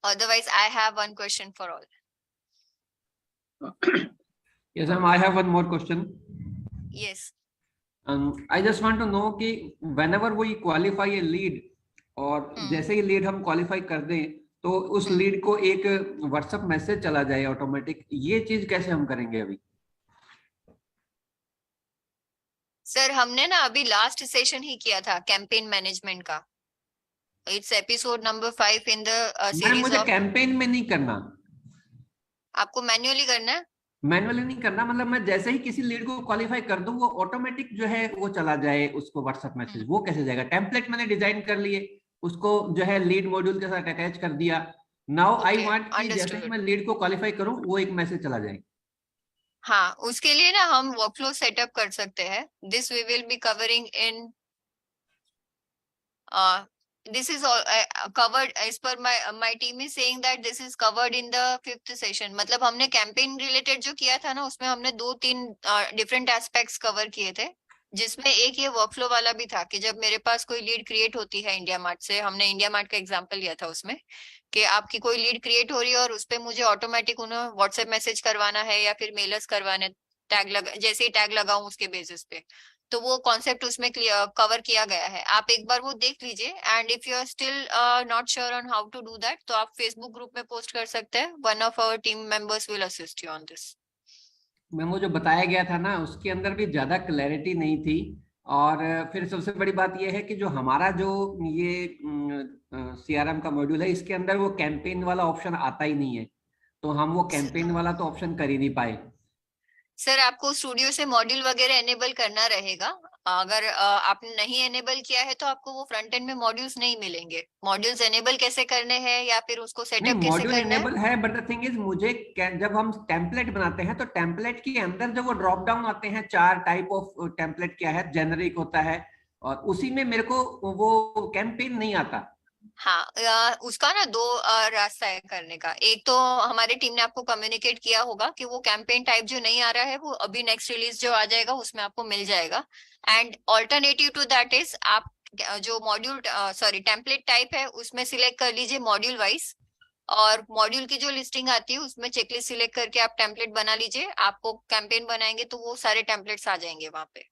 Otherwise, I have one question for all. Yes, ma'am. I have one more question. Yes. I just want to know कि whenever we qualify a lead और जैसे ही lead हम qualify कर दें तो उस lead को एक WhatsApp मैसेज चला जाए ऑटोमेटिक, ये चीज कैसे हम करेंगे अभी? सर हमने ना अभी लास्ट सेशन ही किया था कैंपेन मैनेजमेंट का. It's episode number 5 in the series मुझे of. कैंपेन में नहीं करना. आपको मैन्युअली करना है? मैनुअली नहीं करना, मतलब मैं जैसे ही किसी लीड को क्वालिफाई कर दूं वो ऑटोमेटिक जो है वो चला जाए उसको व्हाट्सएप मैसेज. वो कैसे जाएगा? टेम्पलेट मैंने डिजाइन कर लिए, उसको जो है लीड मॉड्यूल के साथ अटैच कर दिया. नाउ आई वांट कि जैसे ही मैं लीड को क्वालिफाई करूं वो एक मैसेज चला जाए. हाँ, उसके लिए ना हम वर्कफ्लो सेटअप कर सकते हैं. This we will be covering in this is all covered as per my team is saying that this is covered in the 5th session. मतलब हमने कैंपेन रिलेटेड जो किया था ना उसमें हमने 2-3 डिफरेंट एस्पेक्ट्स कवर किए थे, जिसमें एक ये वर्कफ्लो वाला भी था कि जब मेरे पास कोई लीड क्रिएट होती है इंडिया मार्ट से, हमने इंडिया मार्ट का एग्जांपल लिया था उसमें कि आपकी कोई लीड क्रिएट हो रही है और उस पर मुझे ऑटोमेटिक उन्हें व्हाट्सएप मैसेज करवाना है या फिर मेलर्स करवाने, टैग लगा, जैसे ही टैग लगाऊं उसके बेसिस पे, तो वो कॉन्सेप्ट उसमें कवर किया गया है. आप एक बार वो देख लीजिए. And if you are still not sure on how to do that तो आप फेसबुक ग्रुप में पोस्ट कर सकते हैं. One of our team members will assist you on this. Ma'am वो जो बताया गया था ना उसके अंदर भी ज्यादा क्लैरिटी नहीं थी. और फिर सबसे बड़ी बात यह है कि जो हमारा जो ये CRM का मॉड्यूल है इसके अंदर वो कैंपेन वाला ऑप्शन आता ही नहीं है, तो हम वो कैंपेन वाला तो ऑप्शन कर ही नहीं पाए. सर आपको स्टूडियो से मॉड्यूल वगैरह एनेबल करना रहेगा. अगर आपने नहीं एनेबल किया है तो आपको वो फ्रंट एंड में मॉड्यूल्स नहीं मिलेंगे. मॉड्यूल्स एनेबल कैसे करने हैं या फिर उसको सेटअप कैसे मॉड्यूल करना एनेबल है, बट द थिंग इज मुझे जब हम टेम्पलेट बनाते हैं तो टेम्पलेट के अंदर जो वो ड्रॉप डाउन आते हैं 4 टाइप ऑफ टेम्पलेट क्या है, जेनरिक होता है, और उसी में मेरे को वो कैंपेन नहीं आता। हाँ, उसका ना दो रास्ता है करने का। एक तो हमारे टीम ने आपको कम्युनिकेट किया होगा कि वो कैंपेन टाइप जो नहीं आ रहा है वो अभी नेक्स्ट रिलीज जो आ जाएगा उसमें आपको मिल जाएगा। And alternative to that is आप जो मॉड्यूल टेम्पलेट टाइप है उसमें सिलेक्ट कर लीजिए मॉड्यूल वाइज, और मॉड्यूल की जो लिस्टिंग आती है उसमें चेकलिस्ट सिलेक्ट करके आप टेम्पलेट बना लीजिए। आपको कैंपेन बनाएंगे तो वो सारे टेम्पलेट्स आ जाएंगे वहां पे।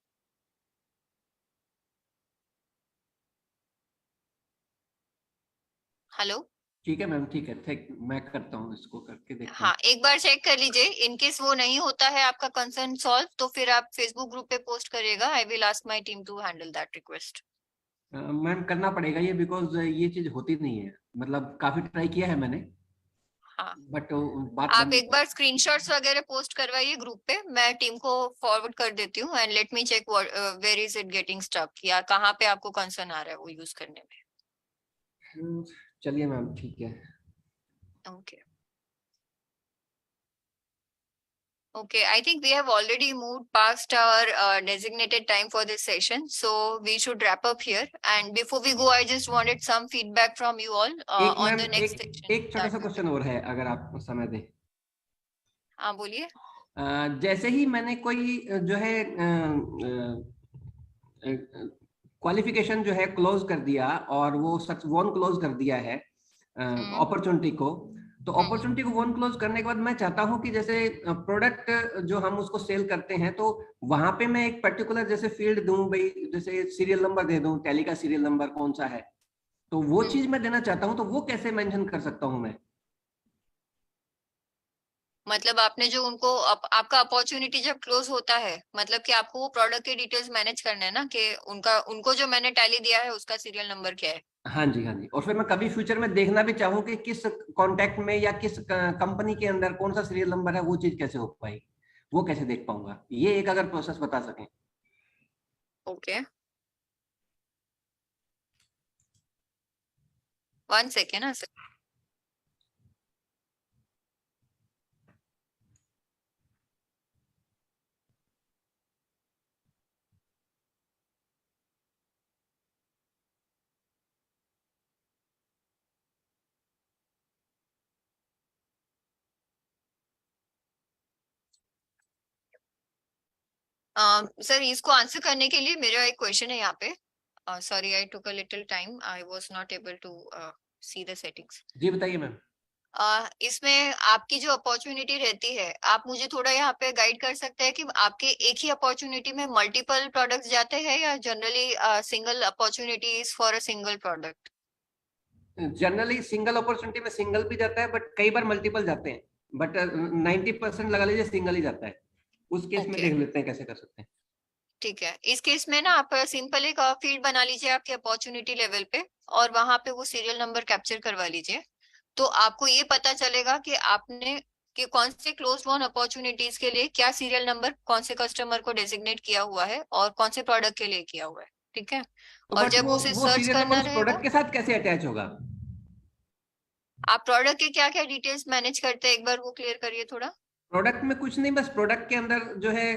हेलो, ठीक है मैम, ठीक है, मैं करता हूँ, इसको करके देखता हूँ। हाँ, एक बार चेक कर लीजिए। इनकेस वो नहीं होता है आपका कंसर्न सॉल्व, तो फिर आप फेसबुक ग्रुप पे पोस्ट करिएगा। I will ask my team to handle that request. Ma'am करना पड़ेगा ये, बिकॉज ये चीज होती नहीं है, मतलब काफी ट्राई किया है मैंने। हाँ, बट बात आप एक बार स्क्रीनशॉट्स वगैरह पोस्ट करवाइए ग्रुप पे, मैं टीम को फॉरवर्ड कर देती हूँ। And let me check where is it getting stuck, या कहाँ पे आपको कंसर्न आ रहा है वो यूज करने में। चलिए मैम, ठीक है। Okay. Okay, I think we have already moved past our designated time for this session, so we should wrap up here. And before we go, I just wanted some feedback from you all on the next section. एक छोटा सा question और है, अगर आप समय दें। हाँ, बोलिए। जैसे ही मैंने कोई जो है क्वालिफिकेशन जो है क्लोज कर दिया और वो सच वन क्लोज कर दिया है अपॉर्चुनिटी को, तो अपॉर्चुनिटी को वन क्लोज करने के बाद मैं चाहता हूं कि जैसे प्रोडक्ट जो हम उसको सेल करते हैं तो वहां पे मैं एक पर्टिकुलर जैसे फील्ड दूं, भाई जैसे सीरियल नंबर दे दूं, टैली का सीरियल नंबर कौन सा है, तो वो चीज मैं देना चाहता हूं, तो वो कैसे मेंशन कर सकता हूं मैं? मतलब आपने जो उनको आपका अपॉर्चुनिटी जब क्लोज होता है, मतलब कि आपको वो प्रोडक्ट के डिटेल्स मैनेज करना है ना, कि उनको जो मैंने टैली दिया है उसका सीरियल नंबर क्या है। हाँ जी, हाँ जी। और फिर मैं कभी फ्यूचर में देखना भी चाहूँ कि किस कॉन्टेक्ट में या किस कंपनी के अंदर कौन सा सीरियल नंबर है, वो चीज कैसे हो पाएगी, वो कैसे देख पाऊंगा? ये एक अगर प्रोसेस बता सकें। ओके, 1 सेकेंड ना सर। सर, इसको आंसर करने के लिए मेरा एक क्वेश्चन है यहाँ पे। Sorry, I took a little time, I was not able to see the settings. जी बताइए मैम। इसमें आपकी जो अपॉर्चुनिटी रहती है, आप मुझे थोड़ा यहाँ पे गाइड कर सकते हैं कि आपके एक ही अपॉर्चुनिटी में मल्टीपल प्रोडक्ट्स जाते हैं या generally single opportunity is for a single product? Generally single opportunity में सिंगल भी जाता है, बट कई बार मल्टीपल जाते हैं, बट 90% लगा लीजिए सिंगल ही जाता है। उस केस में देख लेते हैं कैसे कर सकते हैं। ठीक है, इस केस में ना आप सिंपल एक फील्ड बना लीजिए आपके अपॉर्चुनिटी लेवल पे, और वहां पे वो सीरियल नंबर कैप्चर करवा लीजिए। तो आपको ये पता चलेगा कि आपने कि कौन से क्लोज वन अपॉर्चुनिटीज के लिए क्या सीरियल नंबर कौन से कस्टमर को डेजिग्नेट किया हुआ है और कौन से प्रोडक्ट के लिए किया हुआ है। ठीक है, और जब उसे सर्च करना रहेगा, प्रोडक्ट के साथ कैसे अटैच होगा? आप प्रोडक्ट के क्या क्या डिटेल्स मैनेज करते हैं, एक बार वो क्लियर करिए थोड़ा। प्रोडक्ट में कुछ नहीं, बस प्रोडक्ट के अंदर जो है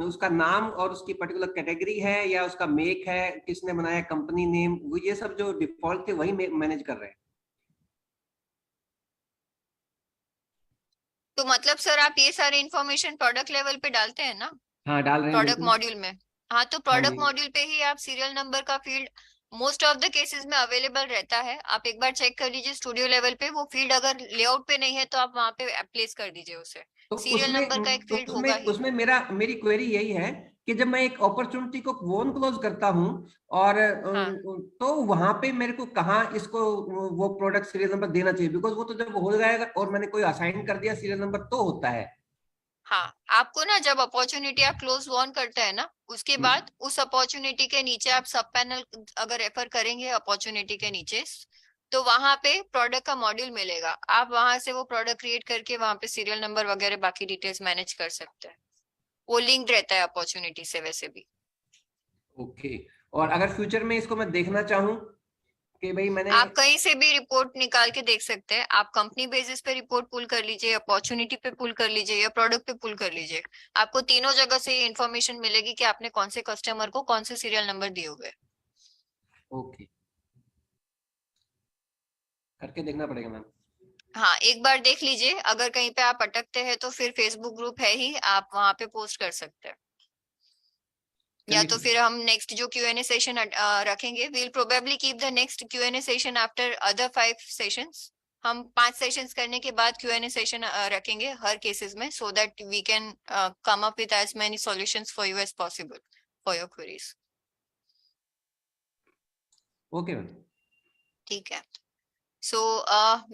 उसका नाम और उसकी पर्टिकुलर कैटेगरी है या उसका मेक है, किसने बनाया, कंपनी नेम, वो ये सब जो डिफॉल्ट थे वही मैनेज कर रहे हैं। तो मतलब सर आप ये सारे इंफॉर्मेशन प्रोडक्ट लेवल पे डालते हैं ना? हाँ, डाल रहे हैं प्रोडक्ट मॉड्यूल में। हाँ, तो प्रोडक्ट जी। मॉड्यूल पे ही आप सीरियल नंबर का field most of the cases में अवेलेबल रहता है। आप एक बार चेक कर लीजिए स्टूडियो लेवल पे, वो फील्ड अगर लेआउट पे नहीं है तो आप वहां पे प्लेस कर दीजिए उसे। तो सीरियल नंबर का एक फील्ड होगा ही। उसमें मेरी क्वेरी यही है कि जब मैं एक अपॉर्चुनिटी को वन क्लोज करता हूं और तो वहां पे मेरे को कहाँ इसको वो प्रोडक्ट सीरियल नंबर देना चाहिए? बिकॉज वो तो जब हो जाएगा और मैंने कोई असाइन कर दिया सीरियल नंबर तो होता है। हाँ, आपको ना जब अपॉर्चुनिटी आप क्लोज वन करते हैं ना, उसके बाद उस अपॉर्चुनिटी के नीचे आप सब पैनल अगर रेफर करेंगे अपॉर्चुनिटी के नीचे, तो वहां पे प्रोडक्ट का मॉड्यूल मिलेगा। आप वहां से वो प्रोडक्ट क्रिएट करके वहां पे सीरियल नंबर वगैरह बाकी डिटेल्स मैनेज कर सकते हैं। वो लिंक रहता है अपॉर्चुनिटी से वैसे भी। ओके, और अगर फ्यूचर में इसको मैं देखना चाहूँ कि भाई मैंने, आप कहीं से भी रिपोर्ट निकाल के देख सकते हैं। आप कंपनी बेसिस पे रिपोर्ट पुल कर लीजिए, अपॉर्चुनिटी पे पुल कर लीजिए या प्रोडक्ट पे पुल कर लीजिए, आपको तीनों जगह से ये इन्फॉर्मेशन मिलेगी कि आपने कौन से कस्टमर को कौन से सीरियल नंबर दिए हुए। ओके, करके देखना पड़ेगा मैम। हाँ, एक बार देख लीजिए, अगर कहीं पे आप अटकते हैं तो फिर फेसबुक ग्रुप है ही, आप वहां पे पोस्ट कर सकते हैं। या तो फिर हम नेक्स्ट जो Q&A सेशन रखेंगे, we'll probably keep the next Q&A session after other 5 sessions. हम 5 सेशंस करने के बाद Q&A सेशन रखेंगे हर केसेस में, so that we can come up with as many solutions for you as possible for your queries. Okay ma'am, ठीक है। So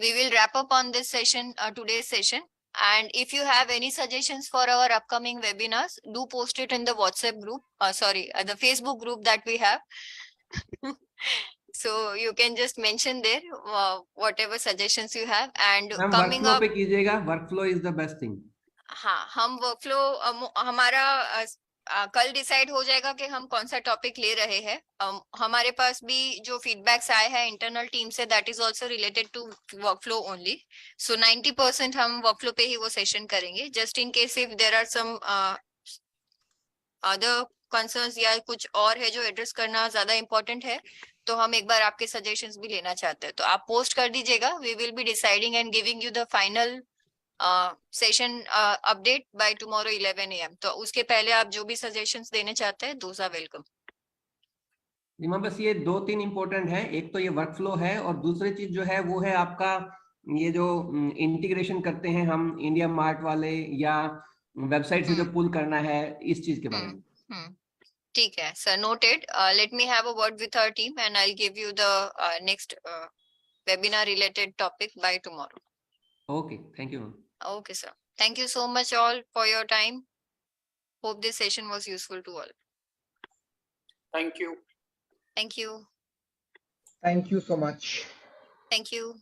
we will wrap up on this session, today's session. And if you have any suggestions for our upcoming webinars, do post it in the WhatsApp group, the Facebook group that we have. So you can just mention there whatever suggestions you have. And ma'am coming workflow up, पे कीजिएगा, workflow is the best thing. हाँ, हम workflow हमारा कल decide हो जाएगा कि हम कौन सा टॉपिक ले रहे हैं। हमारे पास भी जो फीडबैक्स आए हैं इंटरनल टीम से, that is also related to workflow only. So 90% हम वर्कफ्लो पे ही वो सेशन करेंगे। Just in case if there are some other concerns या कुछ और है जो एड्रेस करना ज्यादा इंपॉर्टेंट है, तो हम एक बार आपके सजेशंस भी लेना चाहते हैं, तो आप पोस्ट कर दीजिएगा। We will be deciding and giving you the final session update by tomorrow 11 AM। तो उसके पहले आप जो भी सजेशंस देने चाहते हैं, दोस आर वेलकम। बस ये 2-3 इंपॉर्टेंट है, एक तो ये वर्कफ्लो है और दूसरी चीज जो है वो है आपका ये जो इंटीग्रेशन करते हैं हम इंडिया मार्ट वाले या वेबसाइट से जो पुल करना है, इस चीज के बारे में। ठीक है sir, noted. Let me have a word with our team and I will give you the next webinar related topic by tomorrow. Okay, thank you ma'am. Okay sir, thank you so much all for your time. Hope this session was useful to all. Thank you. Thank you. Thank you so much. Thank you.